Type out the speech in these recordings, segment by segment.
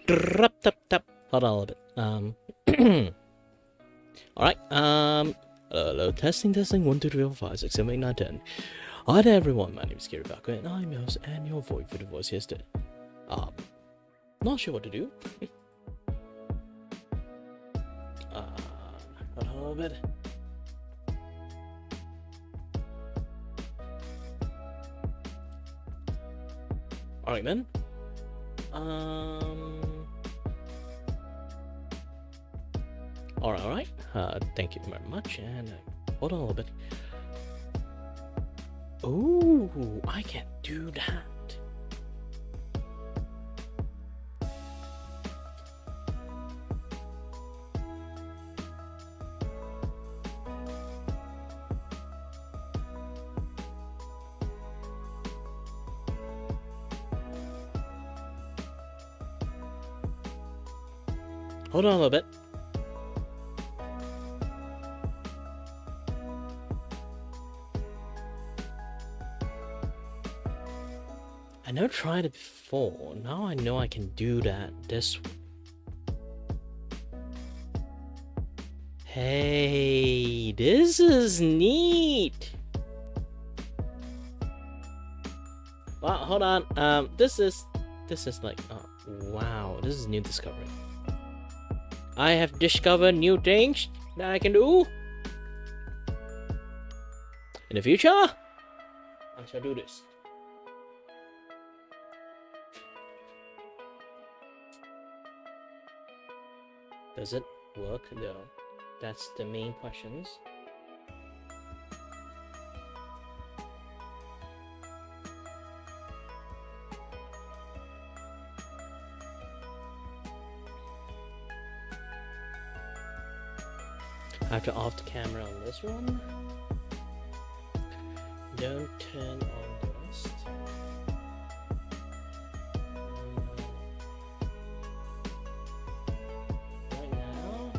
Hold on a little bit. Alright, hello, testing, 1, 2, 3, 4, 5, 6, 7, 8, 9, 10. Hi there everyone, my name is Gary Barker and I'm your host and your voice for the voice here today. Not sure what to do. Hold on a little bit. Alright then. Alright. Thank you very much. And hold on a little bit. Oh, I can do that. Hold on a little bit. I never tried it before. Now I know I can do that. This. Hey, this is neat. Well, hold on. This is like, oh, wow. This is new discovery. I have discovered new things that I can do. In the future, I shall do this. Does it work though? That's the main questions. I have to off the camera on this one. Don't turn on the rest. Right now.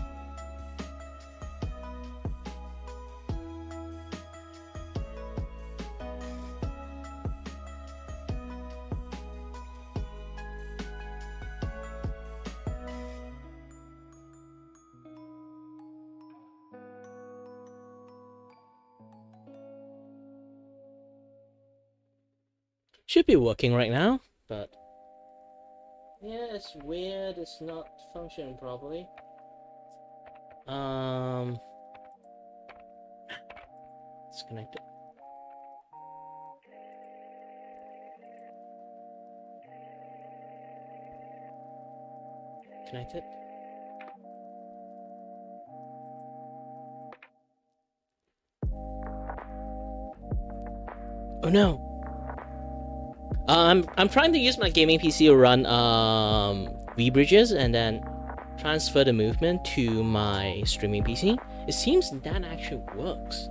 Should be working right now, but yeah, it's weird. It's not functioning properly. Disconnect it. Connect it. Oh no. I'm trying to use my gaming PC to run V-bridges and then transfer the movement to my streaming PC. It seems that actually works.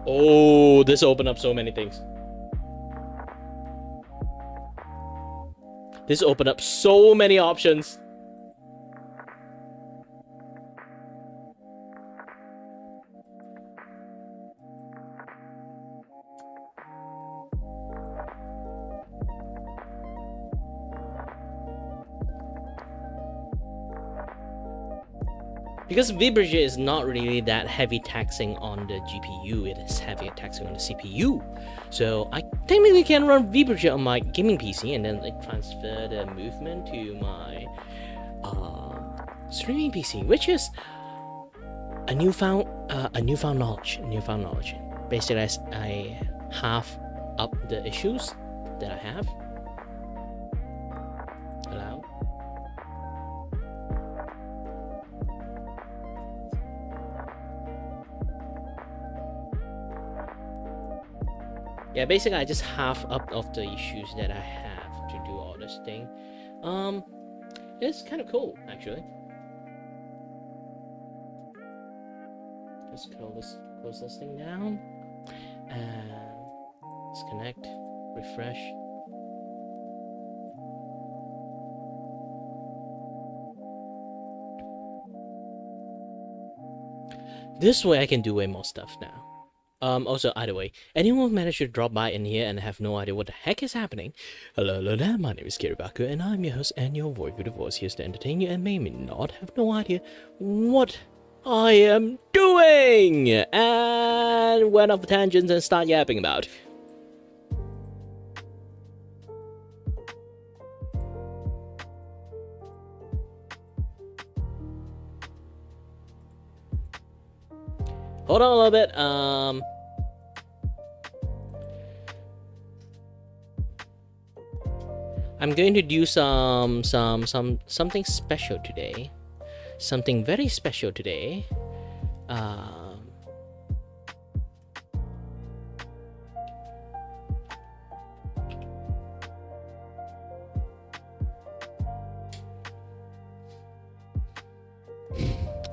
Oh, this opened up so many things. This opened up so many options. Because VBridge is not really that heavy taxing on the GPU, it is heavy taxing on the CPU. So I technically can run VBridge on my gaming PC and then like transfer the movement to my streaming PC, which is a newfound knowledge. Basically, I half up the issues that I have. Allow. Yeah, basically I just half up of the issues that I have to do all this thing. It's kind of cool actually. Let's close this thing down and disconnect, refresh. This way I can do way more stuff now. Also, either way, anyone who managed to drop by in here and have no idea what the heck is happening, hello there, my name is Kiribaku, and I'm your host and your voice with the voice here to entertain you and maybe not have no idea what I am doing, and went off the tangents and start yapping about. Hold on a little bit, I'm going to do something special today. Something very special today.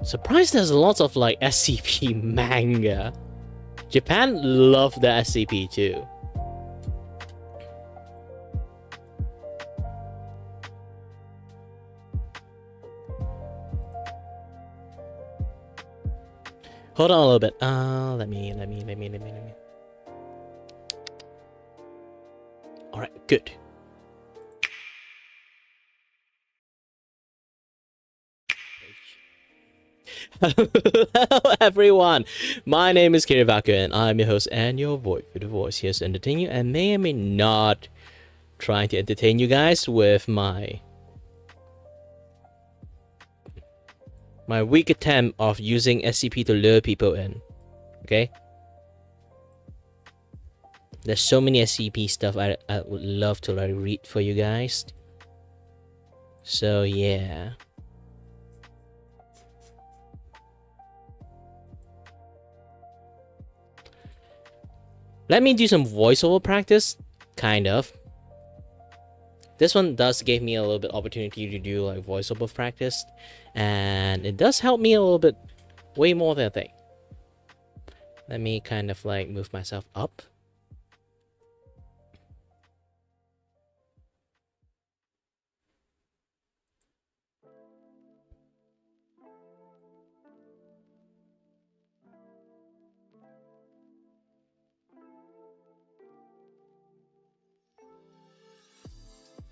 Surprised there's lots of like SCP manga. Japan love the SCP too. Hold on a little bit. Let me. All right, good. Hello everyone, my name is Kiribaku and I'm your host and your voice with the voice here to entertain you and may or may not trying to entertain you guys with my weak attempt of using SCP to lure people in. Okay? There's so many SCP stuff I would love to like read for you guys. So yeah. Let me do some voiceover practice, kind of. This one does give me a little bit opportunity to do like voiceover practice, and it does help me a little bit, way more than I think. Let me kind of like move myself up.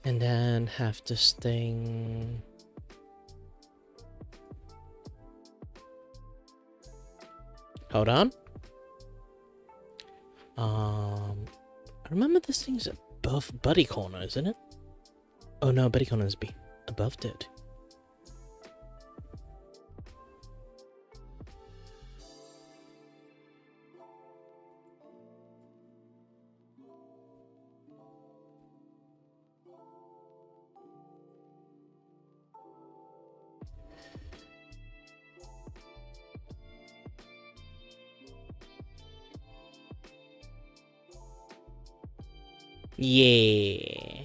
And then have this thing. Hold on. I remember this thing's above Buddy Corner, isn't it? Oh no, Buddy Corner is above it. Yeah.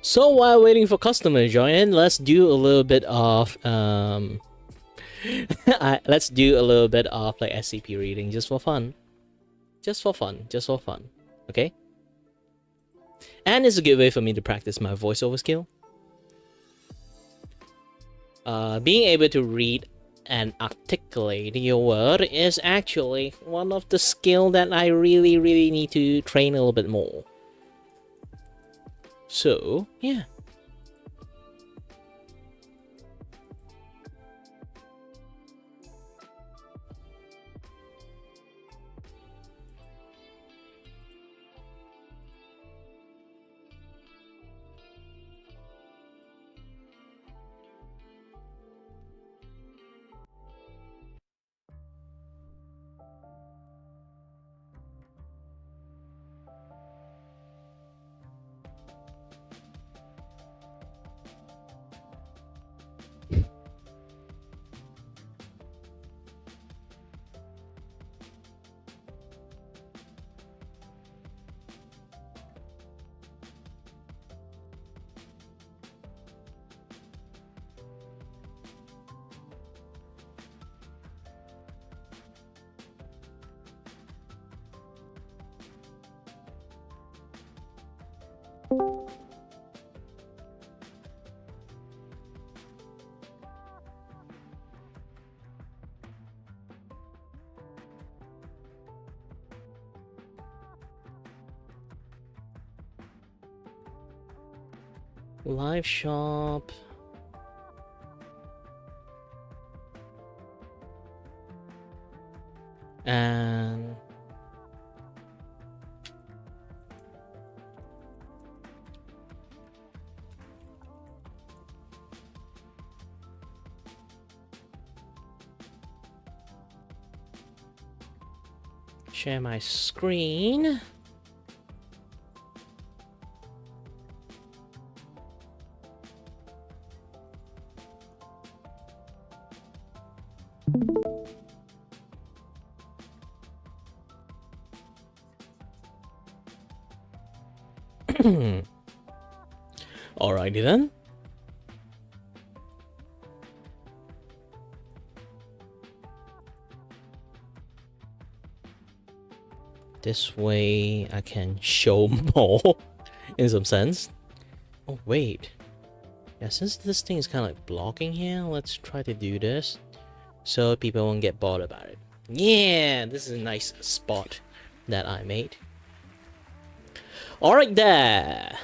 So while waiting for customer to join in, let's do a little bit of let's do a little bit of like SCP reading just for fun. Just for fun. Okay? And it's a good way for me to practice my voiceover skill. Being able to read and articulate your word is actually one of the skill that I really need to train a little bit more. So, yeah. Live shop. And share my screen. Alrighty then. This way I can show more in some sense. Oh wait. Yeah, since this thing is kind of like blocking here, let's try to do this so people won't get bored about it. Yeah, this is a nice spot that I made. Alright there.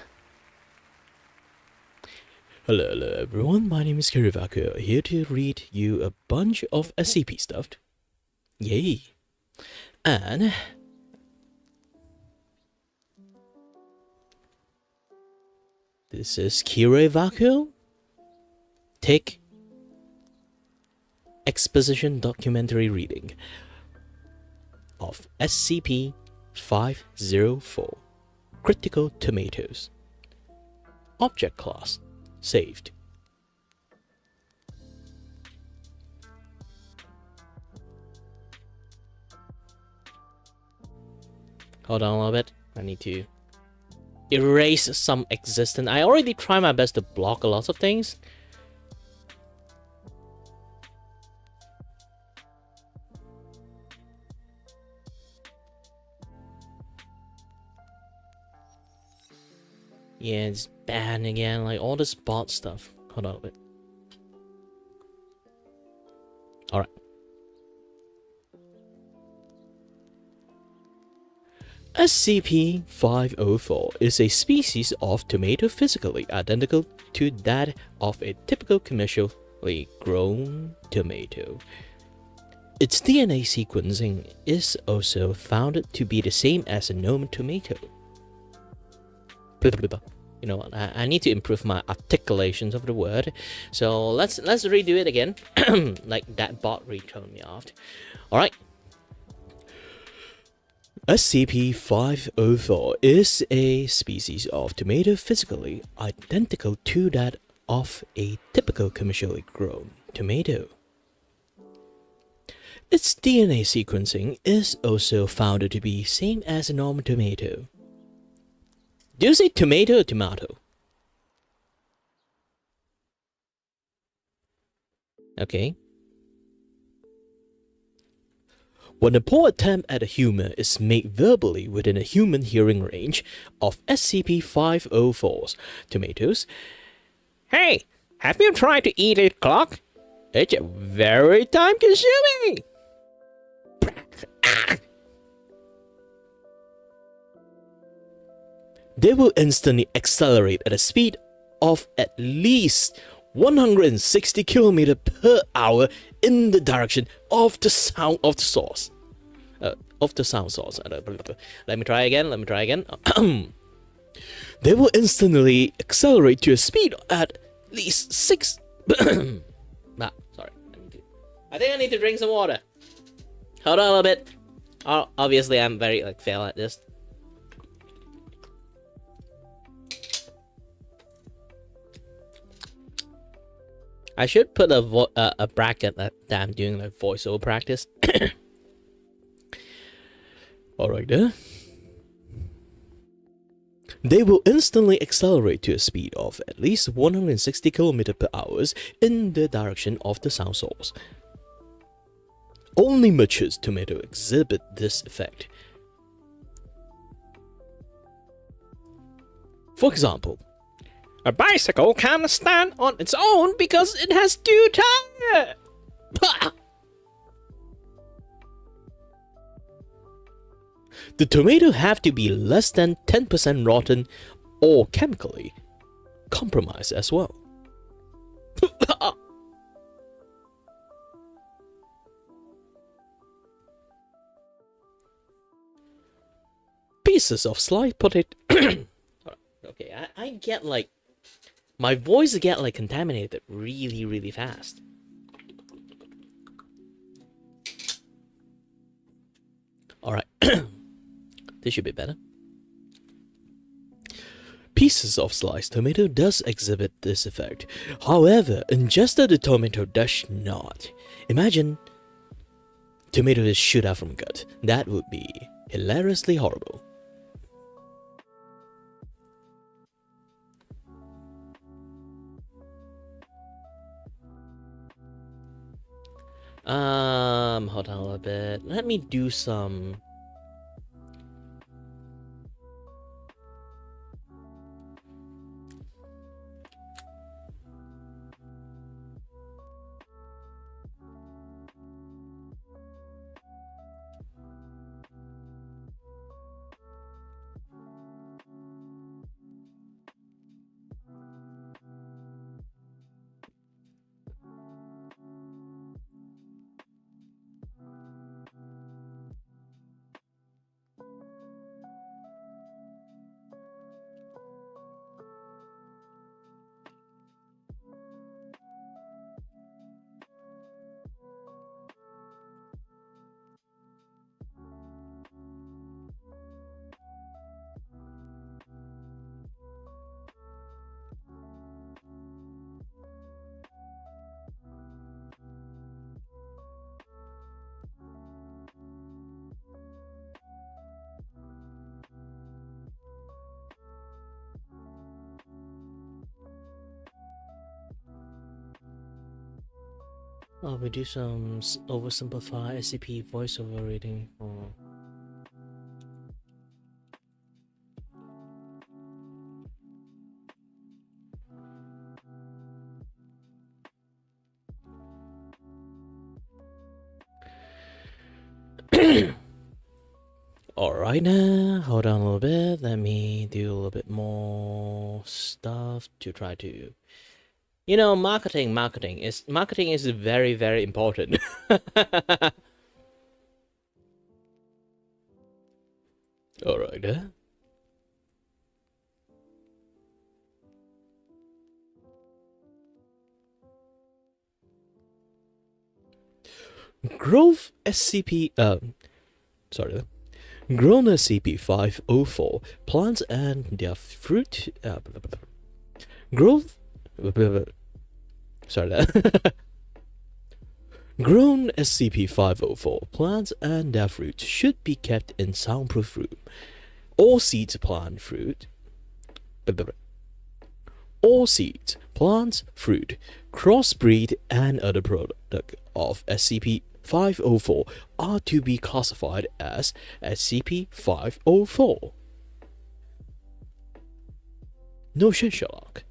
Hello everyone, my name is Kirivaku, here to read you a bunch of SCP stuff. Yay. And this is Kirivaku. Take exposition documentary reading of SCP-504 Critical Tomatoes. Object class saved. Hold on a little bit. I need to erase some existence. I already tried my best to block a lot of things. Yeah, it's bad again, like all this bot stuff. Hold on a bit. Alright. SCP-504 is a species of tomato physically identical to that of a typical commercially grown tomato. Its DNA sequencing is also found to be the same as a normal tomato. You know what? I need to improve my articulations of the word. So let's redo it again. Like that bot really turned me off. All right. SCP-504 is a species of tomato physically identical to that of a typical commercially grown tomato. Its DNA sequencing is also found to be same as a normal tomato. Do you say tomato or tomato? Okay. When a poor attempt at a humor is made verbally within a human hearing range of SCP-504's tomatoes, hey, have you tried to eat a clock? It's very time-consuming. They will instantly accelerate at a speed of at least 160 km per hour in the direction of the sound of the source. Of the sound source. Let me try again. They will instantly accelerate to a speed at least 6. Sorry. I think I need to drink some water. Hold on a little bit. Obviously, I'm very fail at this. I should put a bracket that I'm doing like voiceover practice. Alright there. They will instantly accelerate to a speed of at least 160 km per hour in the direction of the sound source. Only mature tomatoes exhibit this effect. For example, a bicycle can't stand on its own because it has 2 tires. The tomato have to be less than 10% rotten or chemically compromise as well. Pieces of sliced potato. Okay, I get like my voice get like contaminated really fast. Alright. This should be better. Pieces of sliced tomato does exhibit this effect. However, ingested tomato does not. Imagine tomatoes shoot out from gut. That would be hilariously horrible. Hold on a little bit. Let me do some. We do some oversimplify SCP voiceover reading for. Alright now, hold on a little bit. Let me do a little bit more stuff to try to. You know, marketing is very important. Alright. Growth SCP Grown SCP-504 plants and their fruit growth Grown SCP-504 plants and their fruit should be kept in soundproof room. All seeds, plants, fruit, crossbreed, and other product of SCP-504 are to be classified as SCP-504. No shit, Sherlock.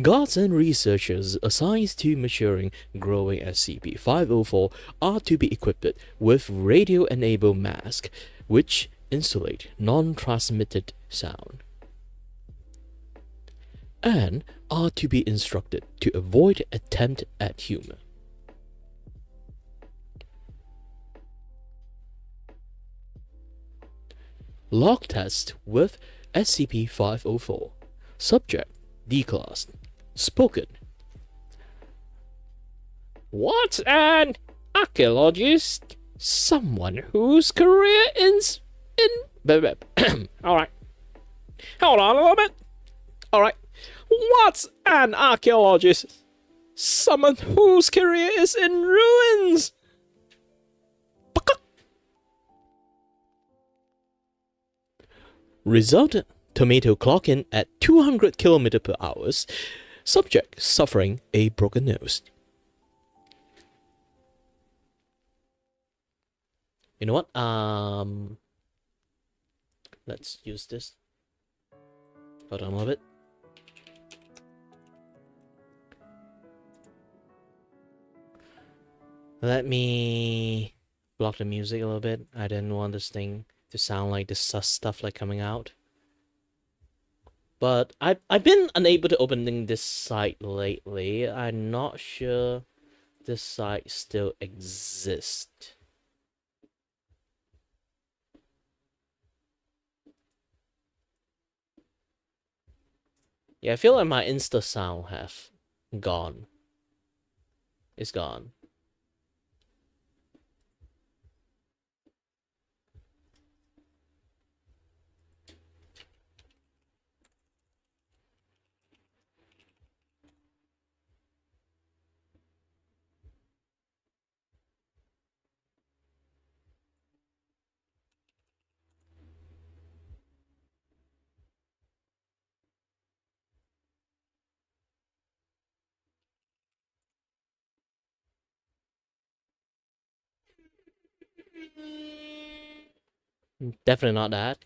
Guards and researchers assigned to maturing growing SCP-504 are to be equipped with radio-enabled masks which insulate non-transmitted sound, and are to be instructed to avoid attempt at humor. Log test with SCP-504. Subject declassed. Spoken. What an archaeologist! Someone whose career is in... Alright. Hold on a little bit. Alright. What's an archaeologist? Someone whose career is in ruins! Result: tomato clocking at 200 km per hour. Subject suffering a broken nose. You know what? Let's use this. Hold on a little bit. Let me block the music a little bit. I didn't want this thing to sound like the sus stuff like coming out. But I've been unable to open this site lately. I'm not sure this site still exists. Yeah, I feel like my Insta sound have gone. It's gone. Definitely not that.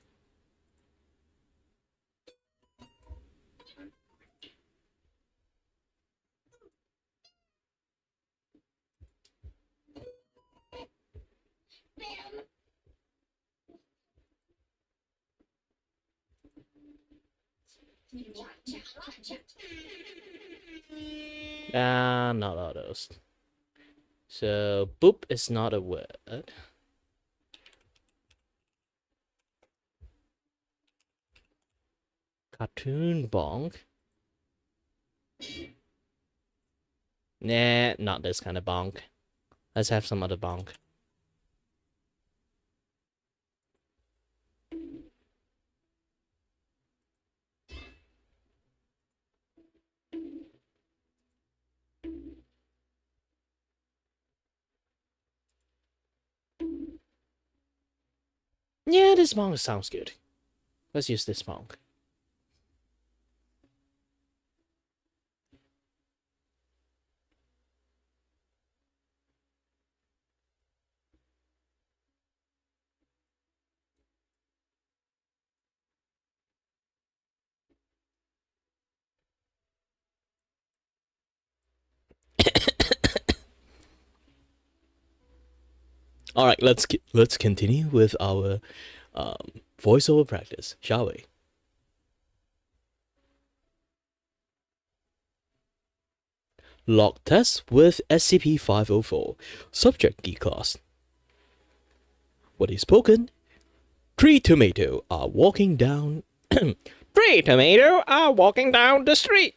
Not all those. So, boop is not a word. Cartoon bonk. Nah, not this kind of bonk. Let's have some other bonk. Yeah, this bonk sounds good. Let's use this bonk. All right, let's continue with our voiceover practice, shall we? Log test with SCP-504. Subject D-class. What is spoken? 3 tomato are walking down. 3 tomato are walking down the street.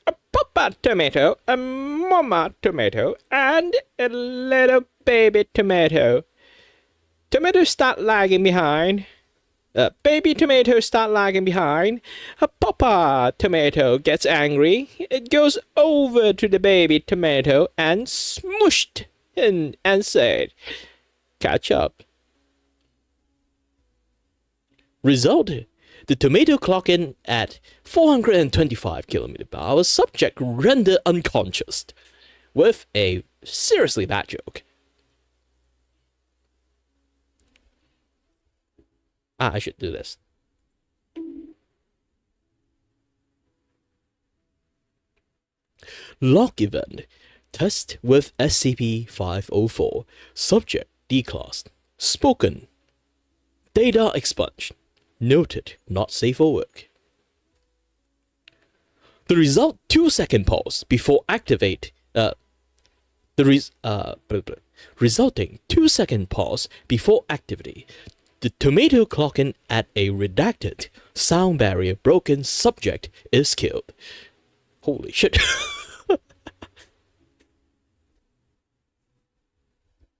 A papa tomato, a mama tomato, and a little baby tomato. Tomatoes start lagging behind. Baby tomato start lagging behind. A papa tomato gets angry. It goes over to the baby tomato and smooshed him and said, "Catch up." Result: the tomato clock in at 425 km/h. Subject rendered unconscious with a seriously bad joke. I should do this. Log event. Test with SCP-504. Subject D-class. Spoken. Data expunged. Noted, not safe for work. The result: 2-second pause before activate. Resulting 2-second pause before activity. The tomato clock in at a redacted sound barrier broken. Subject is killed. Holy shit.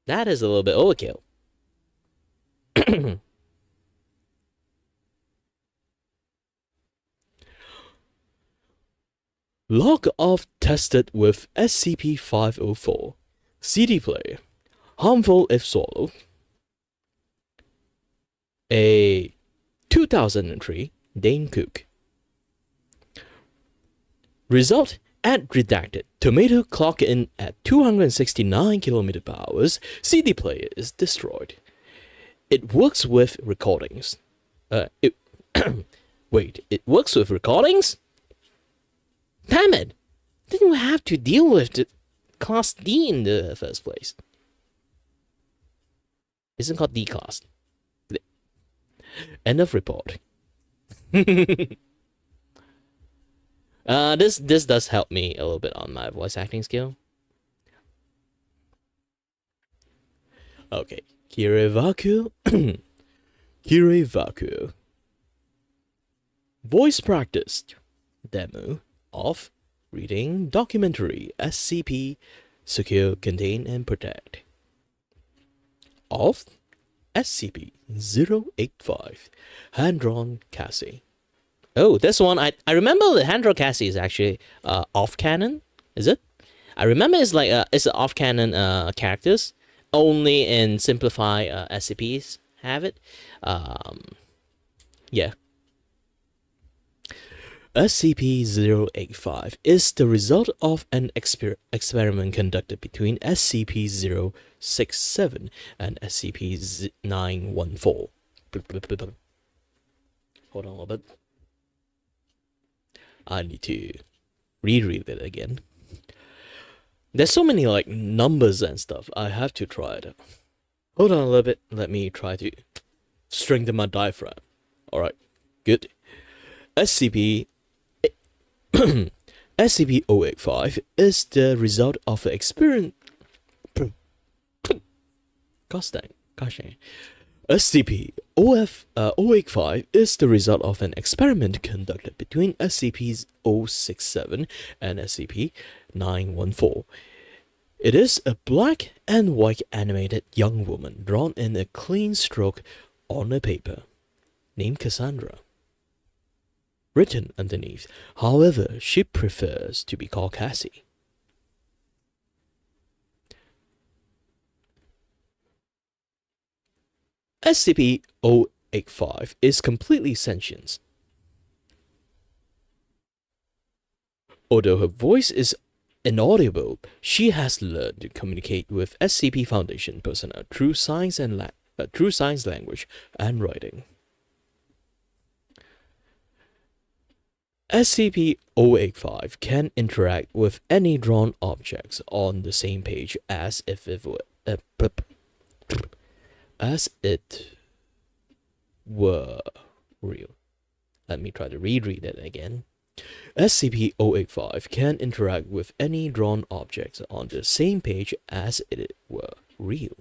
That is a little bit overkill. Log off tested with SCP-504. CD player. Harmful if swallowed. A 2003 Dane Cook. Result: at redacted. Tomato clock in at 269 km/h. CD player is destroyed. It works with recordings. Wait, it works with recordings? Damn it! Didn't we have to deal with the class D in the first place? Isn't called D class. End of report. This does help me a little bit on my voice acting skill. Okay, Kirivaku. Kirivaku. Voice practiced. Demo of reading documentary SCP Secure, Contain, and Protect of SCP-085 Hand-Drawn Cassie. Oh, this one, I remember the hand-drawn Cassie is actually off-canon, is it? I remember it's like it's off-canon characters. Only in Simplify SCPs have it. Yeah. SCP-085 is the result of an experiment conducted between SCP-067 and SCP-914. Hold on a little bit. I need to reread it again. There's so many like numbers and stuff. I have to try it. Hold on a little bit. Let me try to strengthen my diaphragm. Alright, good. SCP SCP-085 is the result of an experiment. Gosh dang. SCP-085 is the result of an experiment conducted between SCP-067 and SCP-914. It is a black and white animated young woman drawn in a clean stroke on a paper, named Cassandra. Written underneath, however, she prefers to be called Cassie. SCP-085 is completely sentient. Although her voice is inaudible, she has learned to communicate with SCP Foundation personnel through signs language and writing. SCP-085 can interact with any drawn objects on the same page as if it were real. Let me try to reread it again. SCP-085 can interact with any drawn objects on the same page as it were real.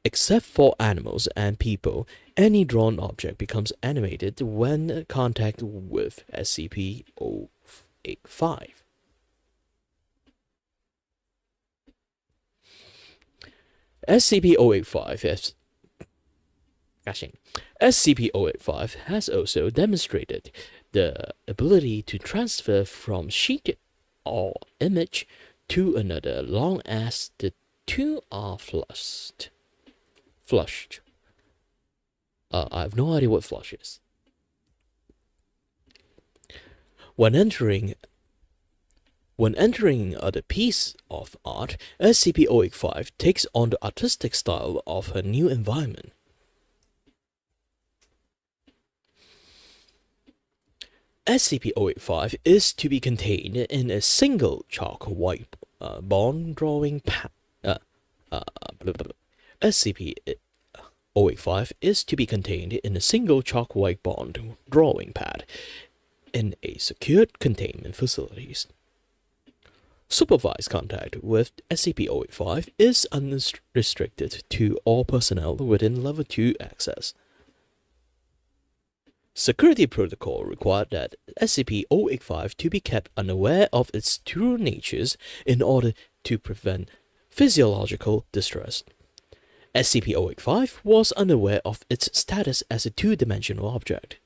Except for animals and people, any drawn object becomes animated when in contact with SCP-085. SCP-085 has also demonstrated the ability to transfer from sheet or image to another long as the two are flushed. I have no idea what flush is. When entering the piece of art, SCP-085 takes on the artistic style of her new environment. SCP-085 is to be contained in a single chalk white bond drawing pad. SCP-085 is to be contained in a single chalk white bond drawing pad in a secured containment facilities. Supervised contact with SCP-085 is unrestricted to all personnel within Level 2 access. Security protocol required that SCP-085 to be kept unaware of its true natures in order to prevent physiological distress. SCP-085 was unaware of its status as a two-dimensional object.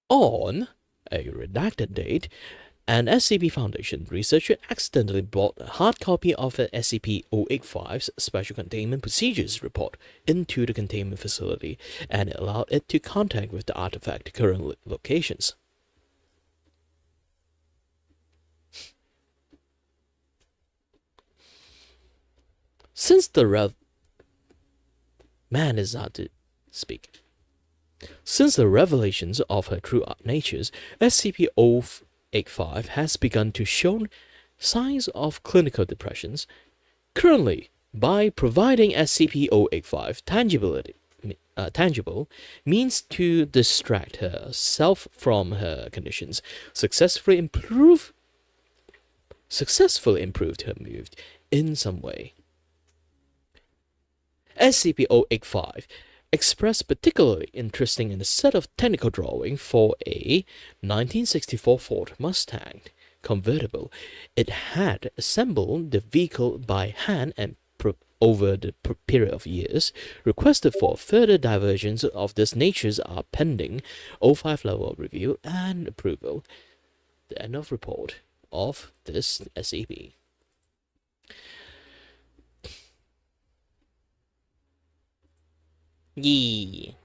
On a redacted date, an SCP Foundation researcher accidentally brought a hard copy of the SCP-085's Special Containment Procedures report into the containment facility and allowed it to contact with the artifact's current locations. Since the revelations of her true natures, SCP-085 has begun to show signs of clinical depressions. Currently, By providing SCP-085 tangible means to distract herself from her conditions, successfully improved her mood in some way. SCP-085 expressed particularly interesting in a set of technical drawing for a 1964 Ford Mustang convertible. It had assembled the vehicle by hand and over the period of years. Requested for further diversions of this nature are pending 05 level of review and approval. The end of report of this SCP. Yee.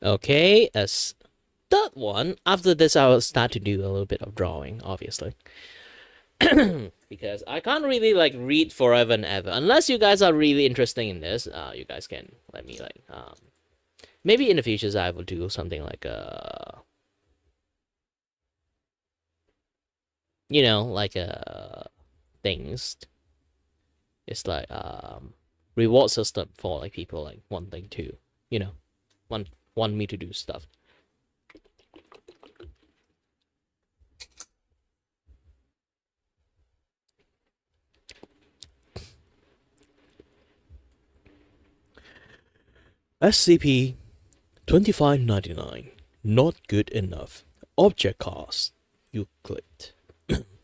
Okay, as that one, after this I will start to do a little bit of drawing, obviously. Because I can't really like read forever and ever. Unless you guys are really interested in this, you guys can let me like maybe in the future I will do something like you know, like things. It's like reward system for like people like wanting to, you know, want me to do stuff. SCP-2599, not good enough. Object class, Euclid.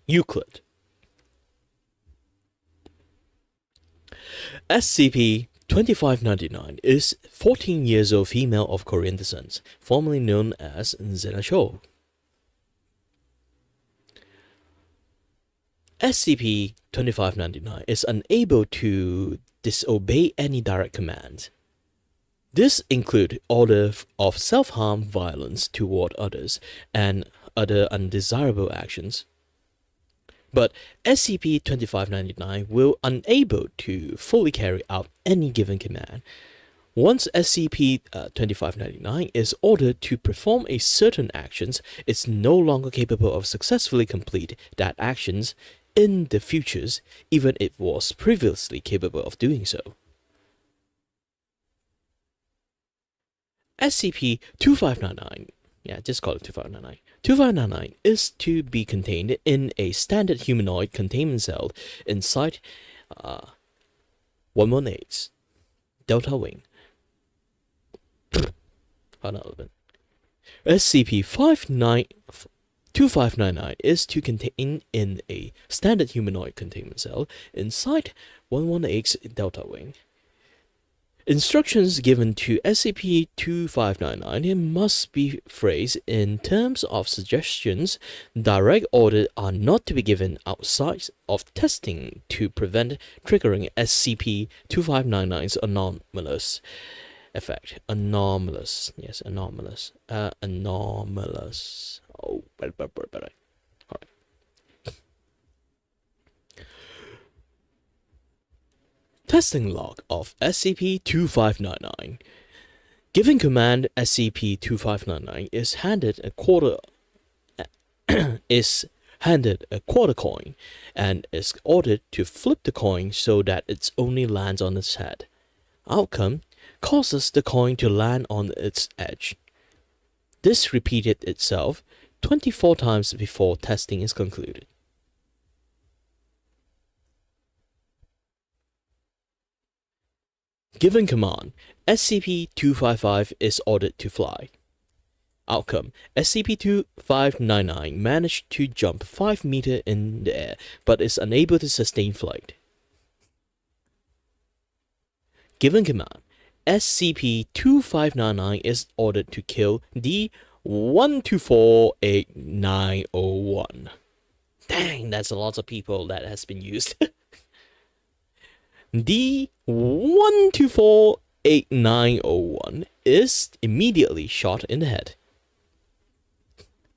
Euclid. SCP-2599 is 14 years old female of Korean descent, formerly known as Zena Cho. SCP-2599 is unable to disobey any direct command. This includes order of self-harm, violence toward others, and other undesirable actions. But SCP-2599 will unable to fully carry out any given command. Once SCP-2599 is ordered to perform a certain actions, it's no longer capable of successfully complete that actions in the futures, even if it was previously capable of doing so. SCP-2599, yeah, just call it 2599. 2599 is to be contained in a standard humanoid containment cell inside 118 Delta Wing. Hold on a little bit. SCP-2599 is to contain in a standard humanoid containment cell inside 118 Delta Wing. Instructions given to SCP-2599 must be phrased in terms of suggestions. Direct orders are not to be given outside of testing to prevent triggering SCP-2599's anomalous effect. Anomalous. Yes, anomalous. Anomalous. Oh, alright. Testing log of SCP-2599. Given command SCP-2599 is handed a quarter coin and is ordered to flip the coin so that it only lands on its head. Outcome causes the coin to land on its edge. This repeated itself 24 times before testing is concluded. Given command, SCP-255 is ordered to fly. Outcome, SCP-2599 managed to jump 5 meters in the air, but is unable to sustain flight. Given command, SCP-2599 is ordered to kill D-1248-901. Dang, that's a lot of people that has been used. D-1248-901 is immediately shot in the head.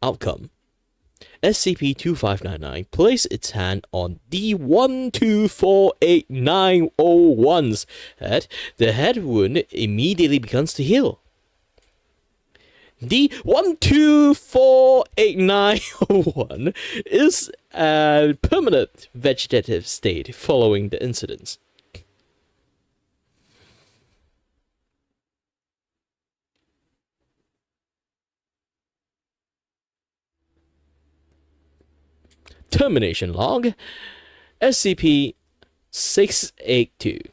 Outcome: SCP-2599 places its hand on D-1248-901's head. The head wound immediately begins to heal. D-1248-901 is a permanent vegetative state following the incident. Termination log: SCP-682.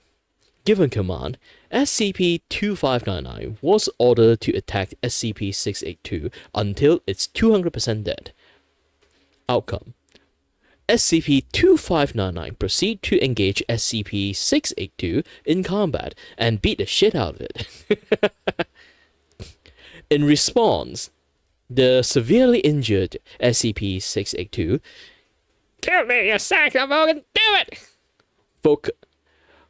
Given command, SCP-2599 was ordered to attack SCP-682 until it's 200% dead. Outcome: SCP-2599 proceed to engage SCP-682 in combat and beat the shit out of it. In response, the severely injured SCP-682 "Kill me, you sack of organ, do it!"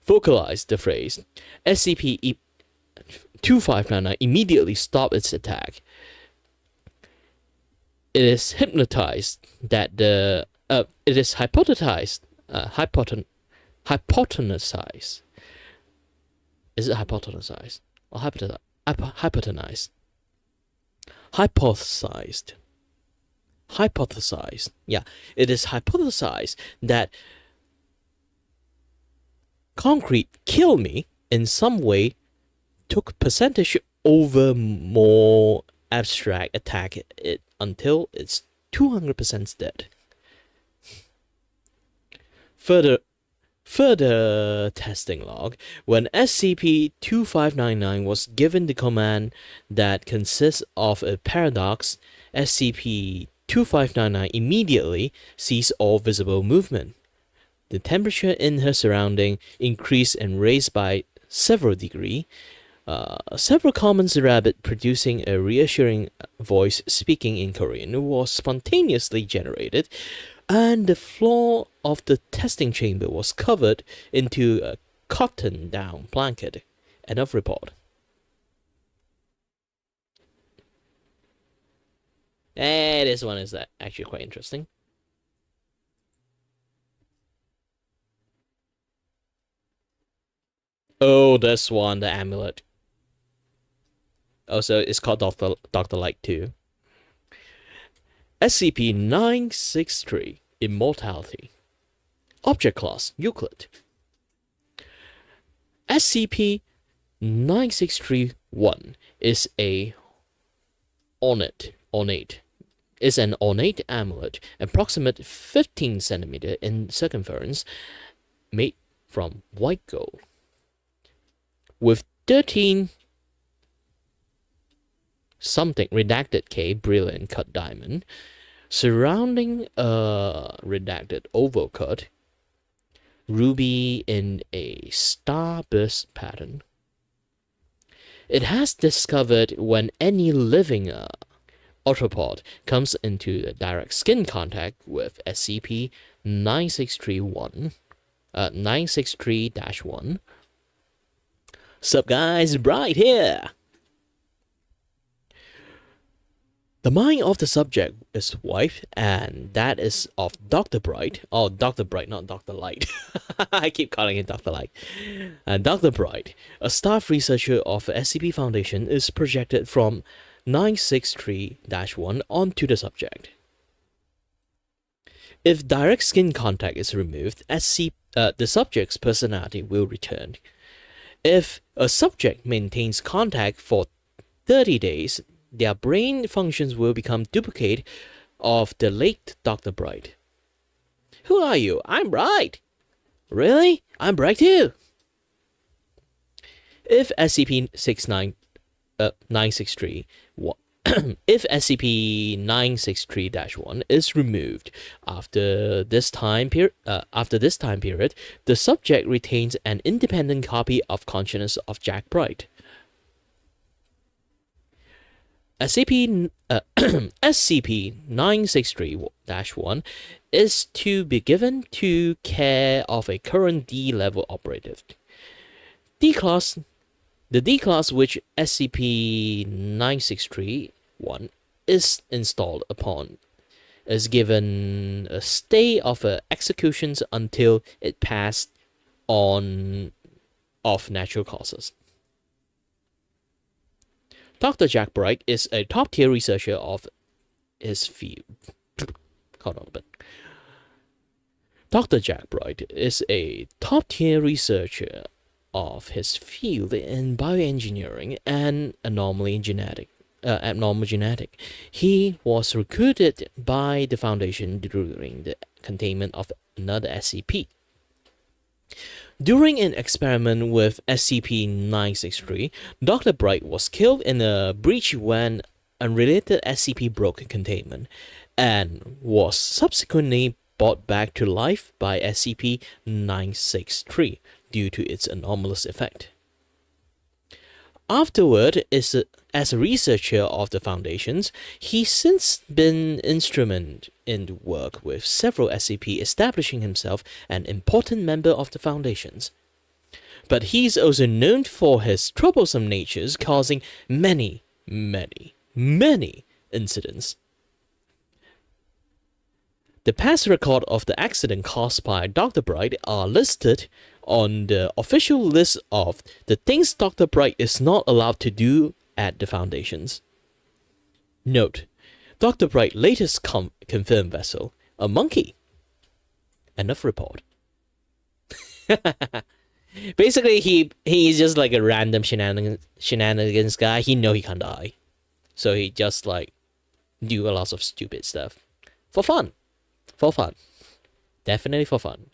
Vocalized the phrase. SCP-2599 immediately stopped its attack. It is hypnotized that the it is hypothesized. Hypothesized. Is it hypothesized or hypothesized? Hypothesized. Yeah, it is hypothesized that concrete kill me in some way took percentage over more abstract attack it until it's 200% dead. Further testing log: when SCP-2599 was given the command that consists of a paradox, SCP-2599 immediately ceased all visible movement. The temperature in her surrounding increased and raised by several degrees. Several comments rabbit producing a reassuring voice speaking in Korean was spontaneously generated, and the floor of the testing chamber was covered into a cotton down blanket. End of report. This one is actually quite interesting. Oh, this one, the amulet. Also, it's called Dr. Light 2. SCP-963, Immortality. Object Class, Euclid. SCP-9631 is an ornate amulet, approximate 15 cm in circumference, made from white gold, with 13 something redacted K brilliant cut diamond surrounding a redacted oval cut ruby in a starburst pattern. It has discovered when any living arthropod comes into direct skin contact with SCP-9631, 963-1. Sup guys, Bright here! The mind of the subject is white, and that is of Dr. Bright. Oh, Dr. Bright, not Dr. Light. I keep calling it Dr. Light. Dr. Bright, a staff researcher of SCP Foundation, is projected from 963-1 onto the subject. If direct skin contact is removed, the subject's personality will return. If a subject maintains contact for 30 days, their brain functions will become duplicate of the late Dr. Bright. Who are you? I'm Bright. Really? I'm Bright too. If SCP-963 if SCP-963-1 is removed after this time period, the subject retains an independent copy of consciousness of Jack Bright. SCP-963-1 is to be given to care of a current D-level operative. D-class. The D-class which SCP-963-1 is installed upon is given a stay of executions until it passed on of natural causes. Dr. Jack Bright is a top-tier researcher of his field. Hold on a bit. Dr. Jack Bright is a top-tier researcher of his field in bioengineering and abnormal genetic. He was recruited by the Foundation during the containment of another SCP. During an experiment with SCP-963, Dr. Bright was killed in a breach when unrelated SCP broke containment, and was subsequently brought back to life by SCP-963 due to its anomalous effect. Afterward, as a researcher of the Foundations, he's since been instrumental in the work with several SCP, establishing himself an important member of the Foundations. But he's also known for his troublesome natures, causing many incidents. The past record of the accident caused by Dr. Bright are listed on the official list of the things Dr. Bright is not allowed to do at the Foundations. Note, Dr. Bright's latest confirmed vessel, a monkey. End of report. Basically, he's just like a random shenanigans guy. He know he can't die. So he just like do a lot of stupid stuff. For fun. For fun. Definitely for fun.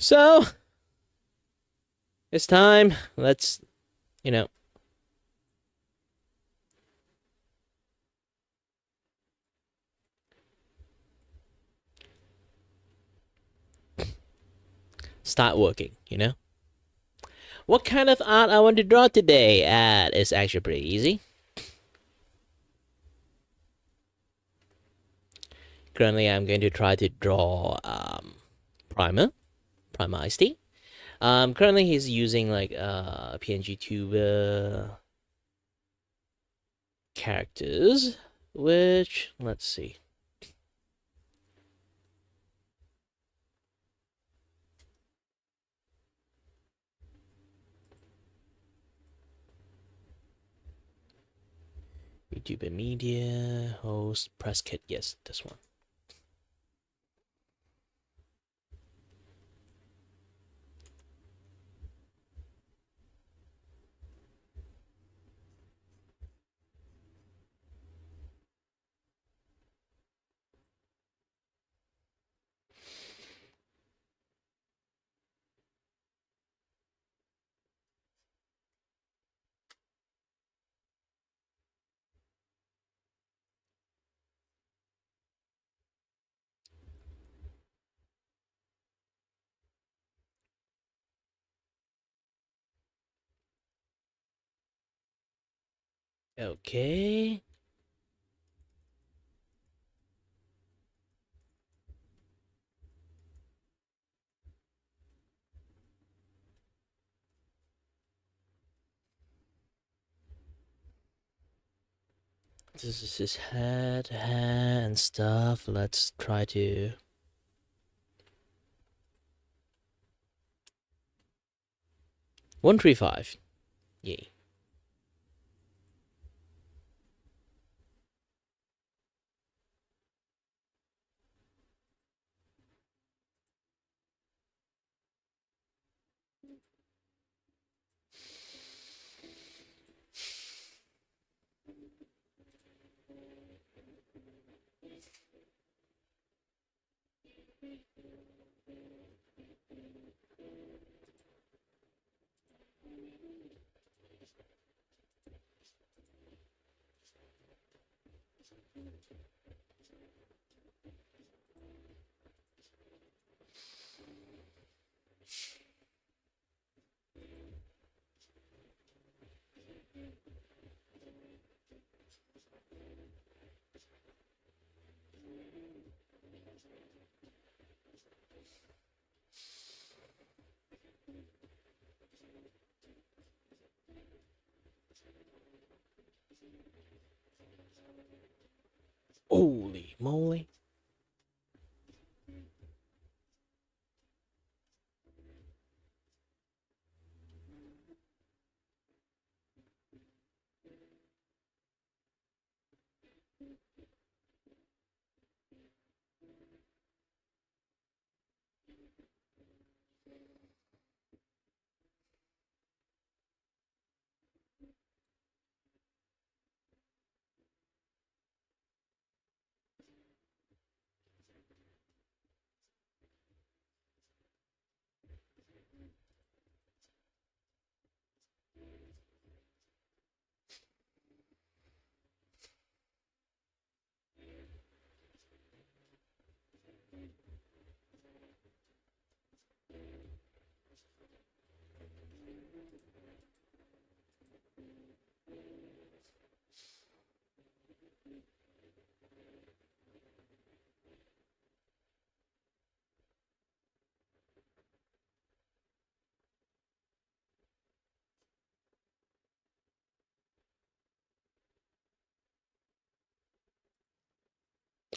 So, it's time. Let's, start working, What kind of art I want to draw today? It's actually pretty easy. Currently, I'm going to try to draw Primer IST. Currently, he's using like PNG Tuber characters, which, let's see. Vtuber Media, host, press kit, yes, this one. Okay. This is his head, hair, and stuff. Let's try to... $135. Yay. Holy moly.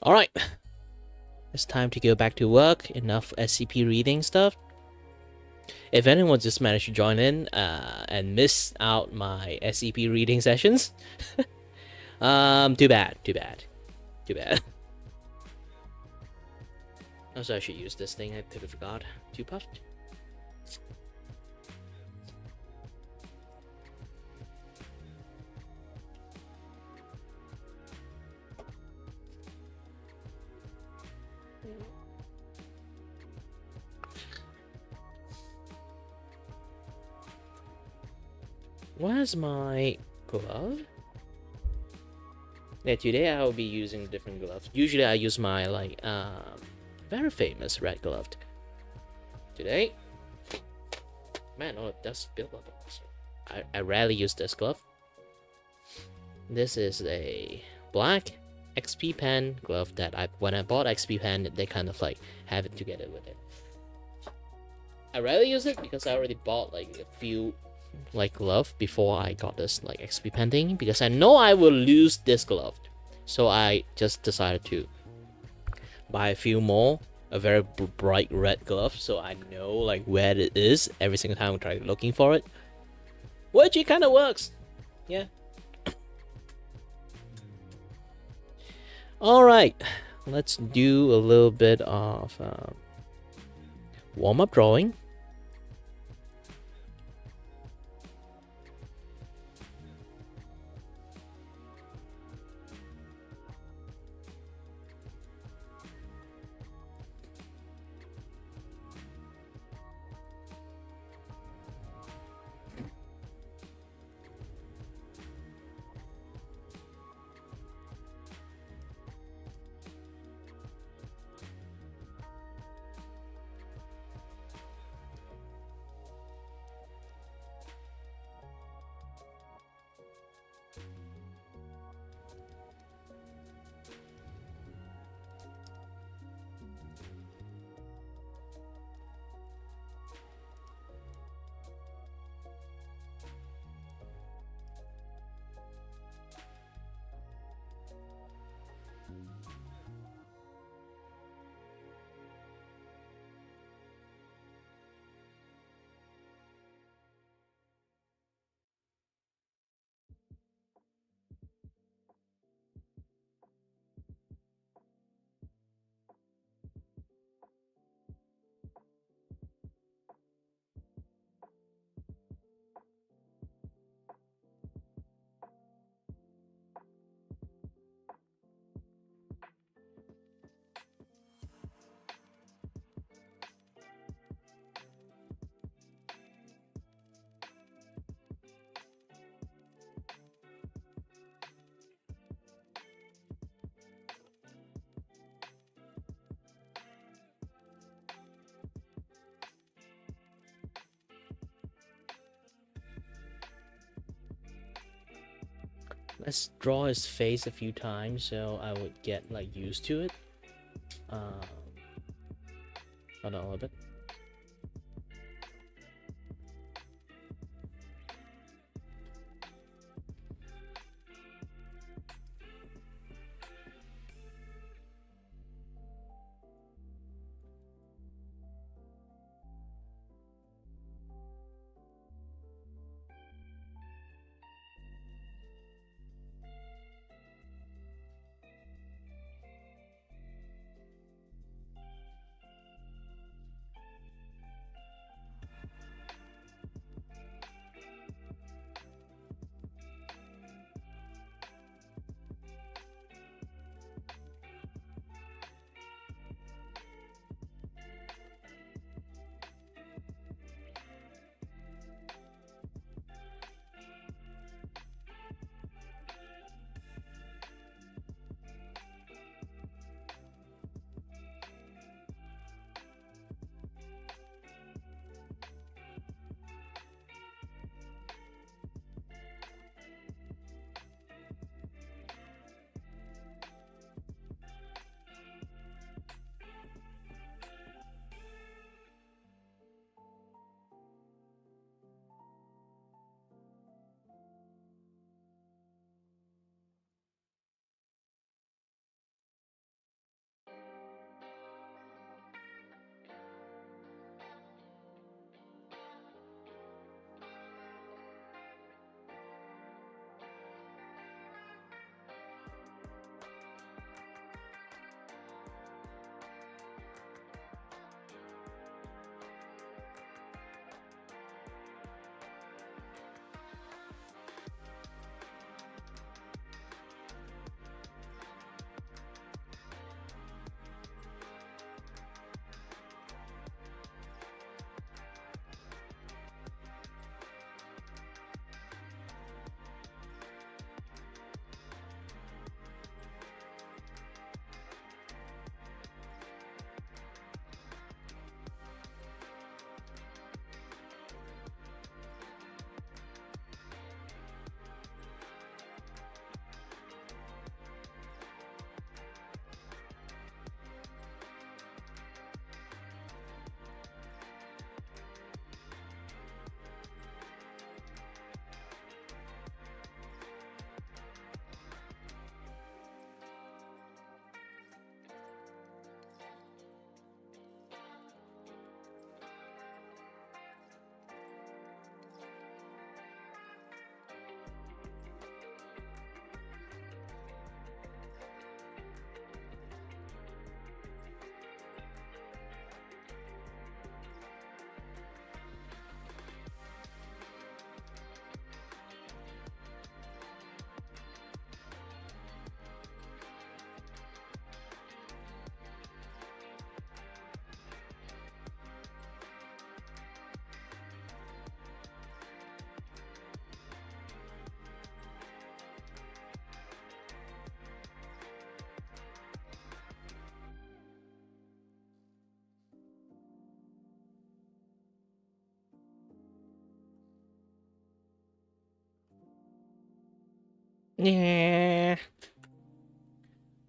Alright. It's time to go back to work. Enough SCP reading stuff. If anyone just managed to join in and miss out my SCP reading sessions, too bad. Also, I should use this thing. I could have forgot. Too puffed. Where's my glove? Yeah, today I will be using different gloves. Usually I use my very famous red glove. Today, man, oh, it does build up. I rarely use this glove. This is a black XP pen glove that when I bought XP pen, they kind of like have it together with it. I rarely use it because I already bought like a few like glove before I got this like XP pen thing, because I know I will lose this glove, so I just decided to buy a few more, a very bright red glove, so I know like where it is every single time I try looking for it, which it kind of works. Yeah. All right, let's do a little bit of warm-up drawing. let's draw his face a few times so I would get like used to it. Hold on a little bit. Yeah.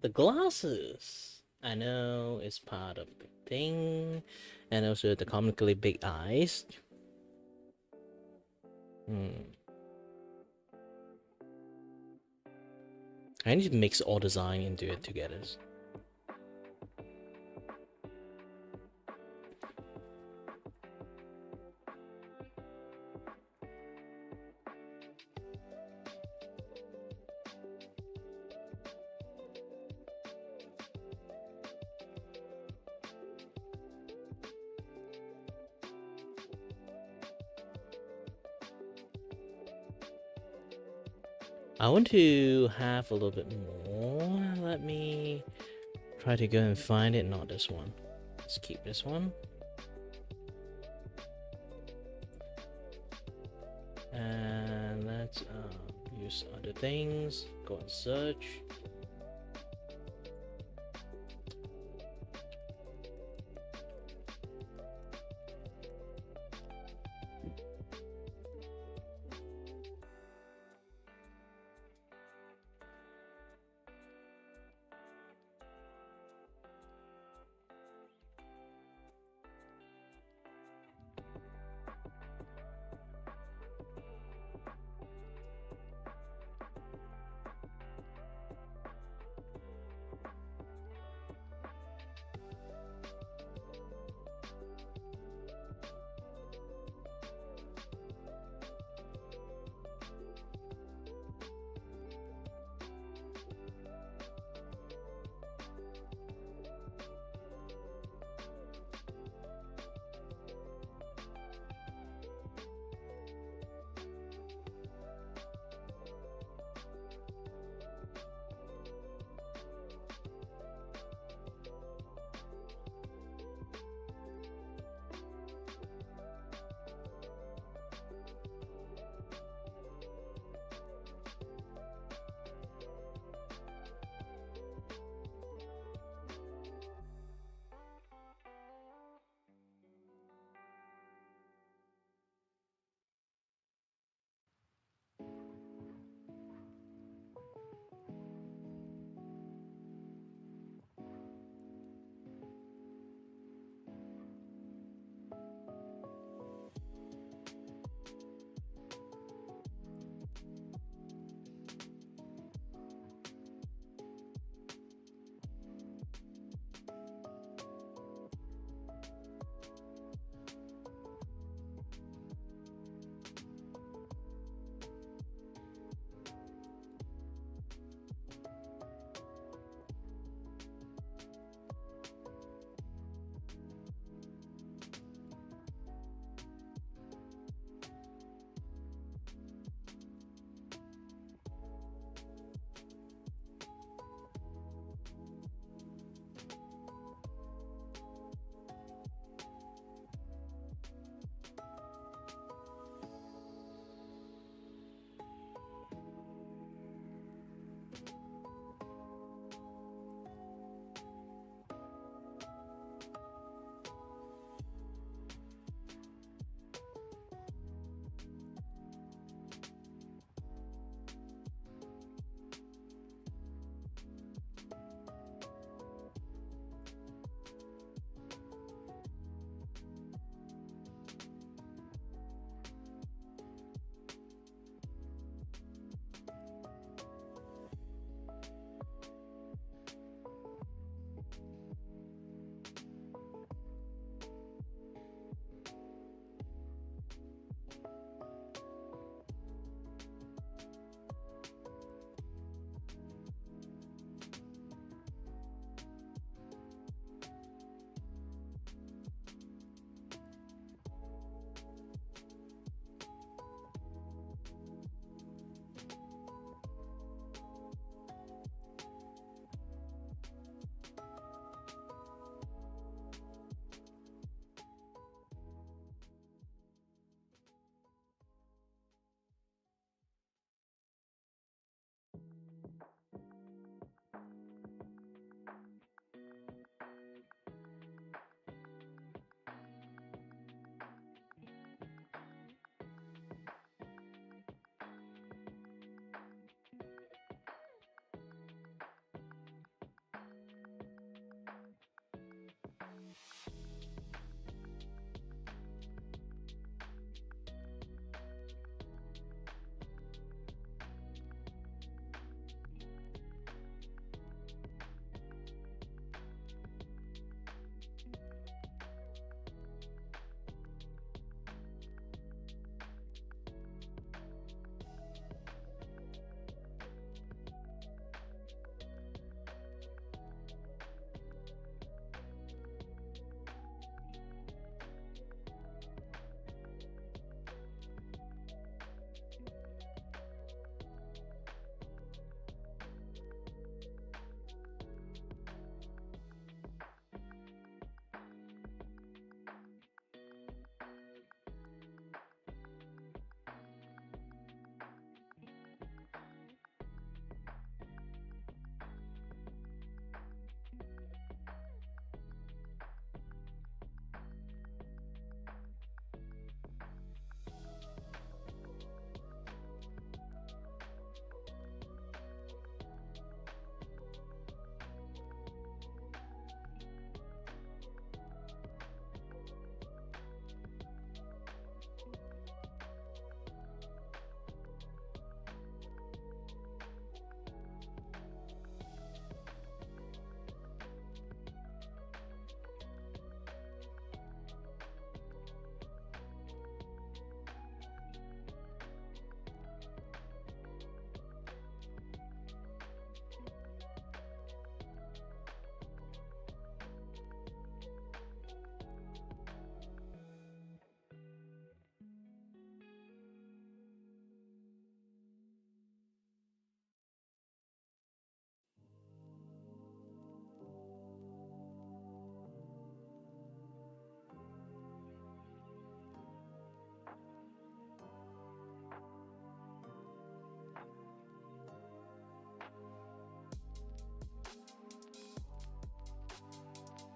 The glasses. I know it's part of the thing. And also the comically big eyes. I need to mix all design into it together. I want to have a little bit more. Let me try to go and find it. Not this one. Let's keep this one. And let's use other things. Go and search.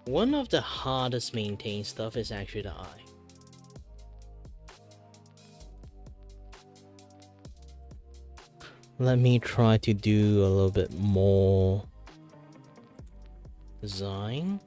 One of the hardest maintained stuff is actually the eye. Let me try to do a little bit more design.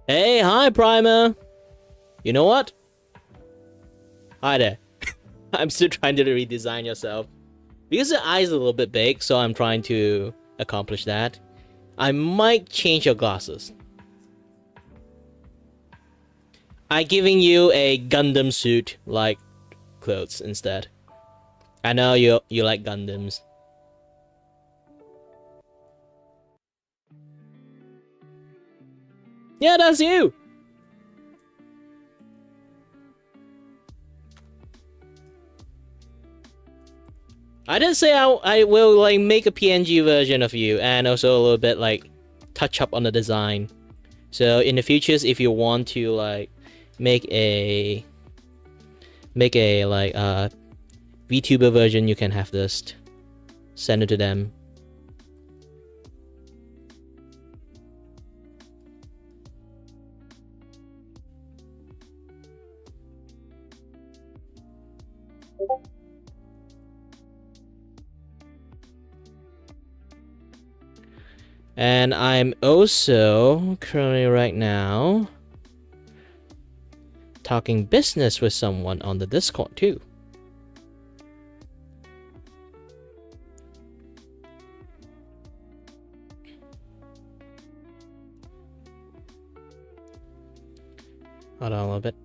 Hey, hi, Primer. You know what? Hi there. I'm still trying to redesign yourself. Because the eye is a little bit big, so I'm trying to accomplish that. I might change your glasses. I'm giving you a Gundam suit like clothes instead. I know you like Gundams. Yeah, that's you. I did say I will like make a PNG version of you and also a little bit like touch up on the design. So in the futures, if you want to like make a like Vtuber version, you can have this. Send it to them. And I'm also currently right now talking business with someone on the Discord too. Hold on a little bit.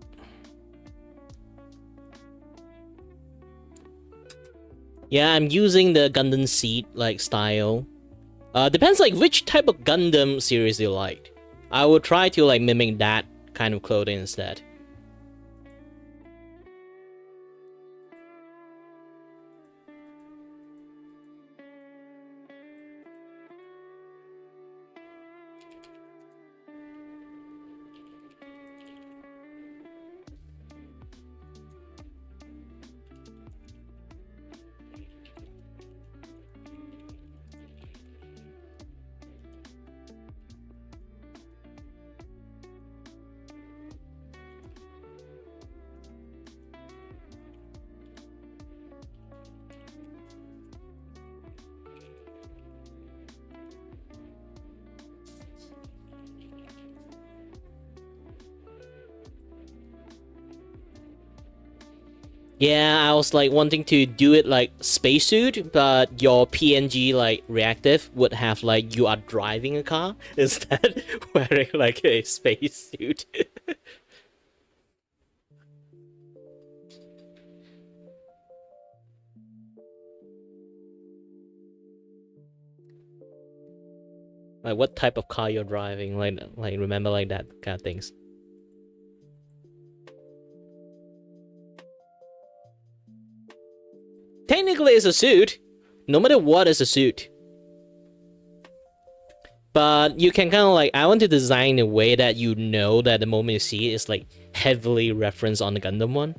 Yeah, I'm using the Gundam seat like style. Depends like which type of Gundam series you like. I will try to like mimic that kind of clothing instead. Yeah, I was like wanting to do it like spacesuit, but your PNG like reactive would have like you are driving a car instead wearing like a spacesuit. Like what type of car you're driving, like remember like that kind of things. Technically it's a suit. No matter what, it's a suit. But you can kind of like, I want to design a way that you know that the moment you see it, it's like heavily referenced on the Gundam one.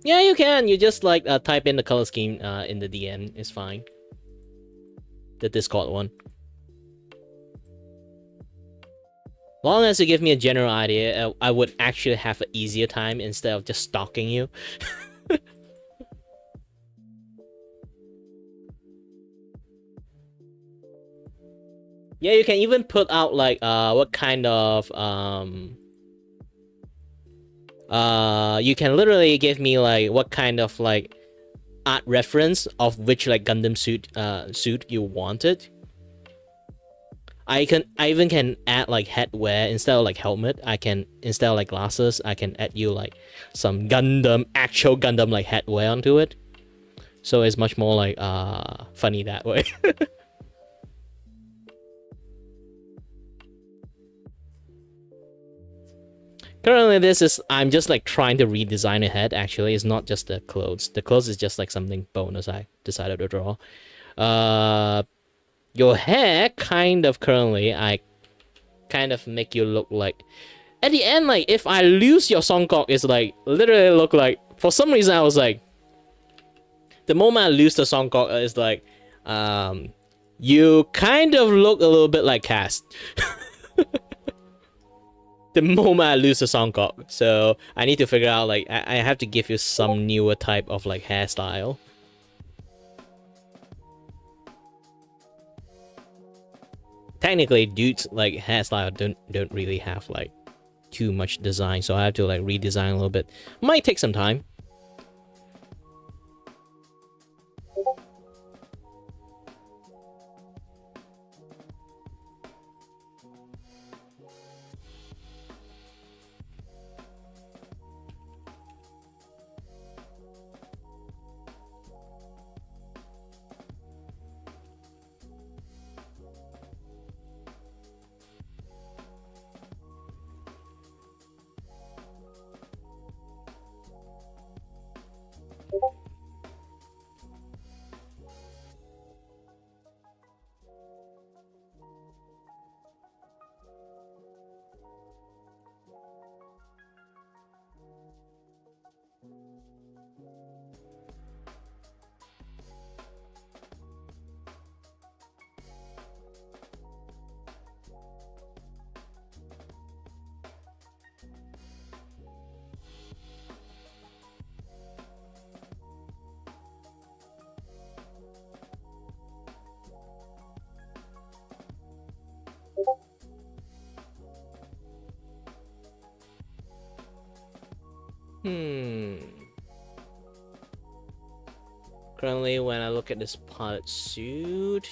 Yeah, you can. You just like type in the color scheme in the DM. It's fine. The Discord one. Long as you give me a general idea, I would actually have an easier time instead of just stalking you. Yeah, you can even put out like what kind of you can literally give me like what kind of like art reference of which like Gundam suit you wanted. I even can add like headwear instead of like helmet. I can instead of like glasses, I can add you like some actual Gundam like headwear onto it. So it's much more like funny that way. Currently, I'm just like trying to redesign a head. Actually, it's not just the clothes. The clothes is just like something bonus I decided to draw. Your hair kind of currently I kind of make you look like at the end, like if I lose your songkok, it's like literally look like, for some reason I was like, the moment I lose the songkok, it's like you kind of look a little bit like Cast. the moment I lose the Songkok. So I need to figure out, like, I have to give you some newer type of, like, hairstyle. Technically, dudes, like, hairstyle don't really have, like, too much design, so I have to, like, redesign a little bit. Might take some time. Currently, when I look at this pilot suit,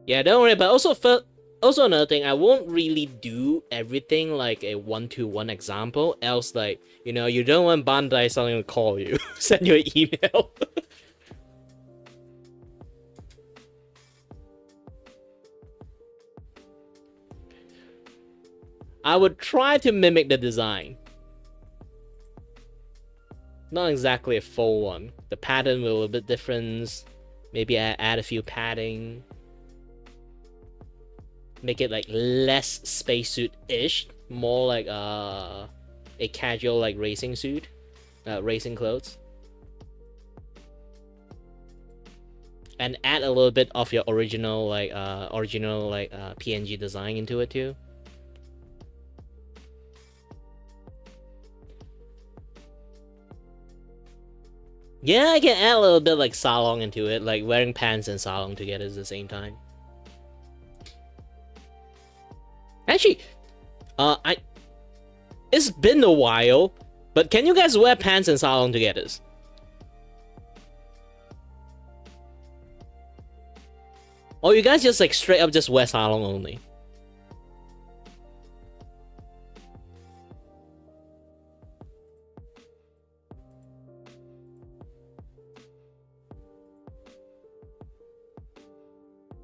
yeah, don't worry. But also another thing, I won't really do everything like a one-to-one example. Else, like, you know, you don't want Bandai suddenly call you, send you an email. I would try to mimic the design. Not exactly a full one. The pattern will be a little bit different. Maybe I add a few padding. Make it like less spacesuit-ish, more like a casual like racing suit, racing clothes, and add a little bit of your original PNG design into it too. Yeah, I can add a little bit like sarong into it, like wearing pants and sarong together at the same time. Actually, it's been a while, but can you guys wear pants and sarong together? Or you guys just like straight up just wear sarong only?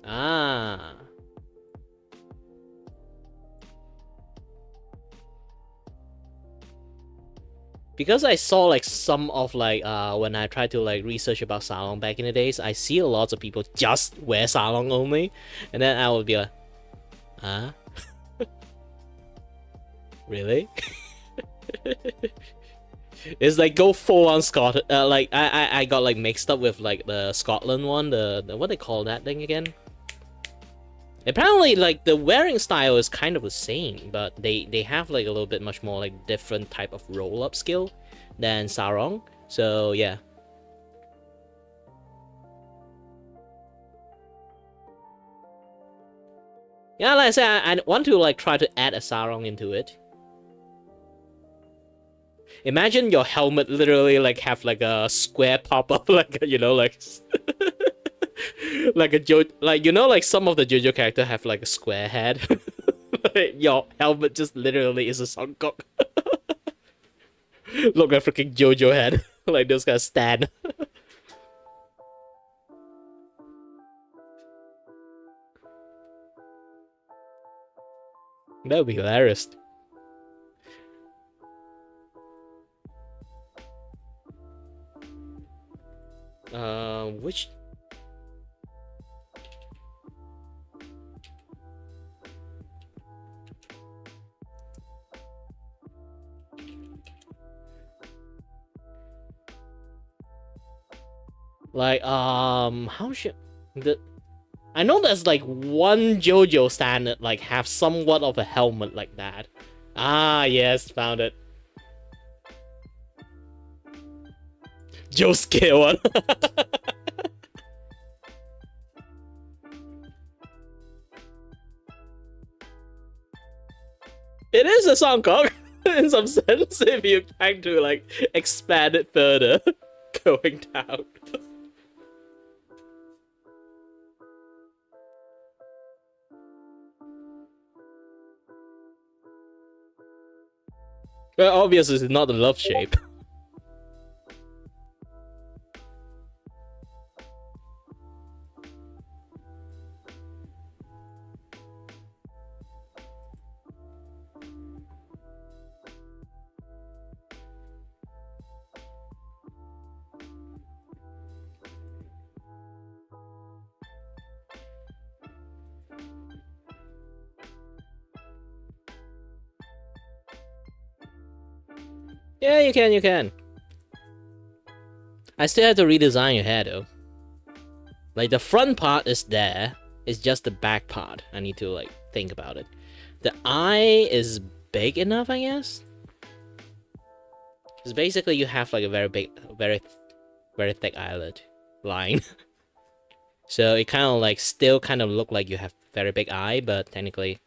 Ah. Because I saw like some of like when I tried to like research about sarong back in the days, I see a lot of people just wear sarong only, and then I would be like, huh? Really? It's like go full on Scotland. Like I got like mixed up with like the Scotland one, the what they call that thing again? Apparently, like the wearing style is kind of the same, but they have like a little bit much more like different type of roll up skill than sarong. So yeah. Yeah, like I said, I want to like try to add a sarong into it. Imagine your helmet literally like have like a square pop up, like, you know, like like like, you know, like some of the JoJo character have like a square head. Like, your helmet just literally is a Songkok. Look like freaking JoJo head. Like those guys stand. That would be hilarious. Which? Like, how should the? I know there's like one JoJo standard like have somewhat of a helmet like that. Ah, yes, found it. Josuke one. It is a Songkok in some sense if you try to like expand it further, going down. Well, obviously, it's not the love shape. Yeah, you can, you can. I still have to redesign your hair though. Like the front part is there, it's just the back part. I need to like think about it. The eye is big enough, I guess. Because basically you have like a very big, very thick eyelid line. So it kind of like still kind of look like you have very big eye, but technically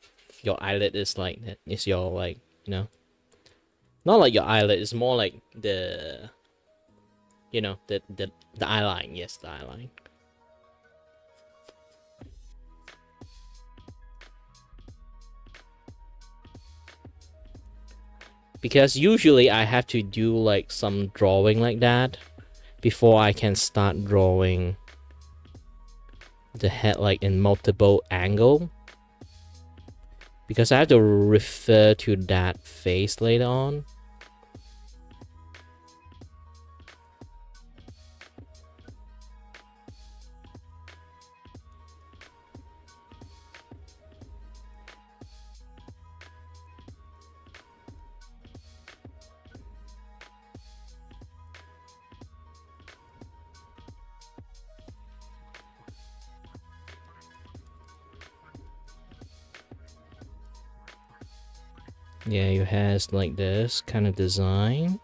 your eyelid is like, is your like, you know, not like your eyelid, it's more like the, you know, the eye line. Yes, the eye line. Because usually I have to do like some drawing like that before I can start drawing the head like in multiple angle. Because I have to refer to that face later on. Yeah, it has like this kind of design.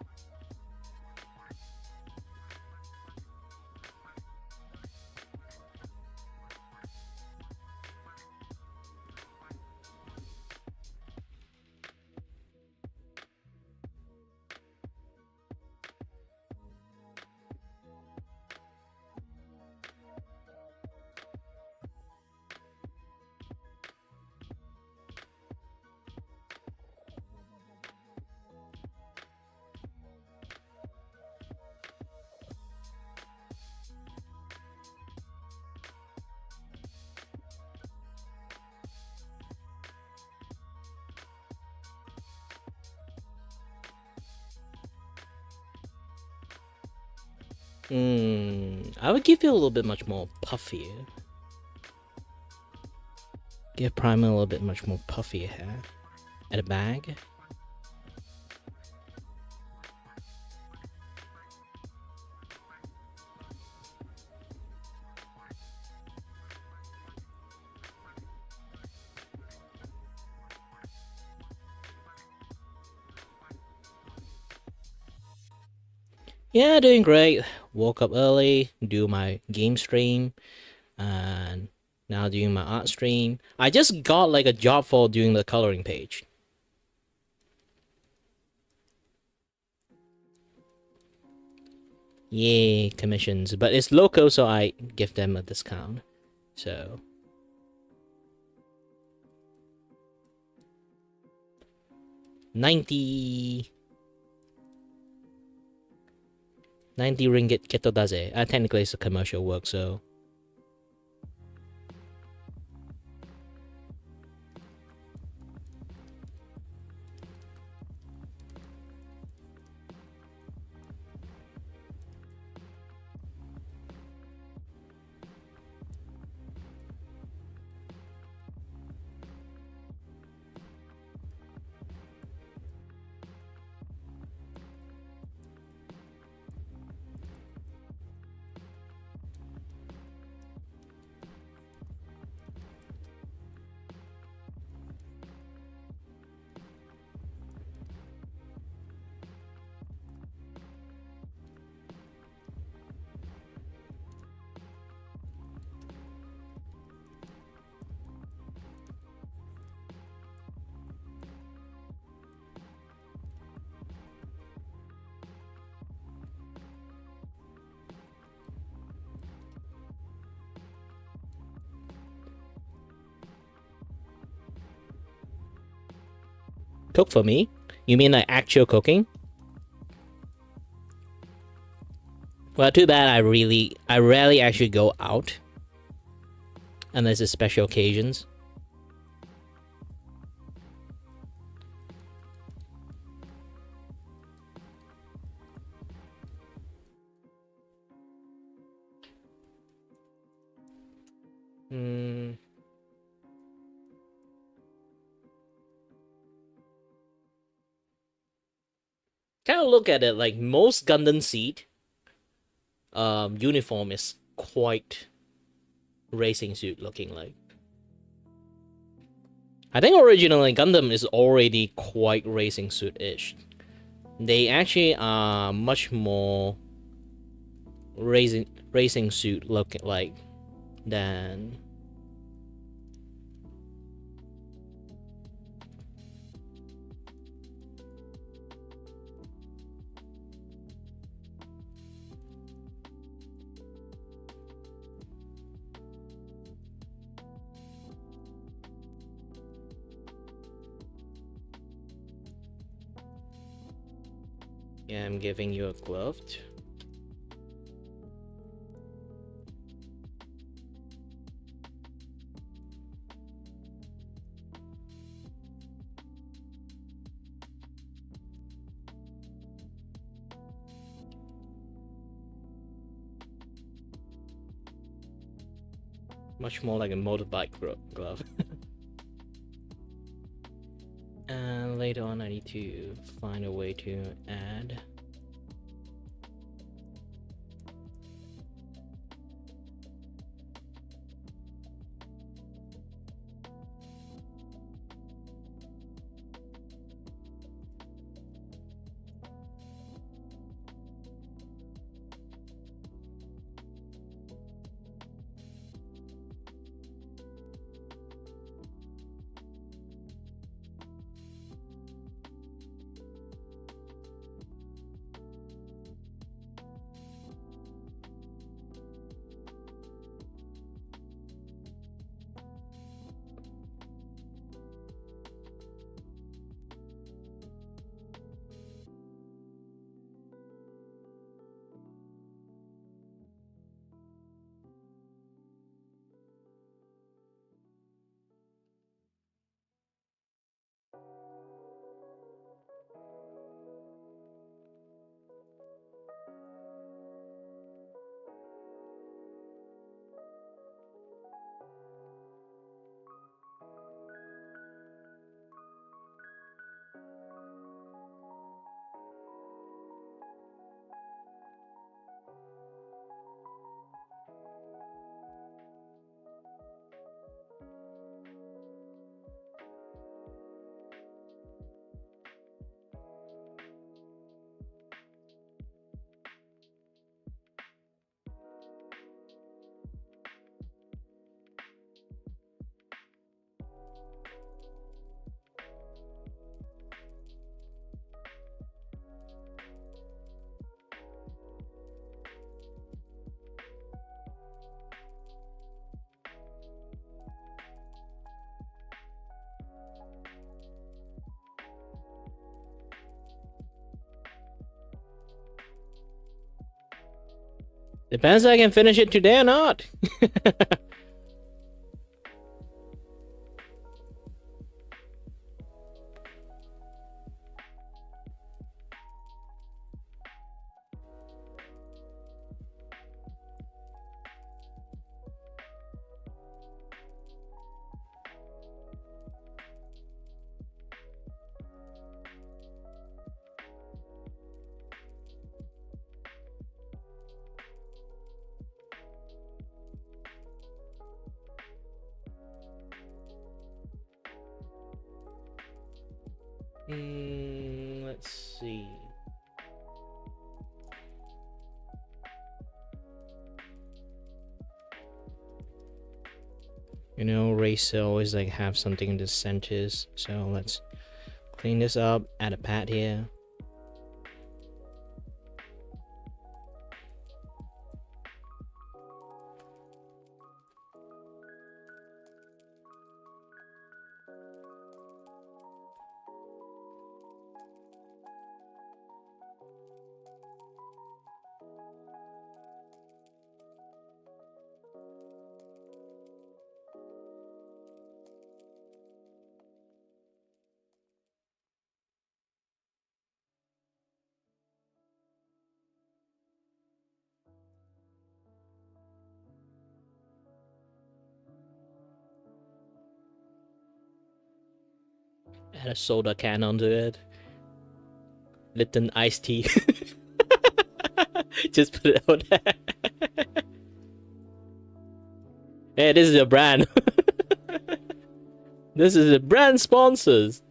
I would give you a little bit much more puffier. Give Primal a little bit much more puffier hair at the back. Yeah, doing great. Woke up early, do my game stream, and now doing my art stream. I just got like a job for doing the coloring page. Yay, commissions. But it's local, so I give them a discount. So 90 ringgit keto daze. Technically it's a commercial work, so Cook for me? You mean like actual cooking? Well, too bad I rarely actually go out. Unless it's special occasions. Kind of look at it like most Gundam Seed uniform is quite racing suit looking like. I think originally Gundam is already quite racing suit-ish. They actually are much more racing suit looking like than yeah, I'm giving you a glove. Much more like a motorbike glove. And later on I need to find a way to add Depends if I can finish it today or not. Let's see. You know, racer always like have something in the centers, so let's clean this up, add a pad here. Add a soda can onto it. Lipton iced tea. Just put it out there. Hey, this is a brand. This is a brand sponsors.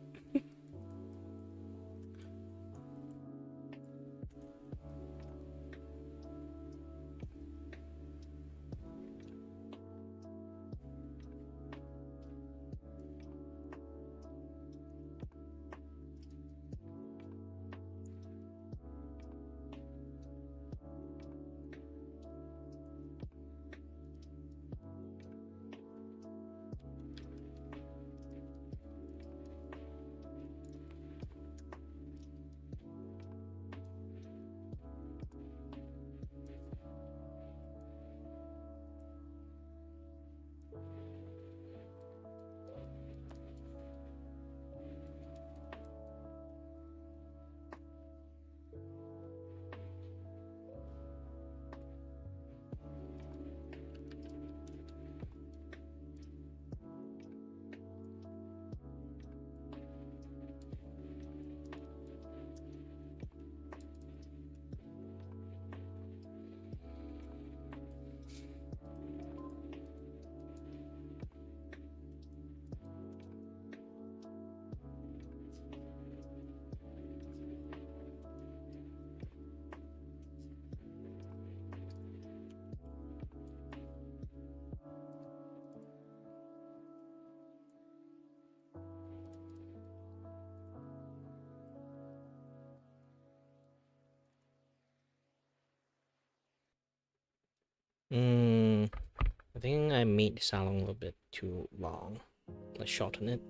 I think I made the salon a little bit too long. Let's shorten it.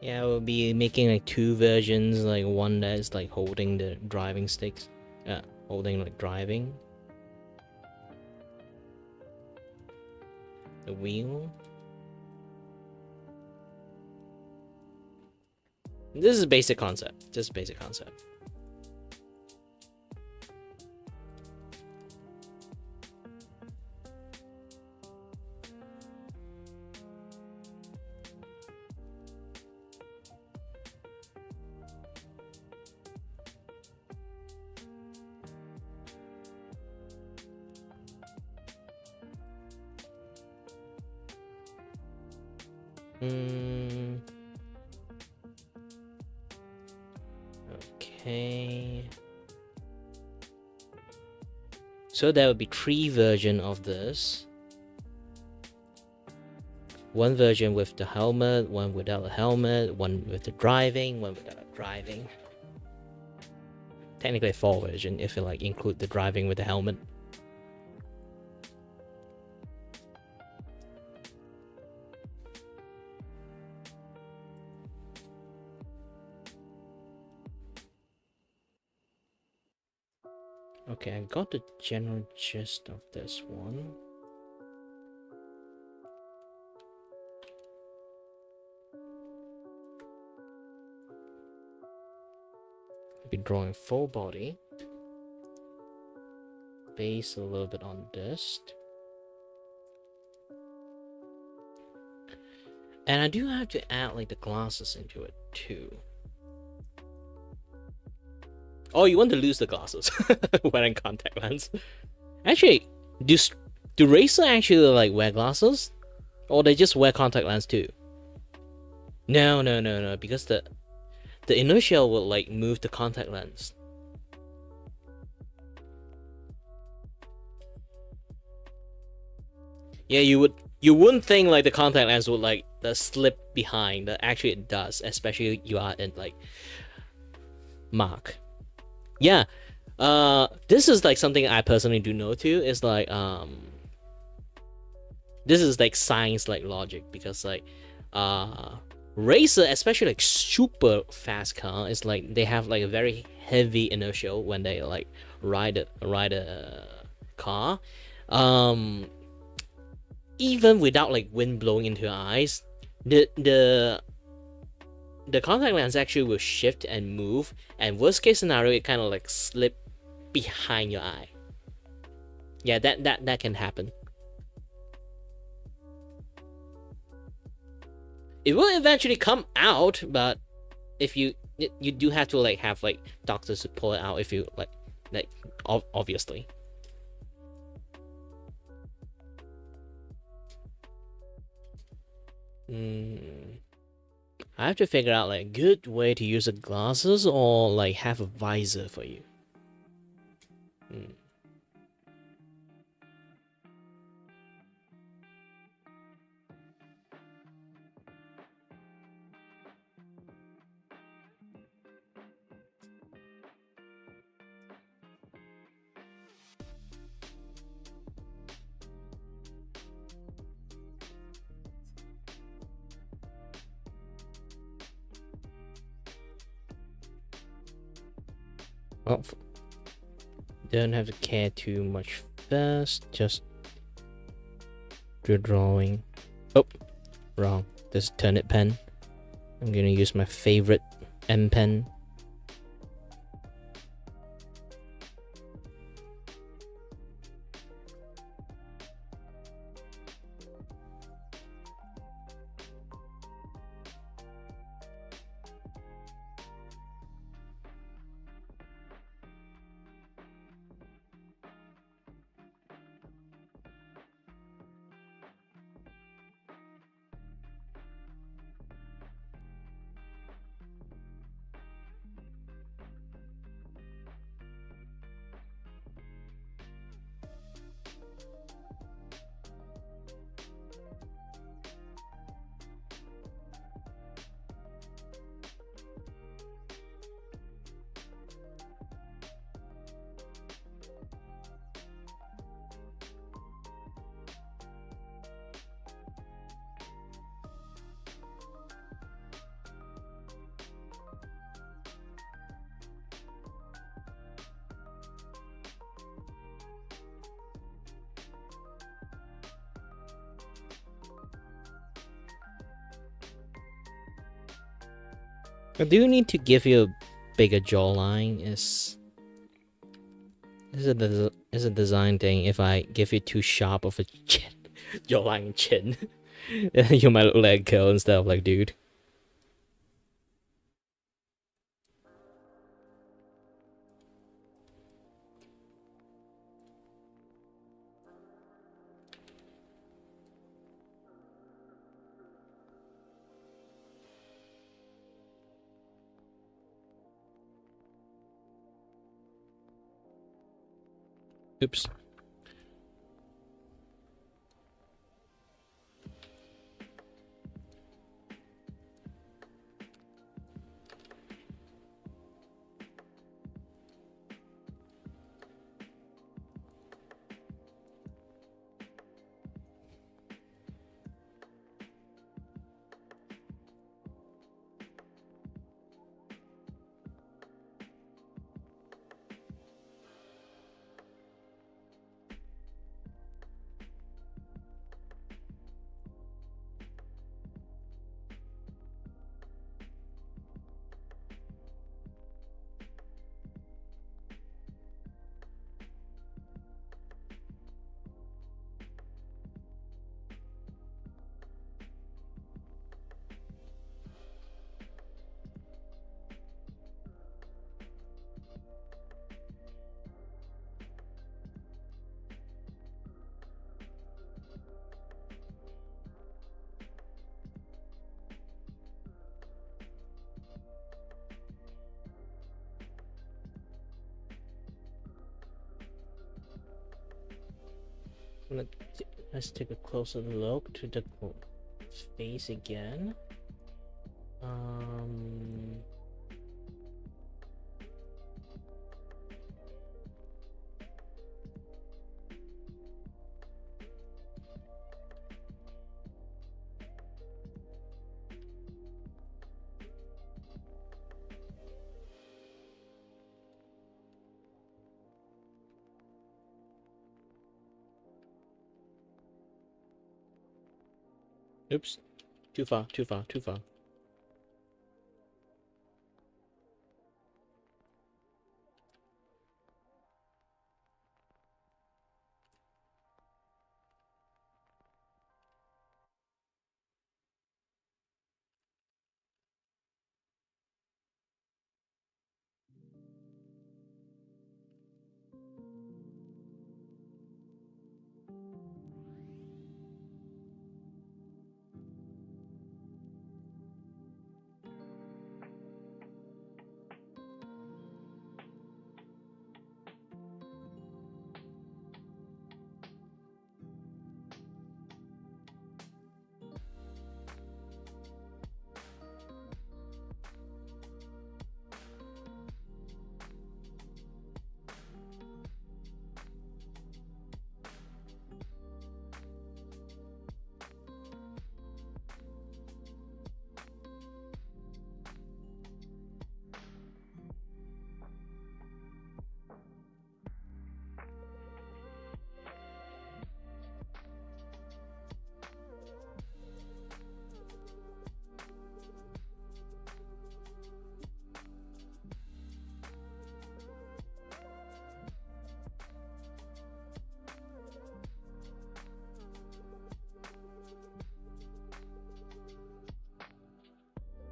Yeah, we'll be making like two versions, like one that's like holding the driving sticks, holding like driving the wheel. This is basic concept, just basic concept. Okay. So there will be three versions of this. One version with the helmet, one without the helmet, one with the driving, one without driving. Technically 4 versions if you like include the driving with the helmet. Okay, I got the general gist of this one. I'll be drawing full body. Base a little bit on this. And I do have to add like the glasses into it too. Oh, you want to lose the glasses wearing contact lens. Actually, do racer actually like wear glasses? Or they just wear contact lens too? No, because the inertia will like move the contact lens. Yeah, you wouldn't think like the contact lens would like the slip behind. Actually, it does, especially you are in like Mark. Yeah, this is like something I personally do know too. Is like this is like science, like logic, because like racer, especially like super fast car, is like they have like a very heavy inertial when they like ride a car. Even without like wind blowing into your eyes, the contact lens actually will shift and move, and worst case scenario, it kind of like slip behind your eye. Yeah, that can happen. It will eventually come out, but if you do have to like have like doctors to pull it out if you like obviously. I have to figure out like a good way to use the glasses or like have a visor for you. Well, don't have to care too much first, just do drawing. Oh, wrong. This is Turnip pen. I'm gonna use my favorite M pen. I do need to give you a bigger jawline. Is a design thing. If I give you too sharp of a chin, jawline and chin, you might look like a girl instead of like dude. Oops. Let's take a closer look to the face again. Oops, too far.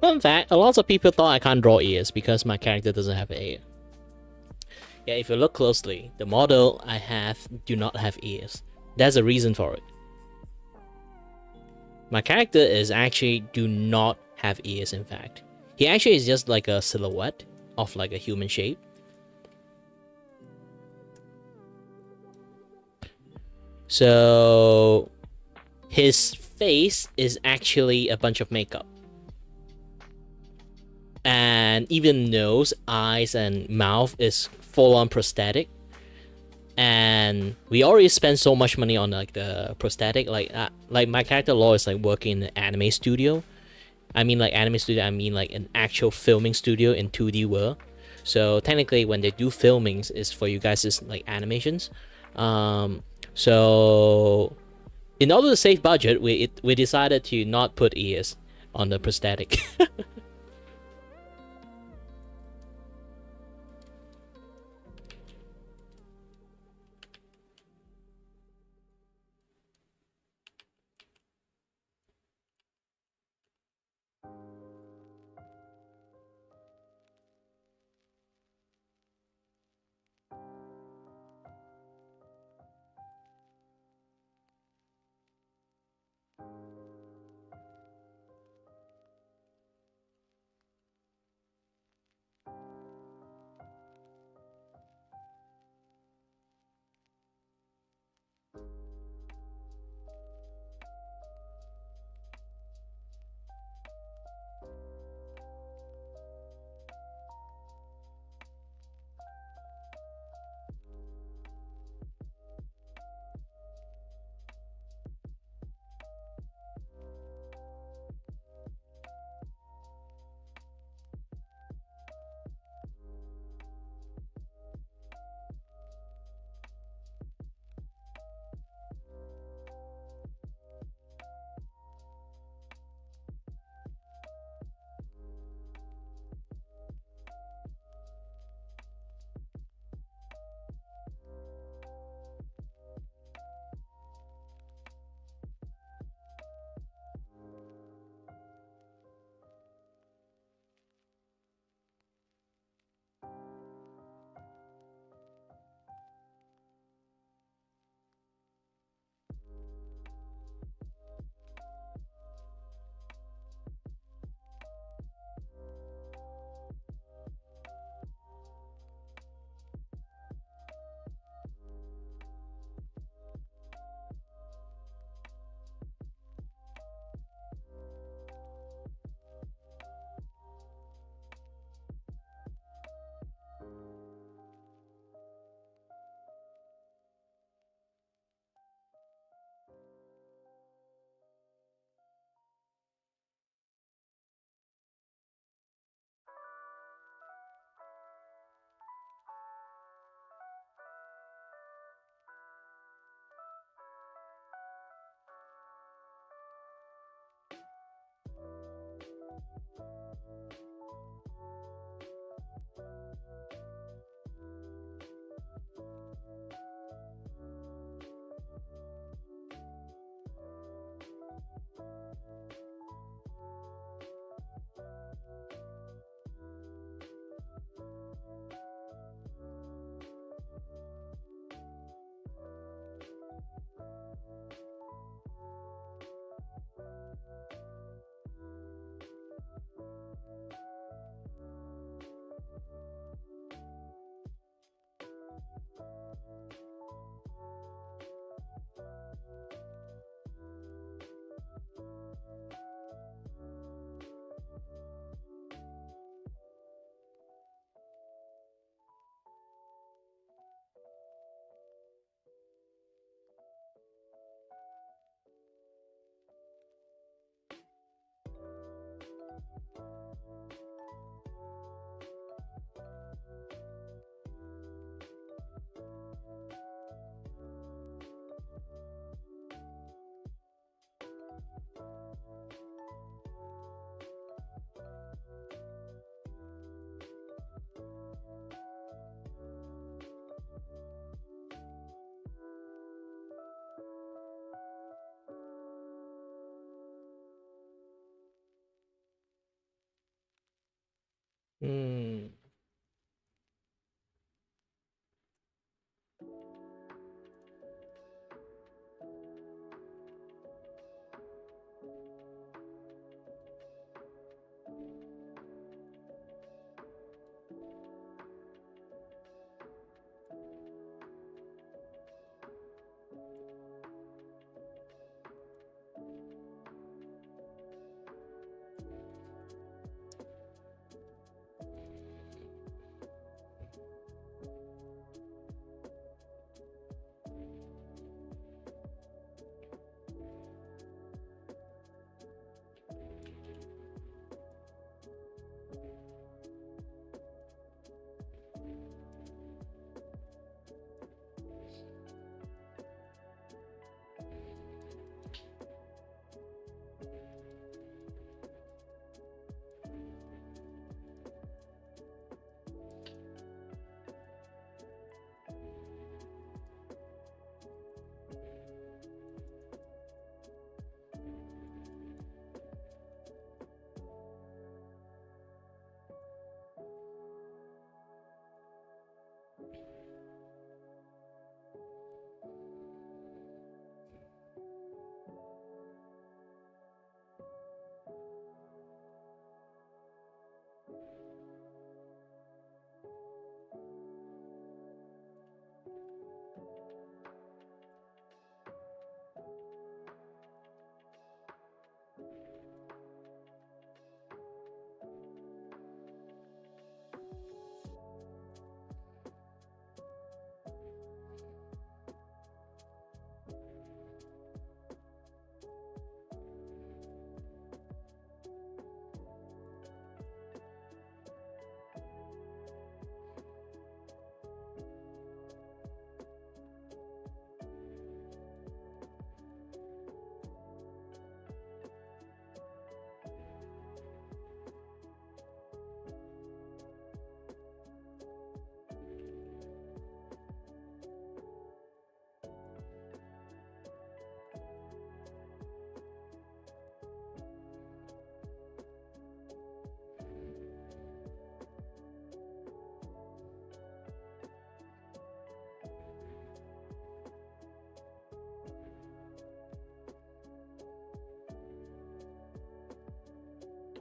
Fun fact, a lot of people thought I can't draw ears because my character doesn't have ear. Yeah, if you look closely, the model I have do not have ears. There's a reason for it. My character is actually do not have ears, in fact. He actually is just like a silhouette of like a human shape. So his face is actually a bunch of makeup. And even nose, eyes, and mouth is full-on prosthetic. And we already spent so much money on like the prosthetic. Like my character Law is like working in an anime studio. I mean like anime studio. I mean like an actual filming studio in 2D world. So technically, when they do filmings, is for you guys is like animations. So in order to save budget, we decided to not put ears on the prosthetic. Hmm.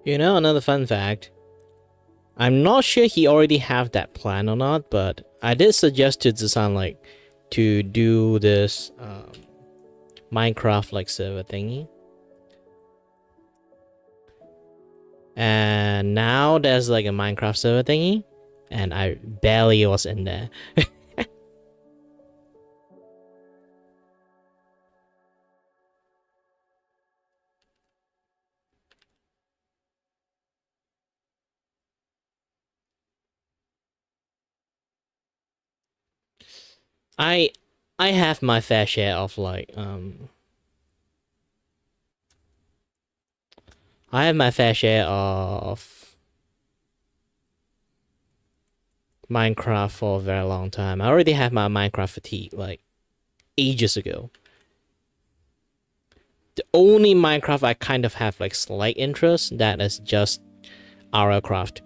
You know, another fun fact. I'm not sure he already have that plan or not, but I did suggest to Zisan like to do this Minecraft like server thingy. And now there's like a Minecraft server thingy, and I barely was in there. I have my fair share of like I have my fair share of Minecraft for a very long time. I already have my Minecraft fatigue like ages ago. The only Minecraft I kind of have like slight interest, that is just RLcraft.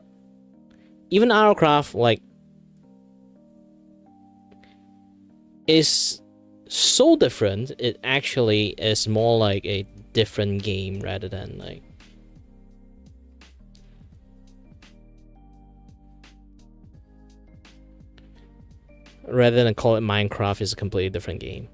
Even RLcraft like is so different. It actually is more like a different game rather than like call it Minecraft is a completely different game.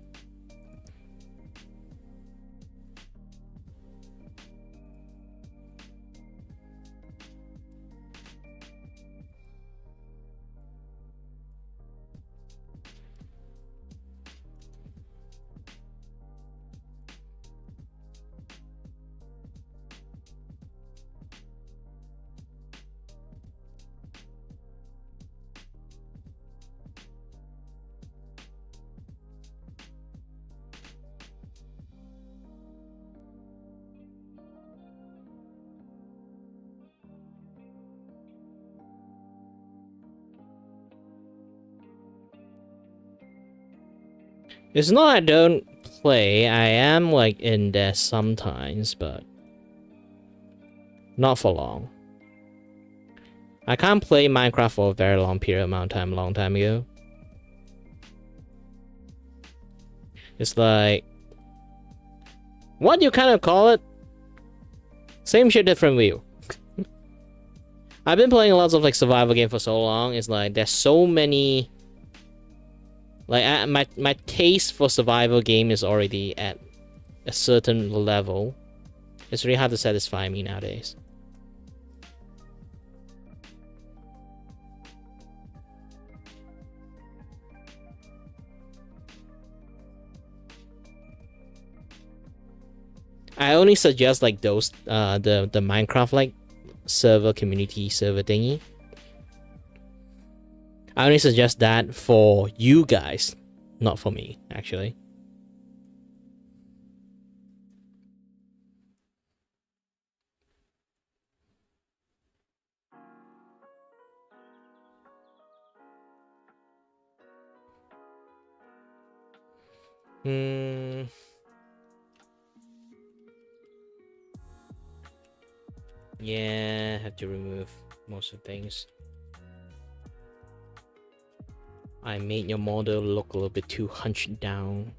It's not I don't play, I am like in there sometimes, but not for long. I can't play Minecraft for a very long period amount of time, long time ago. It's like, what you kind of call it? Same shit, different view. I've been playing lots of like survival game for so long. It's like there's so many. Like my taste for survival game is already at a certain level. It's really hard to satisfy me nowadays. I only suggest like those the Minecraft like server community server thingy. I only suggest that for you guys, not for me, actually. Yeah, have to remove most of the things. I made your model look a little bit too hunched down.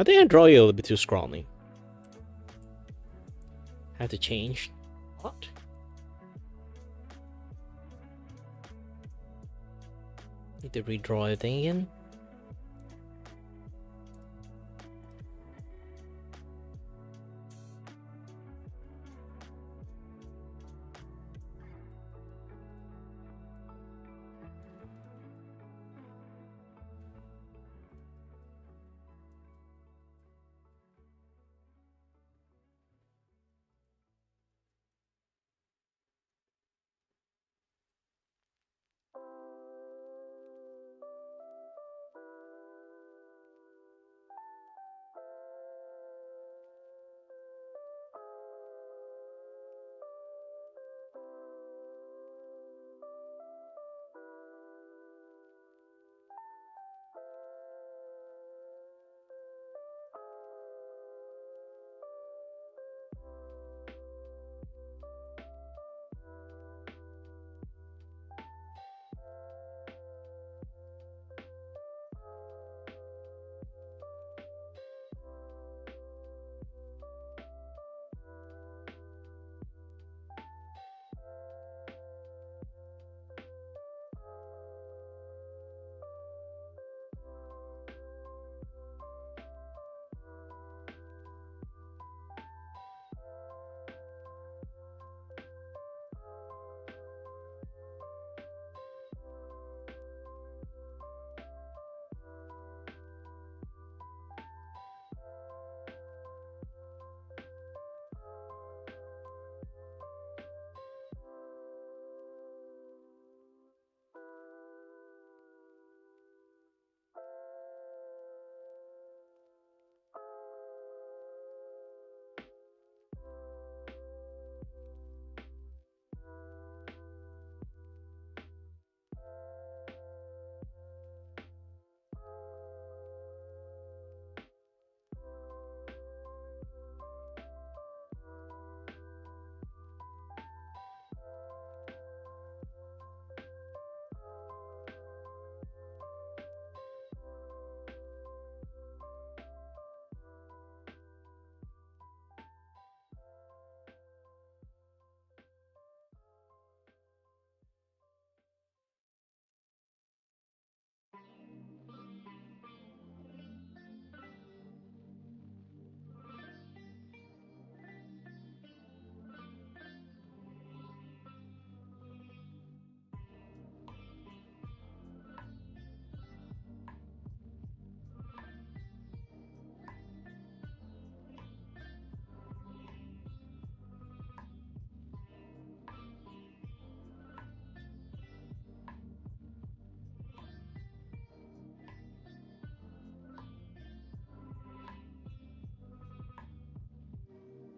I think I draw you a little bit too scrawny. Have to change. What? Need to redraw everything again.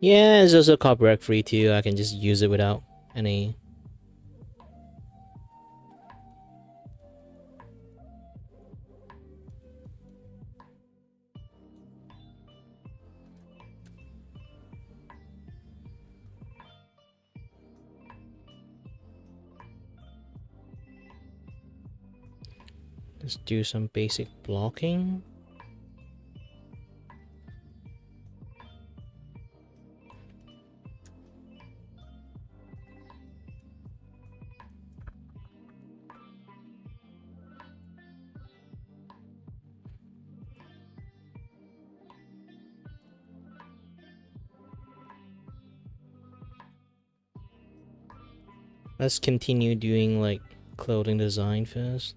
Yeah, it's also copyright free too. I can just use it without any. Let's do some basic blocking. Let's continue doing like clothing design first.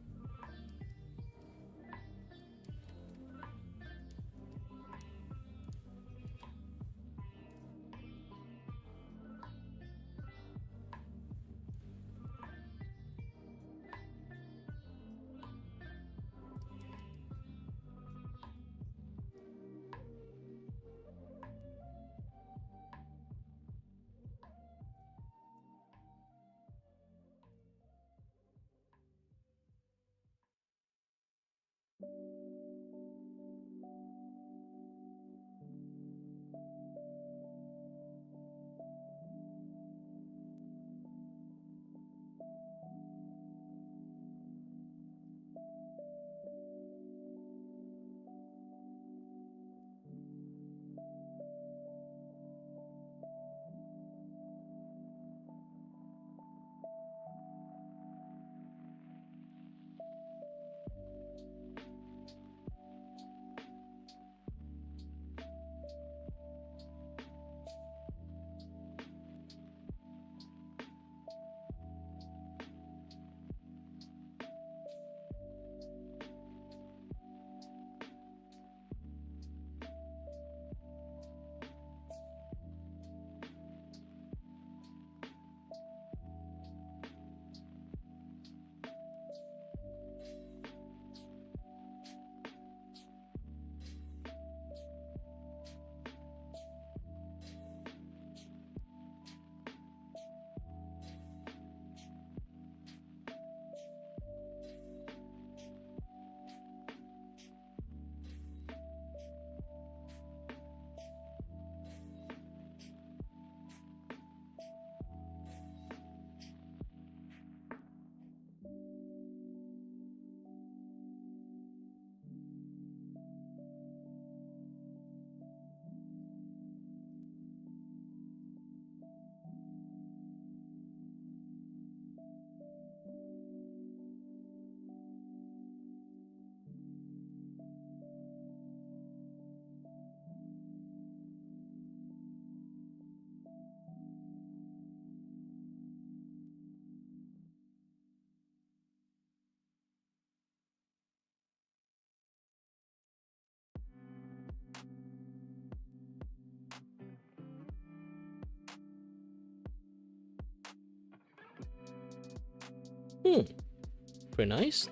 Pretty nice.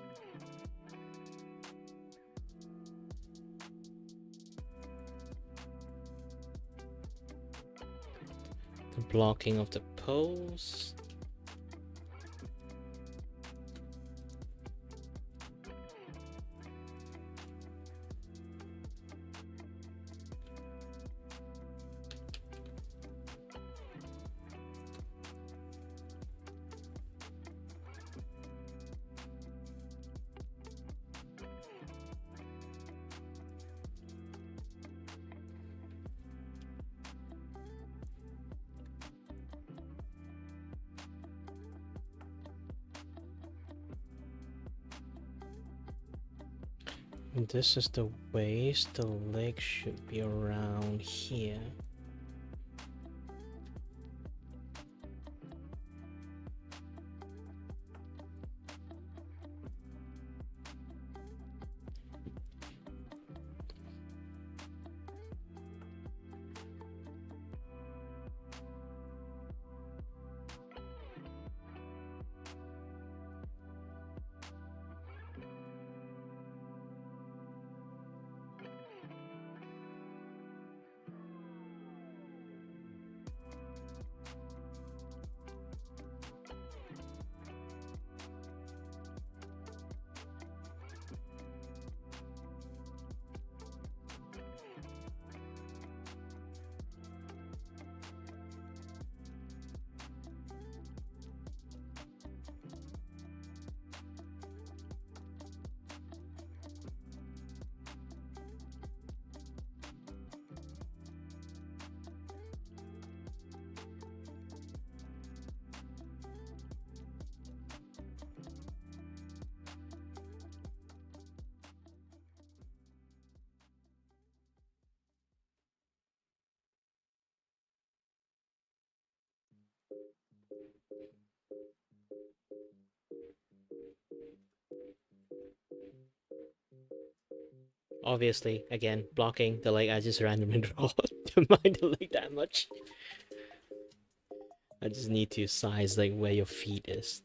The blocking of the post. And this is the waist, the leg should be around here. Obviously, again, blocking the leg. I just randomly draw. Don't mind the leg that much. I just need to size like where your feet is.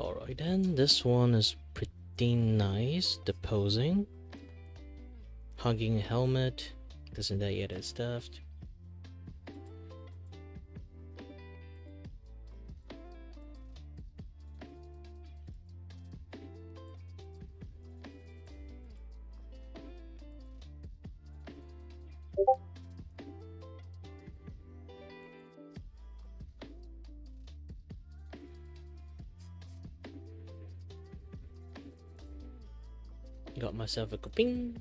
Alright then, this one is pretty nice. The posing. Hugging a helmet. Doesn't that yet is stuffed. Got myself a coping.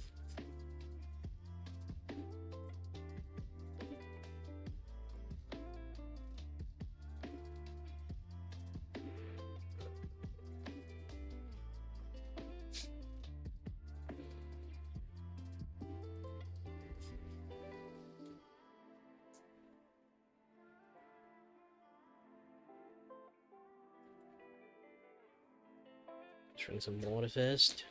Drink some water first.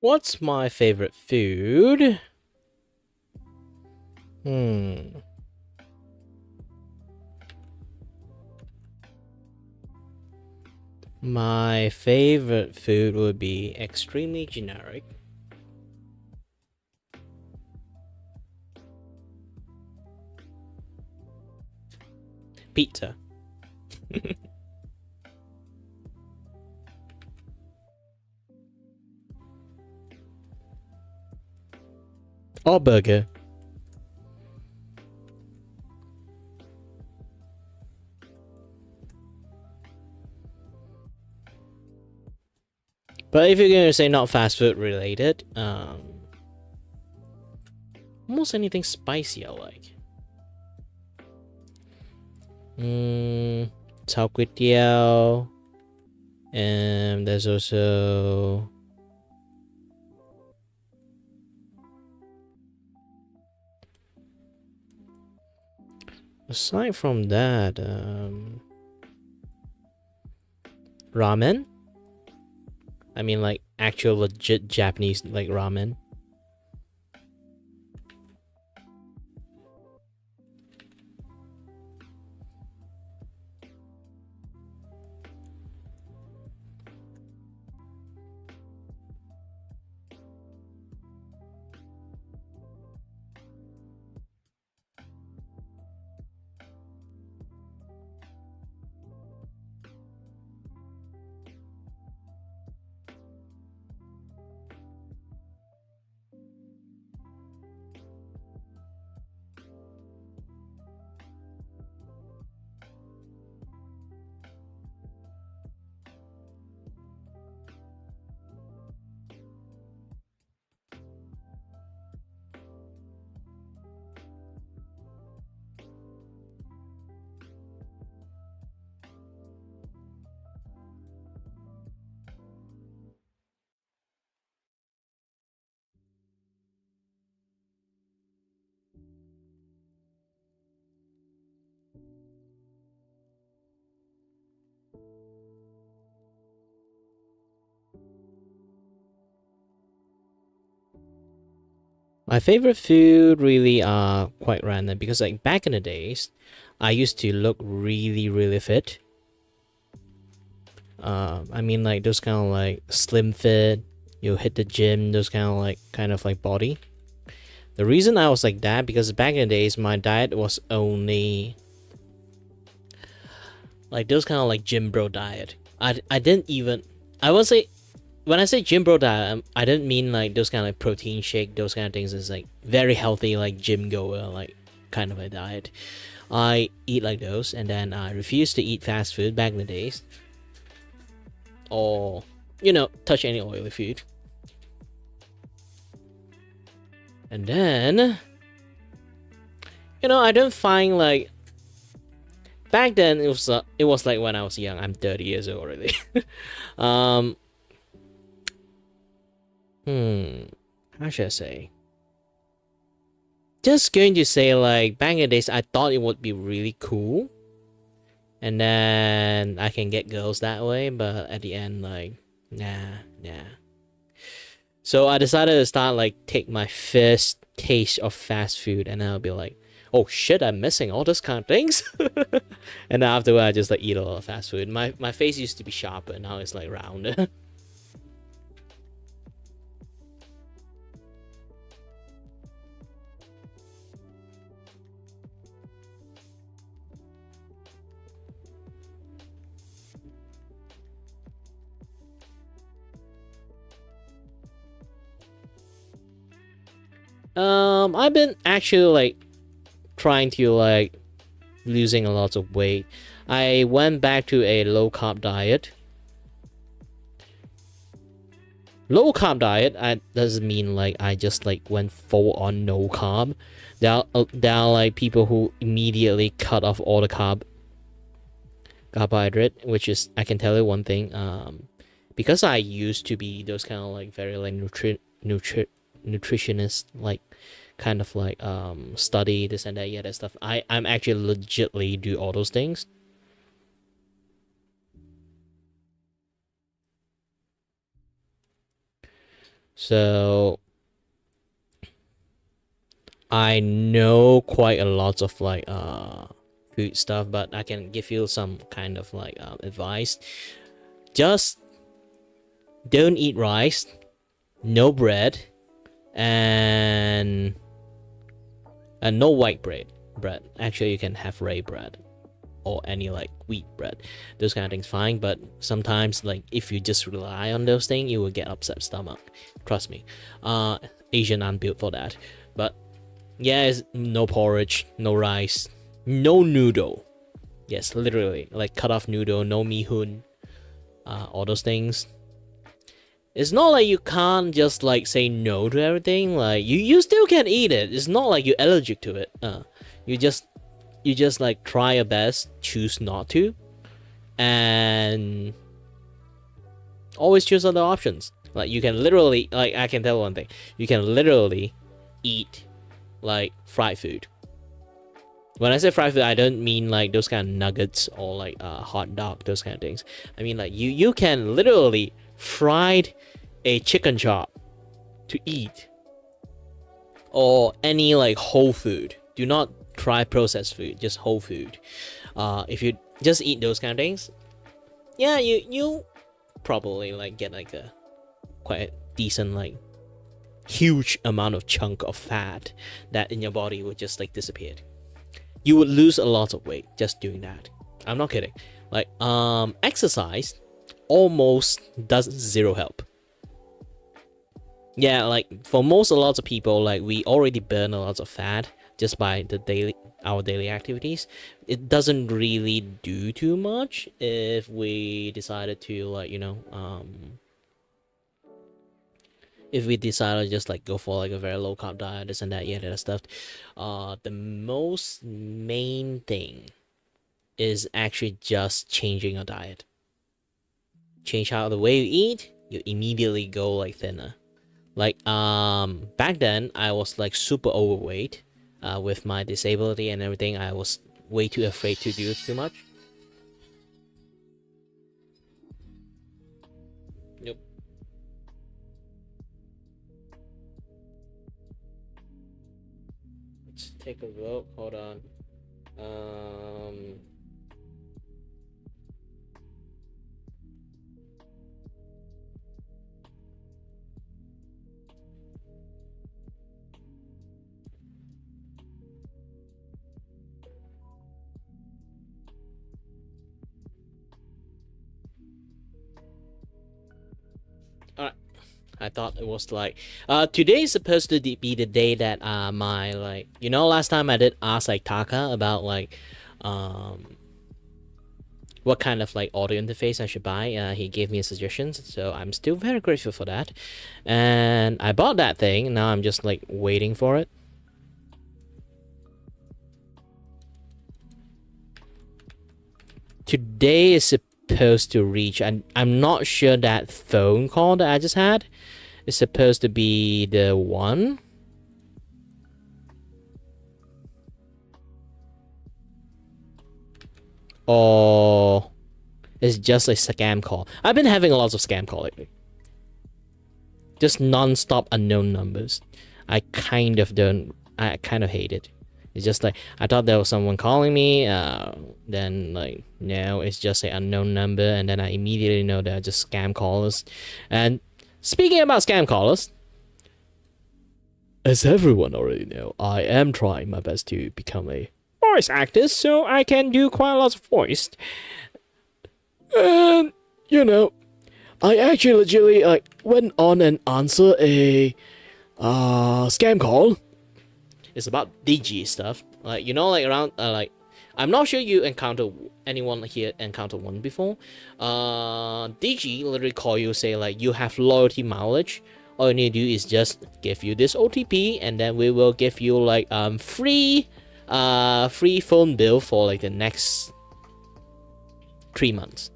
What's my favorite food? My favorite food would be extremely generic. Pizza. Or burger. But if you're going to say not fast food related, almost anything spicy I like. Chao kway teow. And there's also aside from that, ramen. I mean, like actual legit Japanese like ramen. My favorite food really are quite random because like back in the days, I used to look really fit. I mean like those kind of like slim fit, you hit the gym, those kind of like body. The reason I was like that because back in the days my diet was only like those kind of like gym bro diet. I didn't even I won't say when I say gym bro diet, I didn't mean like those kind of like protein shake, those kind of things. It's like very healthy, like gym goer, like kind of a diet. I eat like those, and then I refuse to eat fast food back in the days, or you know, touch any oily food. And then, you know, I don't find like back then it was like when I was young. I'm 30 years old already. How should I say? Just going to say like back in the days I thought it would be really cool. And then I can get girls that way, but at the end like nah. So I decided to start like take my first taste of fast food and I'll be like, oh shit, I'm missing all those kind of things. And then afterward I just like eat a lot of fast food. My face used to be sharper, now it's like round. I've been actually like trying to like losing a lot of weight. I went back to a low carb diet. Low carb diet doesn't mean like I just like went full on no carb. There are like people who immediately cut off all the carbohydrate, which is I can tell you one thing. Because I used to be those kind of like very like nutritionist like kind of like study this and that, yeah, that stuff. I'm actually legitly do all those things. So I know quite a lot of like food stuff, but I can give you some kind of like advice. Just don't eat rice, no bread, and no white bread. Actually, you can have rye bread or any like wheat bread. Those kind of things fine, but sometimes like if you just rely on those things, you will get upset stomach. Trust me. Asian aren't built for that. But yeah, it's no porridge, no rice, no noodle. Yes, literally, like cut off noodle, no mihun, all those things. It's not like you can't just like say no to everything. Like you still can eat it. It's not like you're allergic to it. You just like try your best, choose not to, and always choose other options. Like you can literally, like I can tell one thing, you can literally eat like fried food. When I say fried food, I don't mean like those kind of nuggets or like hot dog, those kind of things. I mean like you can literally fried a chicken chop to eat, or any like whole food. Do not try processed food, just whole food. If you just eat those kind of things, yeah, you probably like get like a quite decent like huge amount of chunk of fat that in your body would just like disappear. You would lose a lot of weight just doing that. I'm not kidding. Like exercise almost does zero help. Yeah, like for a lot of people, like we already burn a lot of fat just by our daily activities. It doesn't really do too much if we decided to like if we decided to just like go for like a very low carb diet, this and that, yeah, that stuff. The most main thing is actually just changing your diet. Change how the way you eat, you immediately go like thinner. Like back then I was like super overweight. With my disability and everything, I was way too afraid to do too much. Nope. Let's take a look. Hold on. Alright. I thought it was like today is supposed to be the day that my like last time I did ask like Taka about like what kind of like audio interface I should buy. He gave me suggestions, so I'm still very grateful for that. And I bought that thing. Now I'm just like waiting for it. Today is supposed to reach, and I'm not sure that phone call that I just had is supposed to be the one. Or it's just a scam call. I've been having lots of scam call lately. Just non-stop unknown numbers. I kind of hate it. It's just like, I thought there was someone calling me, then like, no, it's just an unknown number, and then I immediately know they're just scam callers. And speaking about scam callers, as everyone already know, I am trying my best to become a voice actor, so I can do quite a lot of voice. And, I actually legitimately like went on and answered a scam call. It's about DG stuff, like like around like, I'm not sure you anyone here encountered one before. DG literally call you, say like, you have loyalty mileage. All you need to do is just give you this OTP, and then we will give you like free phone bill for like the next 3 months.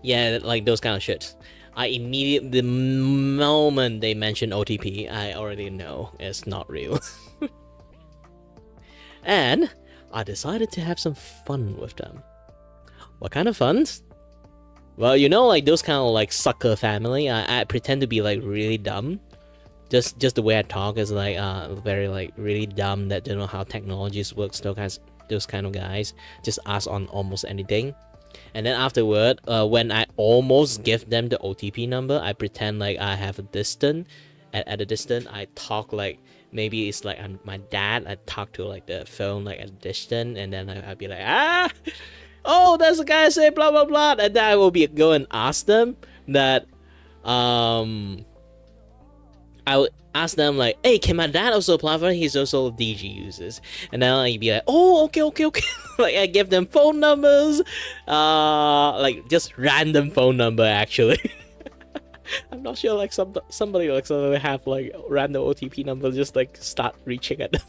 Yeah, like those kind of shit. The moment they mention OTP, I already know it's not real. And I decided to have some fun with them. What kind of funs? Well, you know, like those kind of like sucker family. I pretend to be like really dumb. Just the way I talk is like very like really dumb that don't know how technologies works. Those kind of guys just ask on almost anything. And then afterward, when I almost give them the OTP number, I pretend like I have a distance. At a distance, I talk like maybe it's like I'm my dad. I talk to like the phone like at a distance, and then I'd be like, oh, that's the guy say blah blah blah, and then I will be go and ask them that, I would ask them like, hey, can my dad also apply for it? He's also DG users. And then I'd be like, oh, okay, okay, okay. Like I give them phone numbers, like just random phone number actually. I'm not sure like somebody like suddenly have like random OTP number, just like start reaching at them.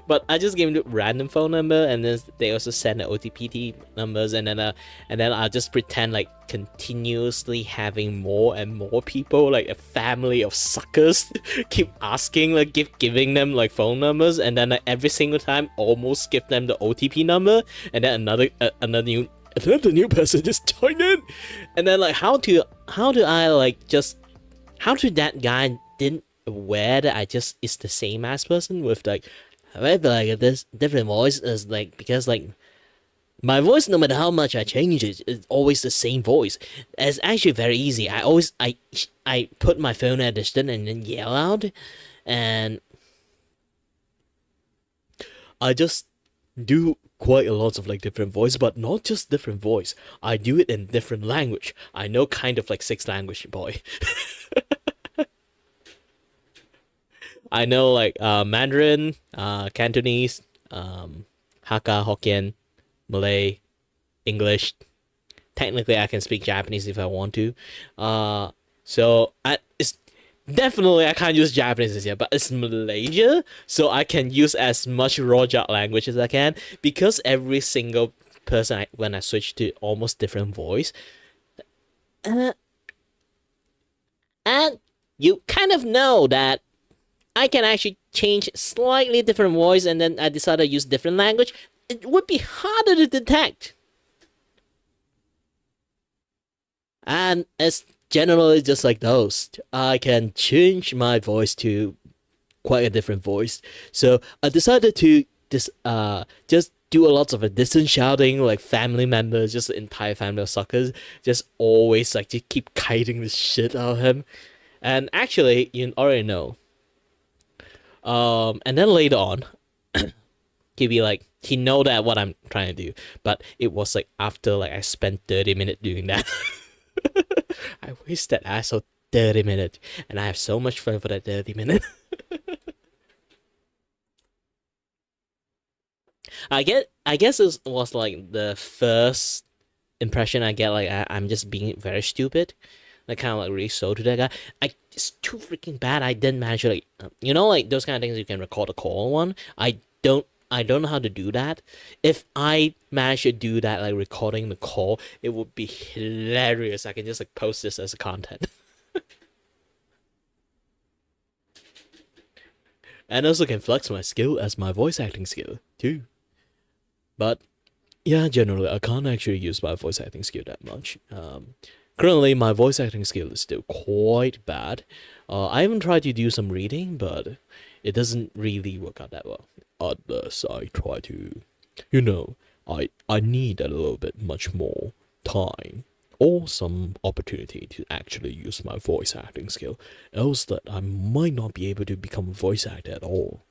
But I just gave them random phone number, and then they also send the OTP numbers, and then I'll just pretend like continuously having more and more people, like a family of suckers, keep asking, like giving them like phone numbers, and then every single time almost give them the OTP number, and then another new person just join in, and then like how do I like just how to that guy didn't aware that I just is the same ass person with like. However, like this different voice is like because like my voice, no matter how much I change it, it's always the same voice. It's actually very easy. I put my phone at a distance and then yell out, and I just do quite a lot of like different voice, but not just different voice. I do it in different language. I know kind of like 6 language, boy. I know like Mandarin, Cantonese, Hakka, Hokkien, Malay, English. Technically, I can speak Japanese if I want to. It's definitely I can't use Japanese this year, but it's Malaysia, so I can use as much Rojak language as I can, because every single person when I switch to almost different voice, uh, and you kind of know that I can actually change slightly different voice, and then I decided to use different language. It would be harder to detect. And it's generally just like those. I can change my voice to quite a different voice. So I decided to just do a lot of a distant shouting, like family members, just the entire family of suckers, just always like just keep kiting the shit out of him. And actually, you already know. And then later on, he'd be like, he know that what I'm trying to do, but it was like after like I spent 30 minutes doing that. I wasted asshole 30 minutes, and I have so much fun for that 30 minutes. I guess it was like the first impression I get, like I'm just being very stupid, like kind of like really so to that guy. It's too freaking bad. I didn't manage to like, you know, like those kind of things you can record a call on. I don't know how to do that. If I manage to do that, like recording the call, it would be hilarious. I can just like post this as a content. And also can flex my skill as my voice acting skill too. But yeah, generally I can't actually use my voice acting skill that much. Currently my voice acting skill is still quite bad. I even tried to do some reading, but it doesn't really work out that well. Unless I try to, you know, I need a little bit much more time or some opportunity to actually use my voice acting skill, else that I might not be able to become a voice actor at all.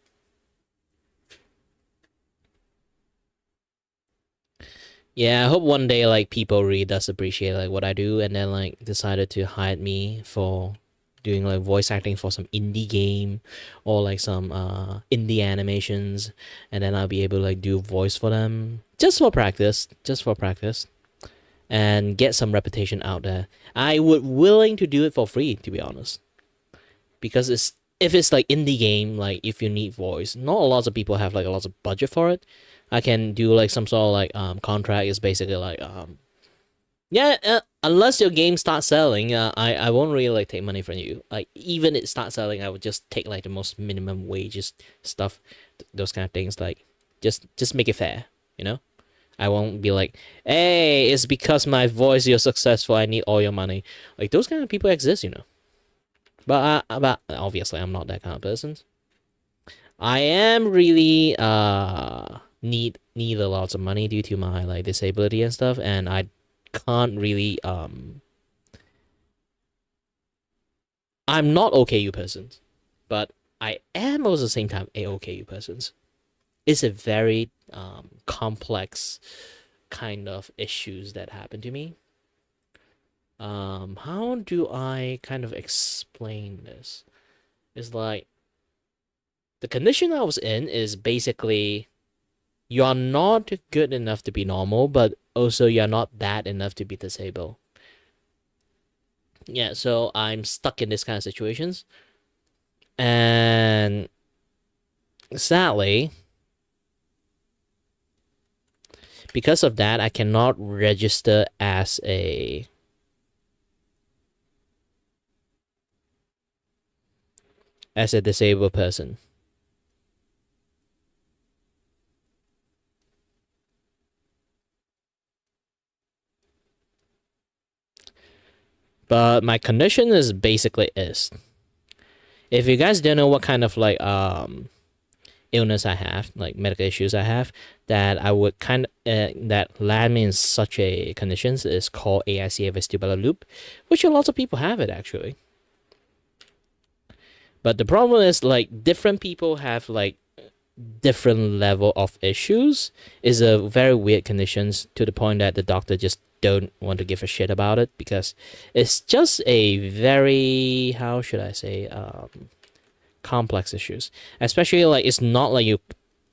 Yeah, I hope one day like people really does appreciate like what I do, and then like decided to hire me for doing like voice acting for some indie game or like some indie animations, and then I'll be able to like do voice for them just for practice, and get some reputation out there. I would willing to do it for free, to be honest, because it's if it's like indie game, like if you need voice, not a lot of people have like a lot of budget for it. I can do like some sort of like contract. Is basically like yeah, unless your game starts selling, I won't really like take money from you. Like even it starts selling, I would just take like the most minimum wages stuff, those kind of things. Like just make it fair, you know. I won't be like, hey, it's because my voice you're successful. I need all your money. Like those kind of people exist, you know. But obviously I'm not that kind of person. I am really need a lot of money due to my like disability and stuff, and I can't really I'm not OKU person, but I am also at the same time a OKU person. It's a very complex kind of issues that happen to me. How do I kind of explain this? It's like the condition I was in is basically you are not good enough to be normal, but also you're not that enough to be disabled. Yeah, so I'm stuck in this kind of situations. And sadly, because of that, I cannot register as a disabled person. But my condition is basically is. If you guys don't know what kind of like illness I have, like medical issues I have, that I would kind of that land me in such a conditions is called AICA vestibular loop, which a lot of people have it actually. But the problem is like different people have like different level of issues. Is a very weird conditions to the point that the doctor just don't want to give a shit about it because it's just a very, how should I say, complex issues. Especially like it's not like you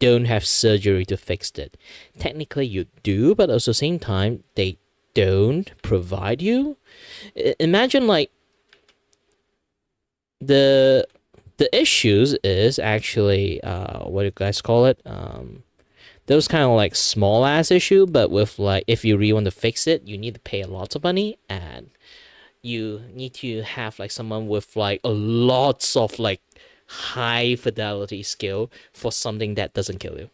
don't have surgery to fix it. Technically you do, but at the same time they don't provide you. Imagine like the issues is actually what do you guys call it? Those kind of like small ass issue, but with like if you really want to fix it, you need to pay a lot of money and you need to have like someone with like a lots of like high fidelity skill for something that doesn't kill you.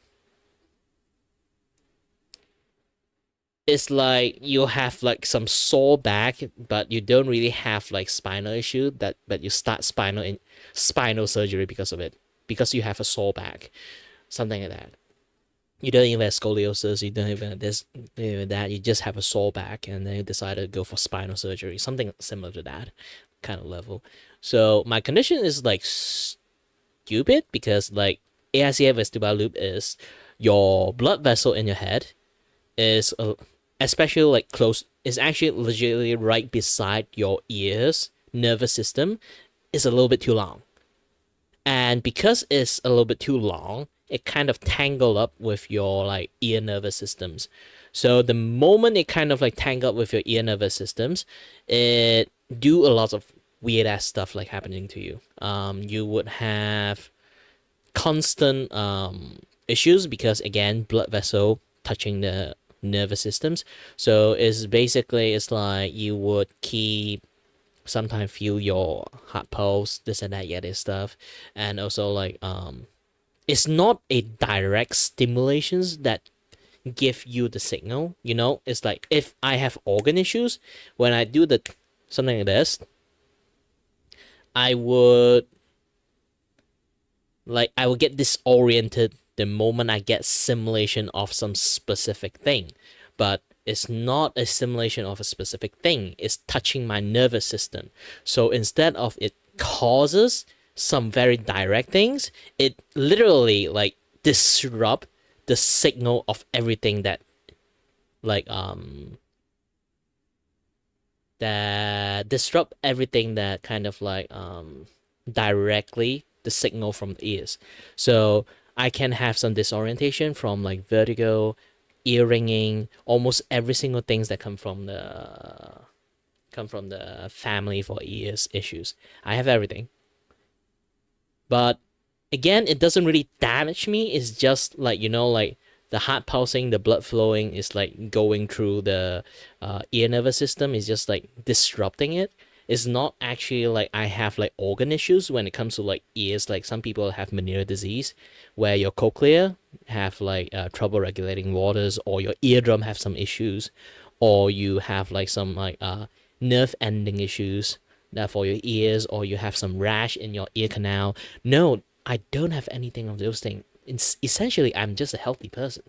It's like you have like some sore back, but you don't really have like spinal issue that but you start spinal surgery because of it. Because you have a sore back. Something like that. You don't even have scoliosis, you don't even have this even that, you just have a sore back and then you decide to go for spinal surgery. Something similar to that kind of level. So my condition is like stupid because like AICA vestibular loop is your blood vessel in your head is especially like close, is actually legitimately right beside your ears nervous system, is a little bit too long. And because it's a little bit too long, it kind of tangled up with your like ear nervous systems. So the moment it kind of like tangled up with your ear nervous systems, it do a lot of weird ass stuff like happening to you. You would have constant issues because again blood vessel touching the nervous systems. So it's basically it's like you would keep sometimes feel your heart pulse, this and that, yeah, this stuff, and also like it's not a direct stimulations that give you the signal. You know, it's like if I have organ issues, when I do the something like this, I would get disoriented the moment I get simulation of some specific thing, but it's not a simulation of a specific thing. It's touching my nervous system. So instead of it causes some very direct things, it literally like disrupt the signal of everything that like that disrupt everything that kind of like directly the signal from the ears. So I can have some disorientation from like vertigo, ear ringing, almost every single things that come from the family for ears issues. I have everything. But again, it doesn't really damage me. It's just like, you know, like the heart pulsing, the blood flowing is like going through the ear nervous system is just like disrupting it. It's not actually like I have like organ issues when it comes to like ears. Like some people have Meniere's disease, where your cochlea have like trouble regulating waters, or your eardrum have some issues, or you have like some like nerve ending issues for your ears, or you have some rash in your ear canal. No, I don't have anything of those things. Essentially, I'm just a healthy person.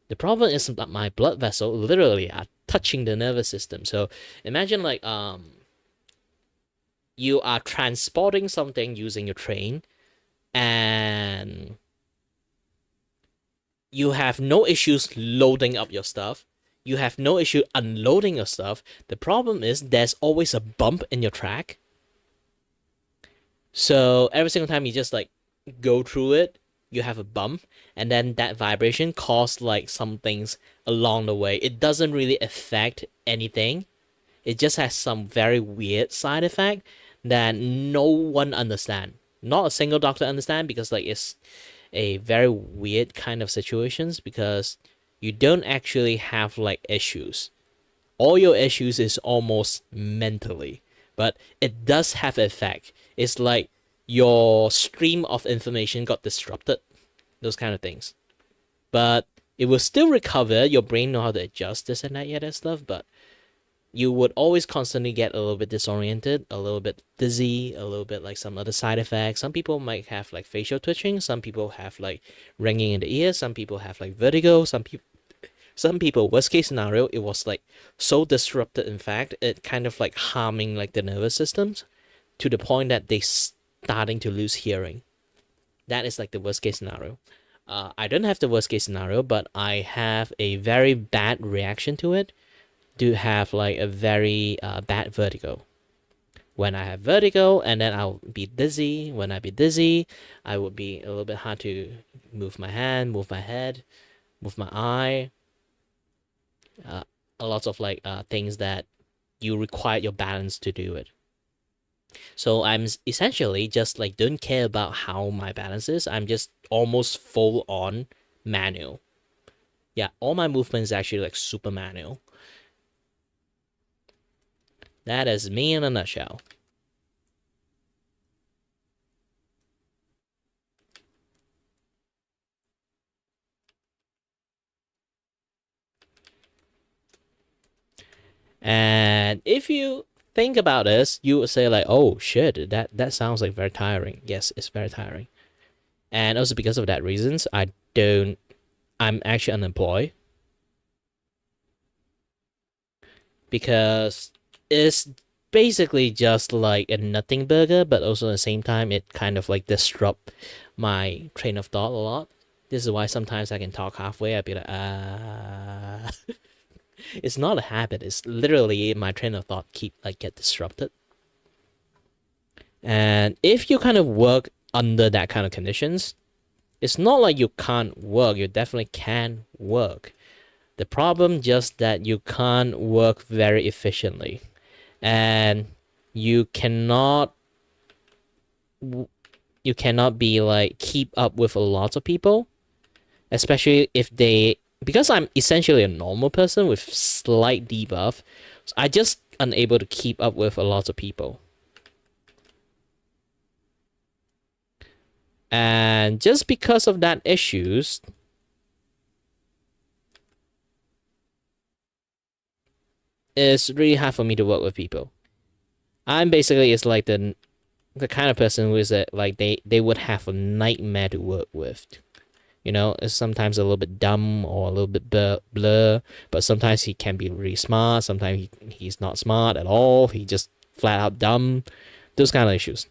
The problem is that my blood vessel literally are touching the nervous system. So imagine like you are transporting something using your train, and you have no issues loading up your stuff. You have no issue unloading your stuff. The problem is there's always a bump in your track. So every single time you just like go through it, you have a bump, and then that vibration causes like some things along the way. It doesn't really affect anything. It just has some very weird side effect that no one understand. Not a single doctor understand, because like it's a very weird kind of situations, because you don't actually have like issues. All your issues is almost mentally, but it does have effect. It's like your stream of information got disrupted, those kind of things. But it will still recover. Your brain know how to adjust this and that stuff, but you would always constantly get a little bit disoriented, a little bit dizzy, a little bit like some other side effects. Some people might have like facial twitching, some people have like ringing in the ears, some people have like vertigo, some people, worst case scenario, it was like so disrupted, in fact, it kind of like harming like the nervous systems to the point that they starting to lose hearing. That is like the worst case scenario. I don't have the worst case scenario, but I have a very bad reaction to it. Do have like a very bad vertigo. When I have vertigo, and then I'll be dizzy. When I be dizzy, I would be a little bit hard to move my hand, move my head, move my eye. A lot of like things that you require your balance to do it. So I'm essentially just like don't care about how my balance is. I'm just almost full on manual. Yeah, all my movements actually like super manual. That is me in a nutshell. And if you think about this, you would say like, oh shit, that sounds like very tiring. Yes, it's very tiring. And also because of that reasons, I'm actually unemployed, because it's basically just like a nothing burger, but also at the same time it kind of like disrupt my train of thought a lot. This is why sometimes I can talk halfway, I'd be like, it's not a habit, it's literally my train of thought get disrupted. And if you kind of work under that kind of conditions, it's not like you can't work, you definitely can work. The problem just that you can't work very efficiently, and you cannot be like keep up with a lot of people, especially if they, because I'm essentially a normal person with slight debuff, so I just unable to keep up with a lot of people. And just because of that issues, it's really hard for me to work with people. I'm basically it's like the kind of person who is like they would have a nightmare to work with. You know, it's sometimes a little bit dumb or a little bit blur, but sometimes he can be really smart. Sometimes he's not smart at all. He just flat out dumb. Those kind of issues.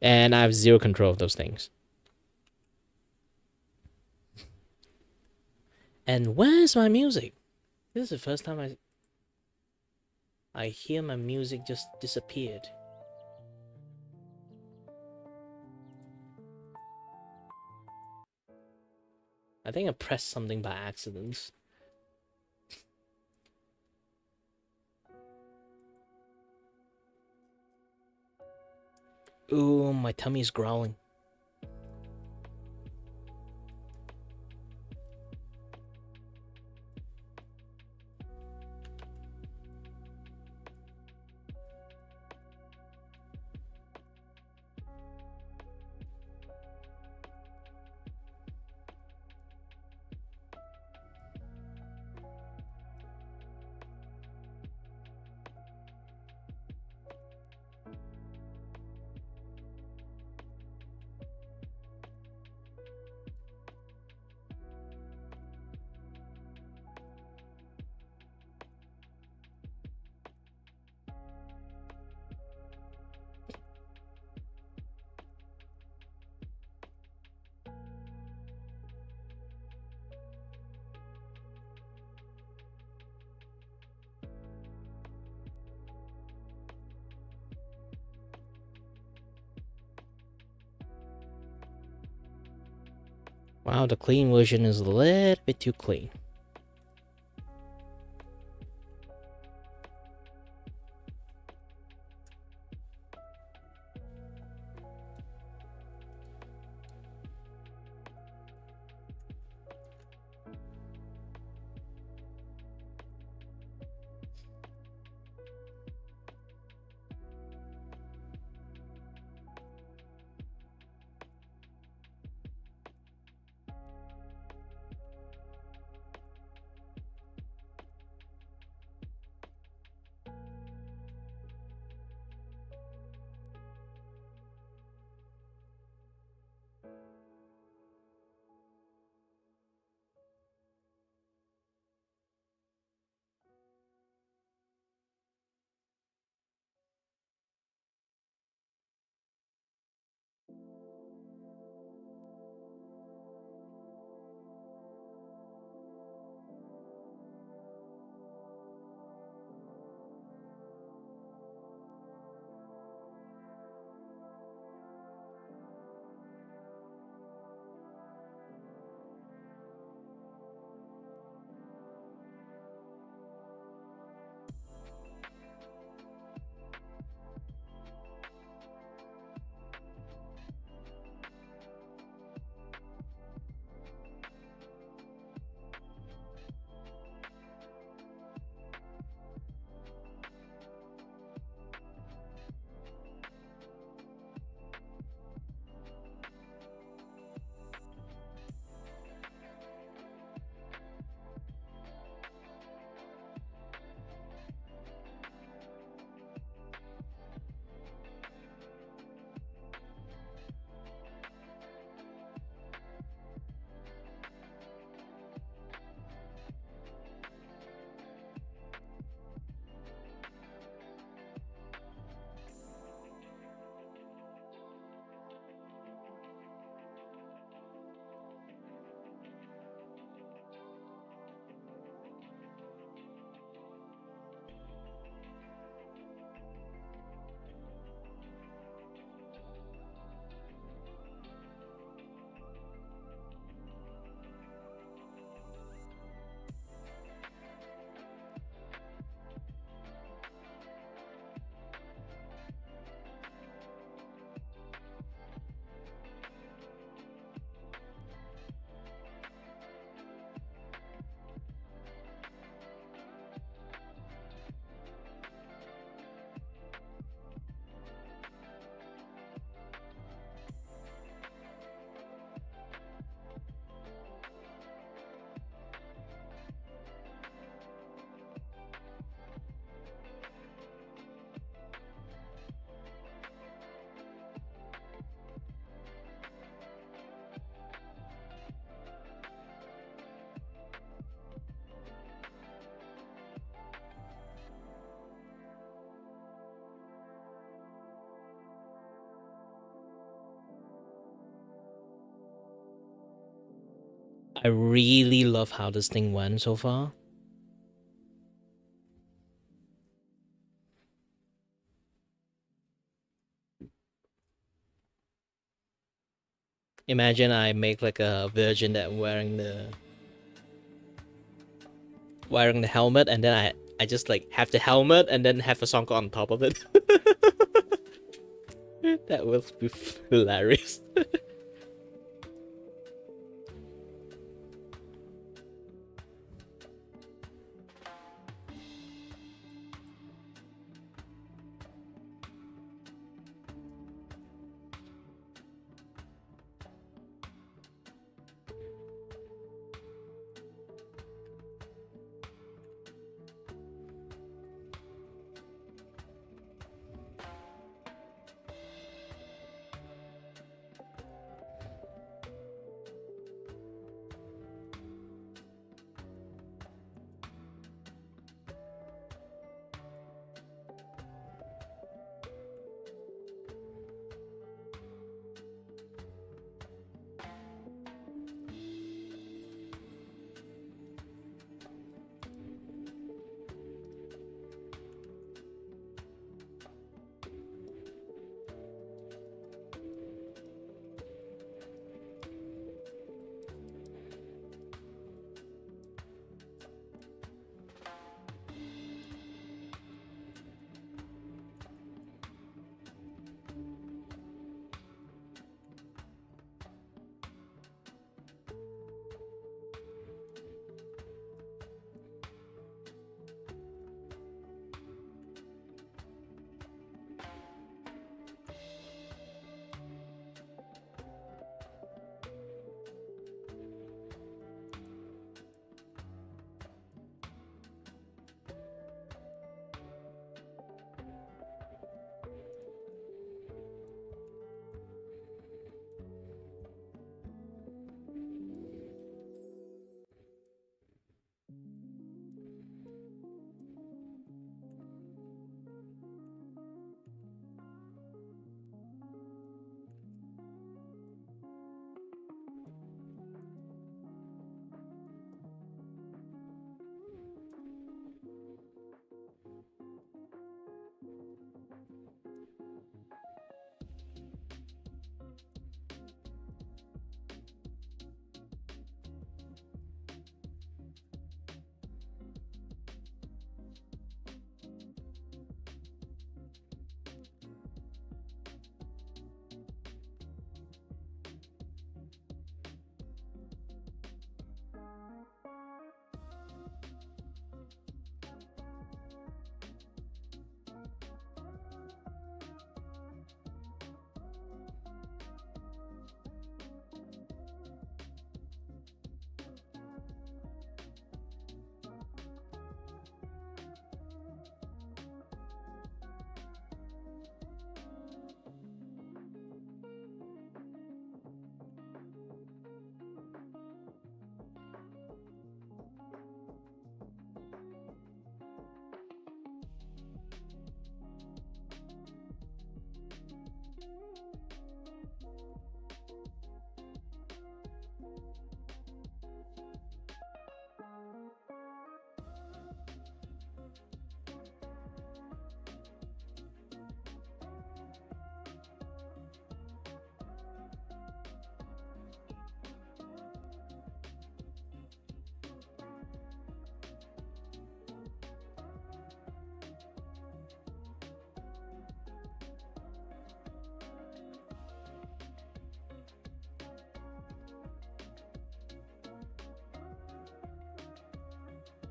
And I have zero control of those things. And where's my music? This is the first time I hear my music just disappeared. I think I pressed something by accident. Ooh, my tummy is growling. Wow, the clean version is a little bit too clean. I really love how this thing went so far. Imagine I make like a version that wearing the helmet, and then I just like have the helmet and then have a song on top of it. That will be hilarious.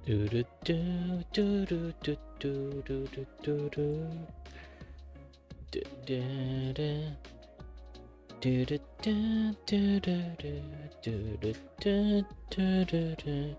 Do do do do do do do do do do do. Do do do. Do do do do do do do do do do do.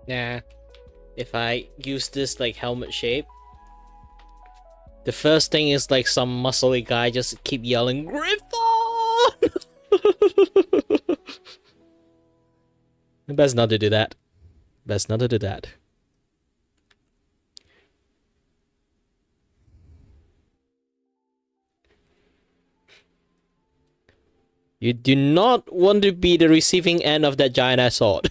Nah, if I use this like helmet shape, the first thing is like some muscly guy just keep yelling Griffon. Best not to do that. Best not to do that. You do not want to be the receiving end of that giant ass sword.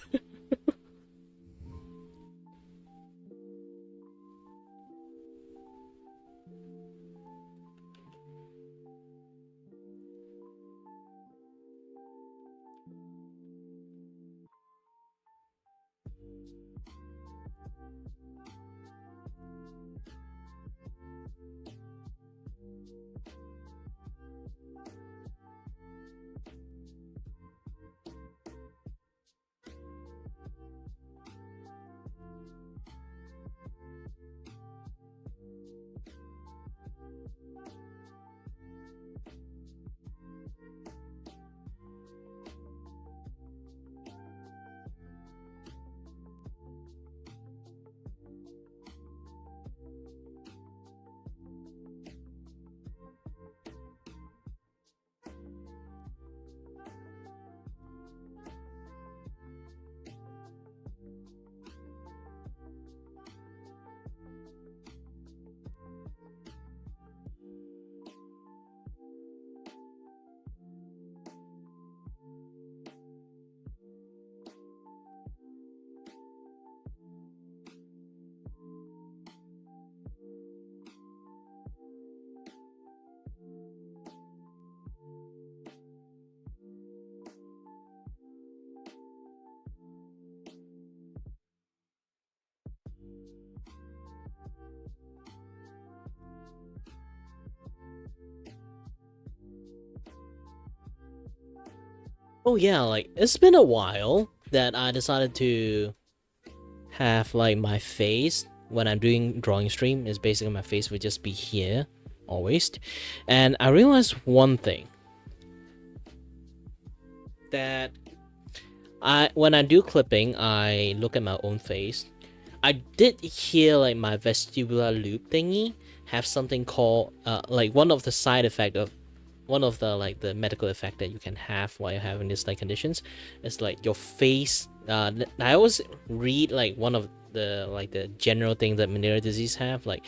Oh yeah, like it's been a while that I decided to have like my face when I'm doing drawing stream is basically my face would just be here always. And I realized one thing that when I do clipping, I look at my own face. I did hear like my vestibular loop thingy have something called like one of the side effect of one of the like the medical effect that you can have while you're having this like conditions is like your face. I always read like one of the like the general things that venereal disease have, like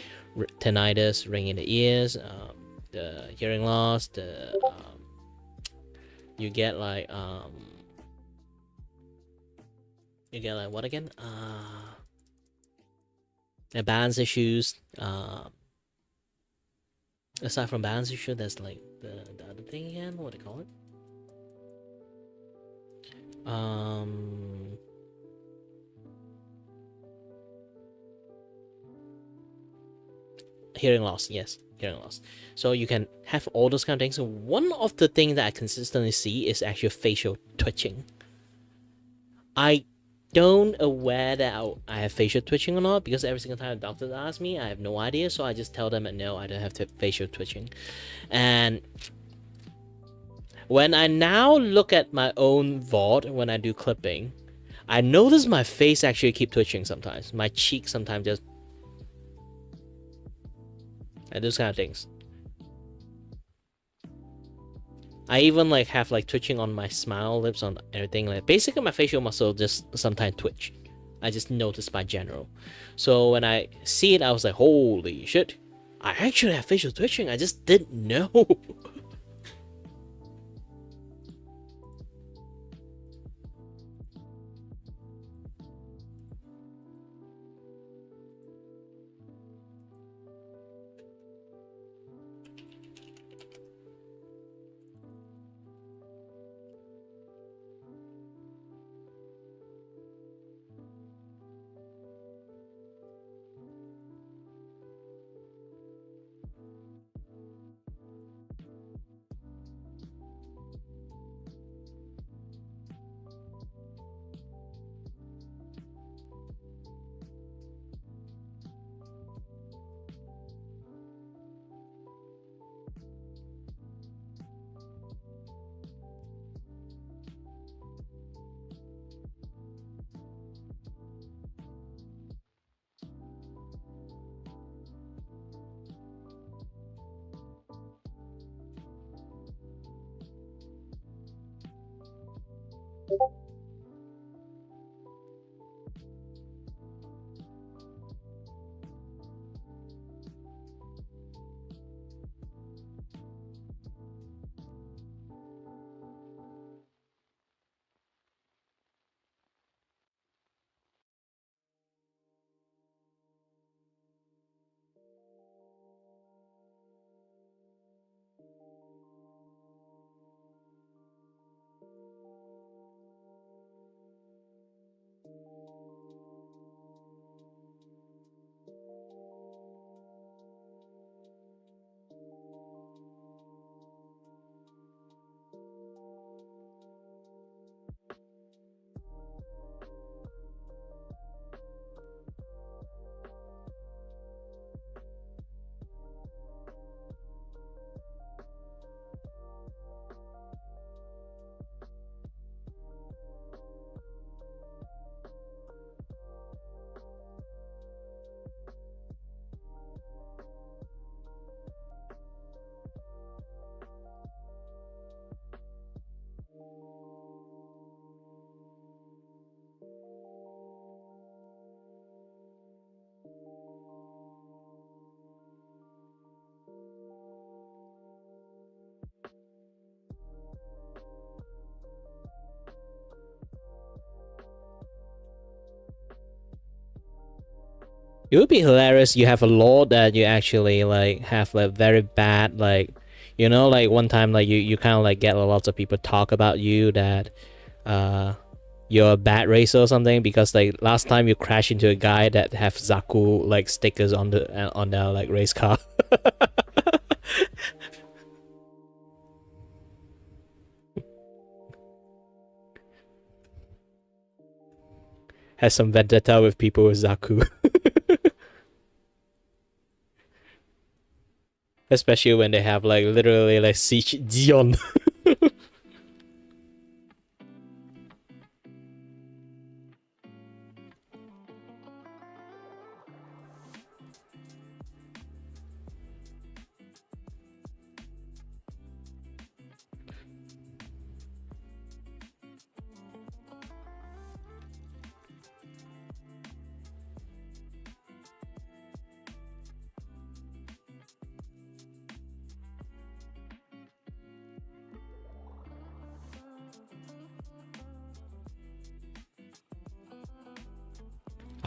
tinnitus, ringing in the ears, the hearing loss, the you get like what again? Balance issues. Aside from balance issue, there's like the other thing again. What do they call it? Hearing loss. Yes, hearing loss. So you can have all those kind of things. So one of the things that I consistently see is actually facial twitching. I don't aware that I have facial twitching or not, because every single time the doctors ask me, I have no idea. So I just tell them that no, I don't have facial twitching. And when I now look at my own VOD when I do clipping, I notice my face actually keep twitching sometimes. My cheek sometimes just, and those kind of things. I even like have like twitching on my smile, lips, on everything. Like basically my facial muscle just sometimes twitch. I just noticed by general. So when I see it, I was like, holy shit, I actually have facial twitching. I just didn't know. It would be hilarious. You have a law that you actually like have like very bad, like, you know, like one time like you kind of like get lots of people talk about you that you're a bad racer or something, because like last time you crashed into a guy that have Zaku like stickers on their like race car. has some vendetta with people with Zaku. Especially when they have like literally like siege Dion.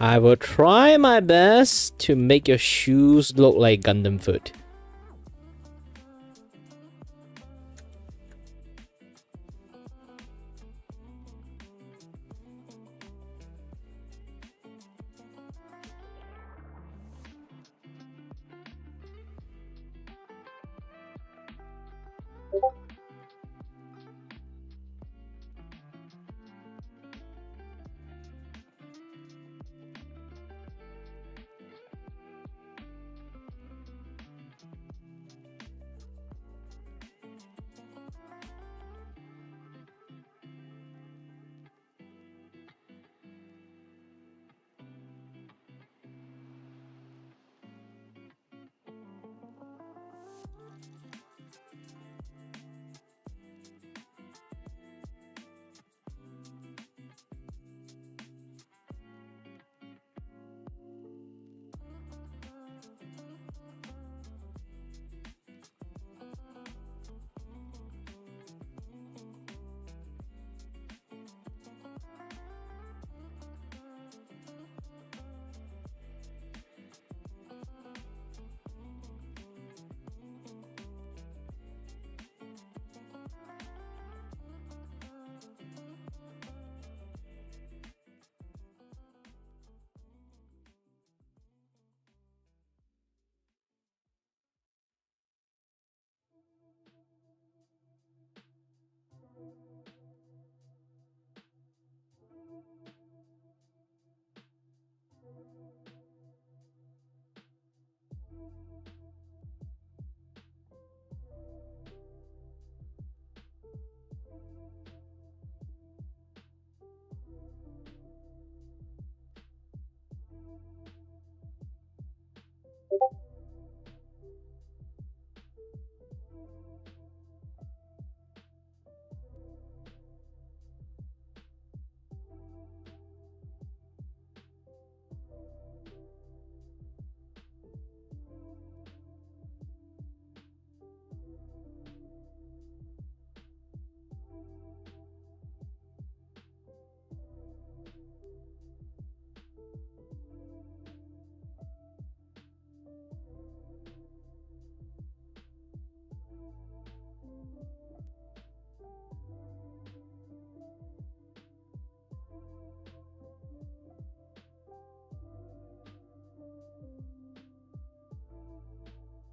I will try my best to make your shoes look like Gundam foot.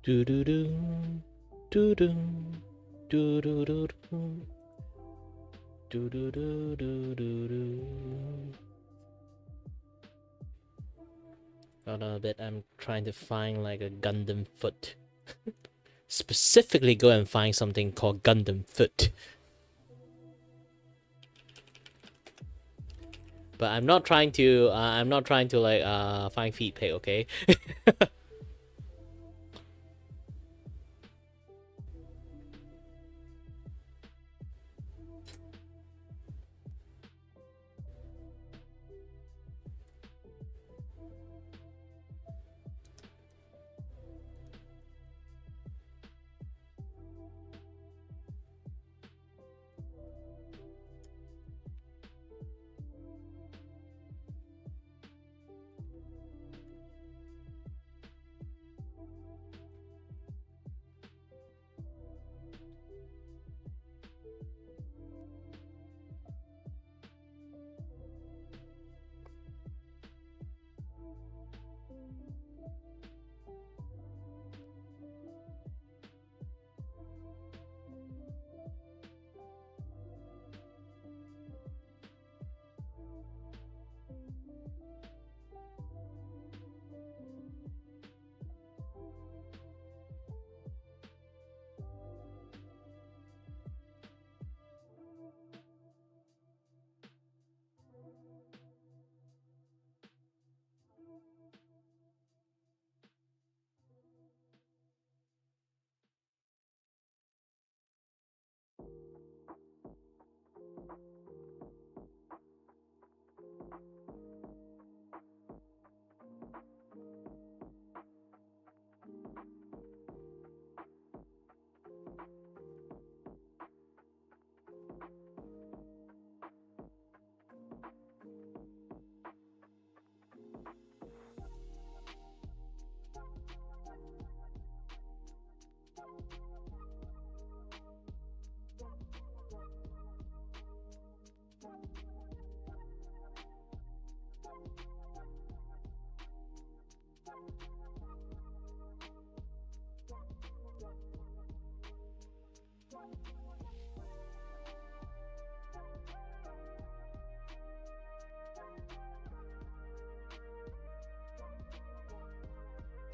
Do do do do do do do do do do do do do. Hold on a bit. I'm trying to find like a Gundam foot. Specifically, go and find something called Gundam foot. But I'm not trying to. I'm not trying to like find feet pic. Okay.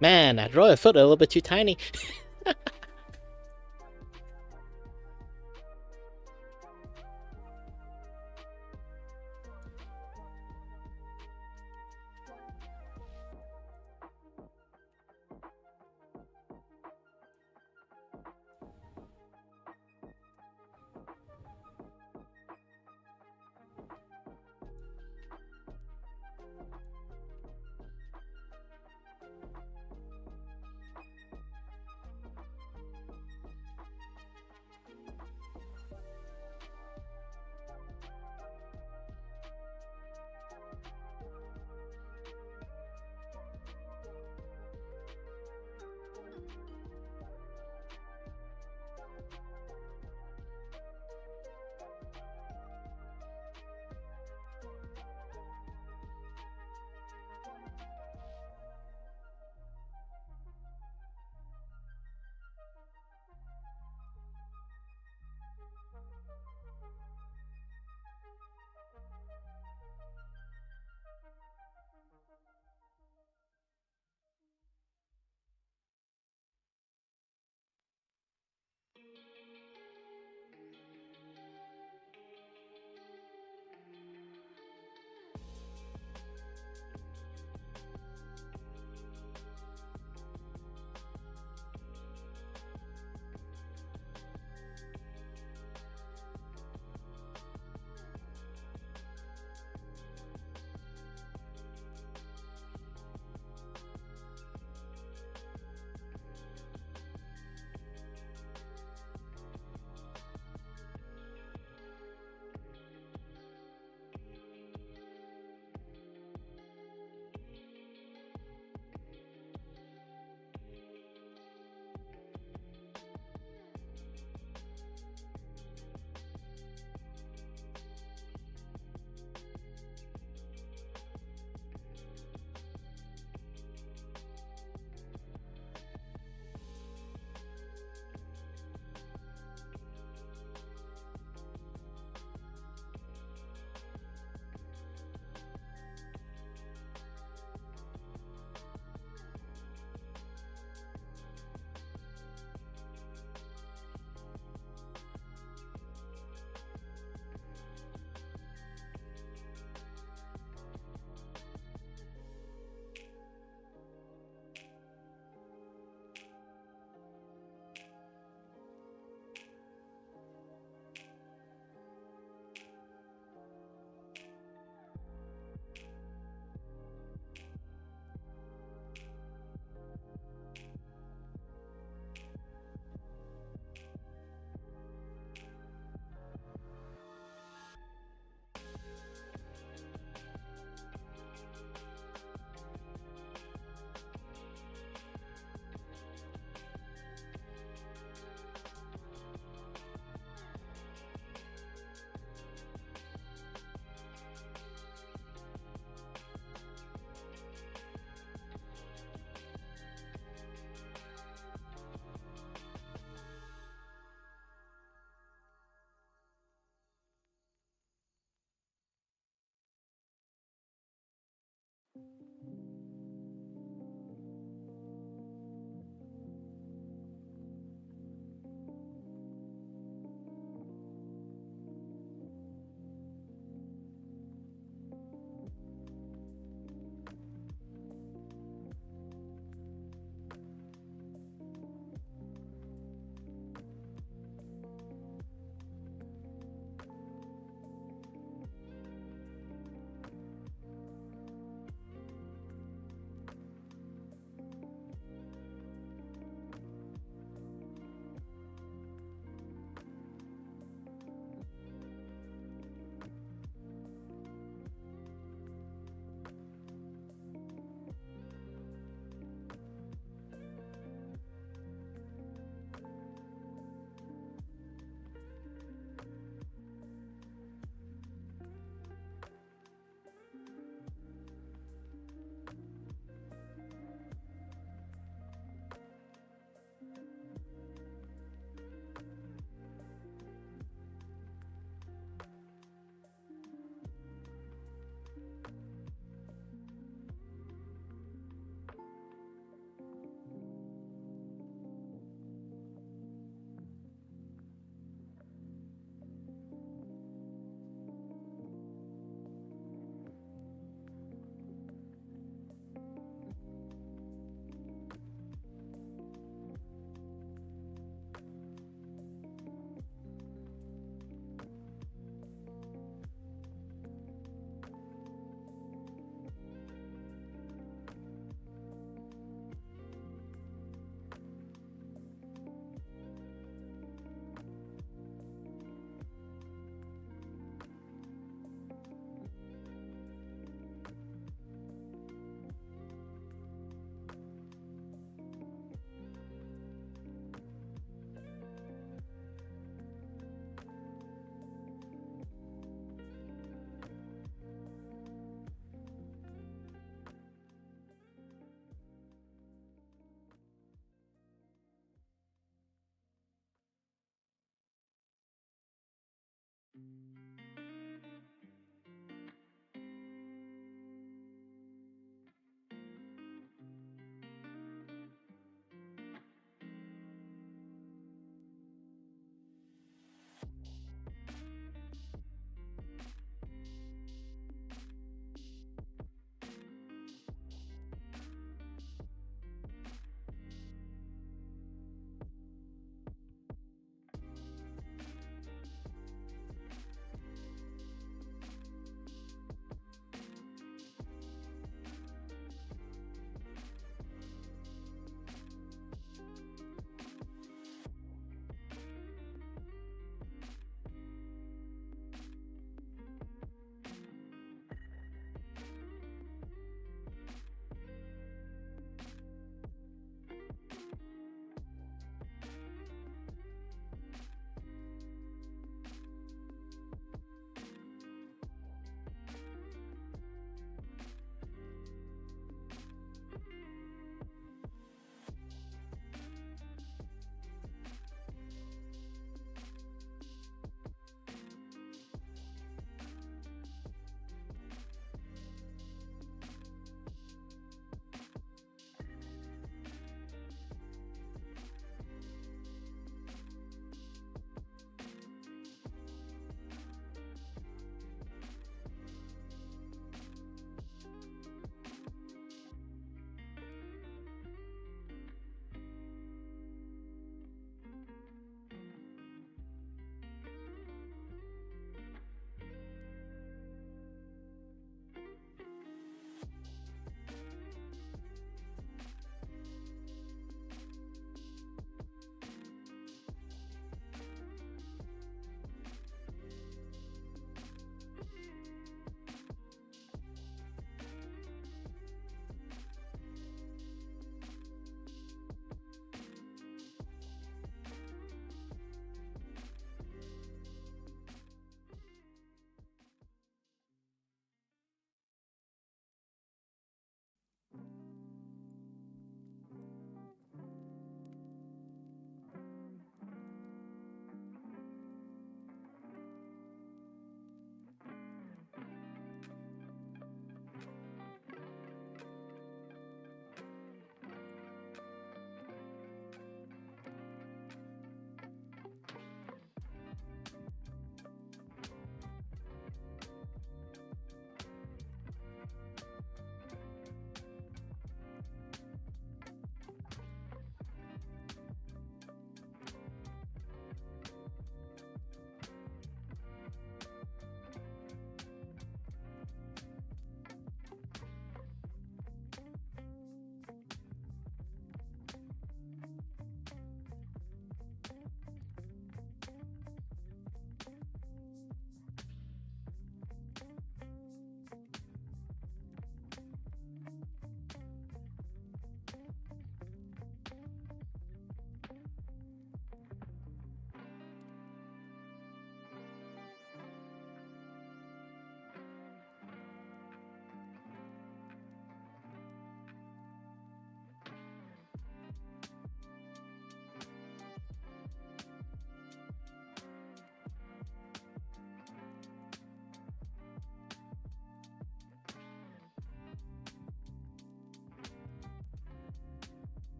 Man, I draw a foot a little bit too tiny.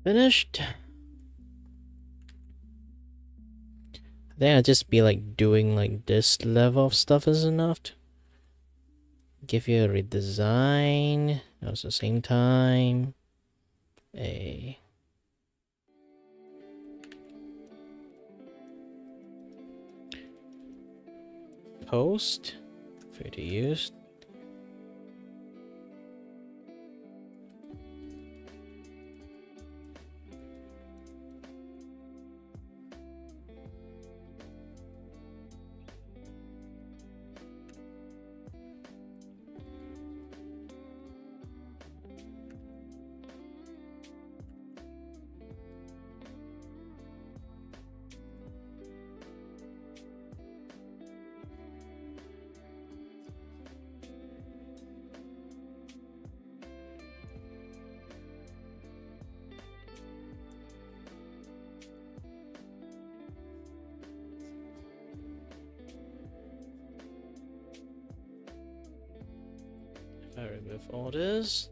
Finished. I think I'll just be like doing like this level of stuff is enough. Give you a redesign. At the same time, a post for you to use. If I remove orders.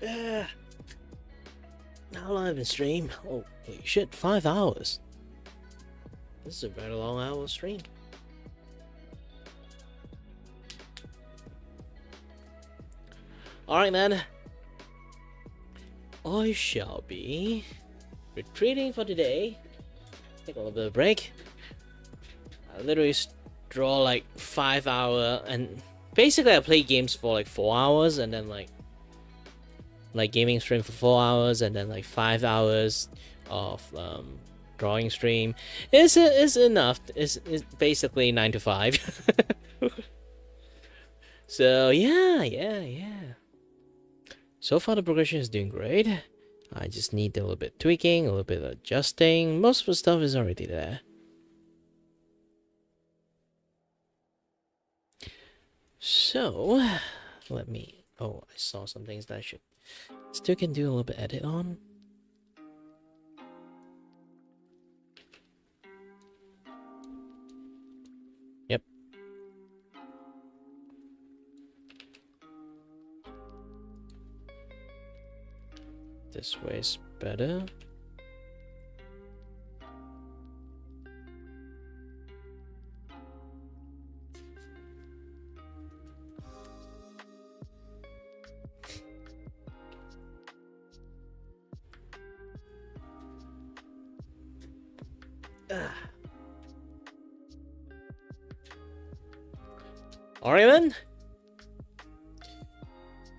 Ugh. Now live in stream. Holy shit, 5 hours. This is a very long hour stream. Alright, man. I shall be retreating for today. Take a little bit of break. I literally draw like 5 hours, and basically I play games for like 4 hours, and then like gaming stream for 4 hours, and then like 5 hours of drawing stream. Is enough. It's basically 9 to 5. So yeah. So far the progression is doing great. I just need a little bit tweaking, a little bit adjusting. Most of the stuff is already there. So, let me... Oh, I saw some things that I should... Still can do a little bit edit on. Yep. This way is better. Alright then.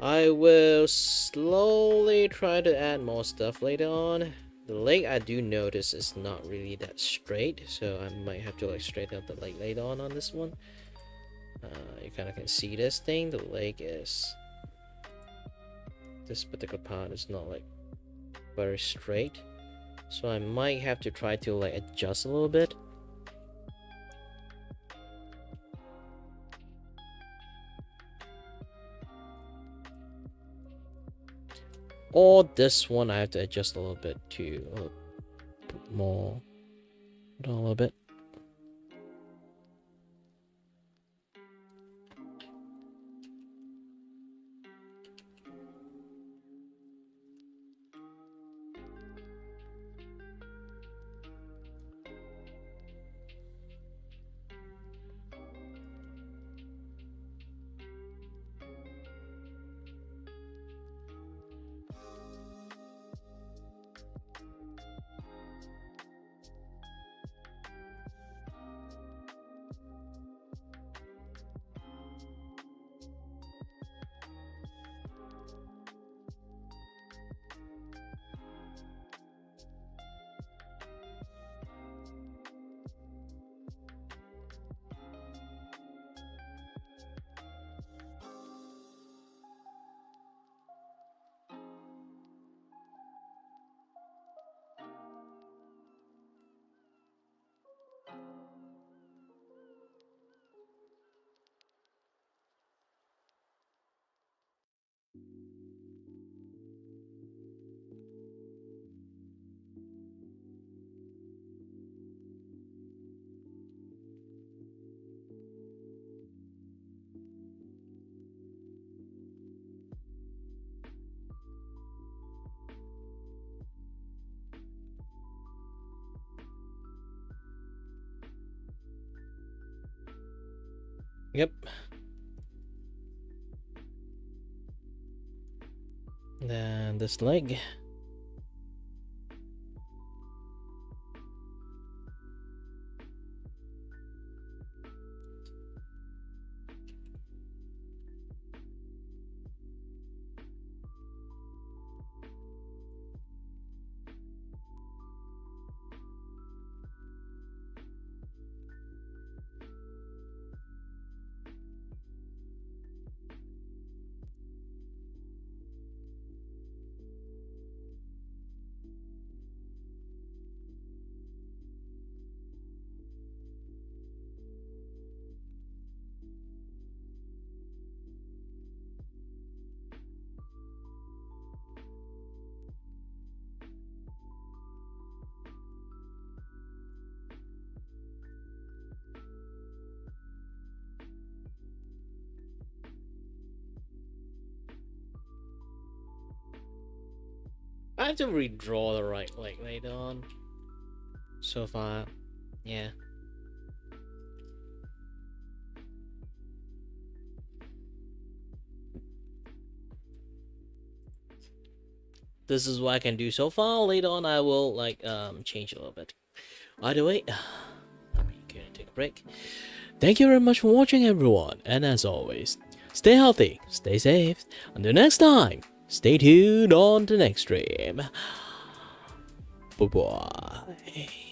I will slowly try to add more stuff later on. The leg I do notice is not really that straight, so I might have to like straighten up the leg later on this one. You kind of can see this thing. The leg is... This particular part is not like very straight. So I might have to try to like adjust a little bit. Or this one I have to adjust a little bit to a little more. A little bit. Yep. Then this leg. I have to redraw the right leg later on. So far, yeah. This is what I can do so far. Later on, I will like change a little bit. Either way, I'm gonna take a break. Thank you very much for watching, everyone, and as always, stay healthy, stay safe. Until next time, stay tuned on the next stream. Bye bye.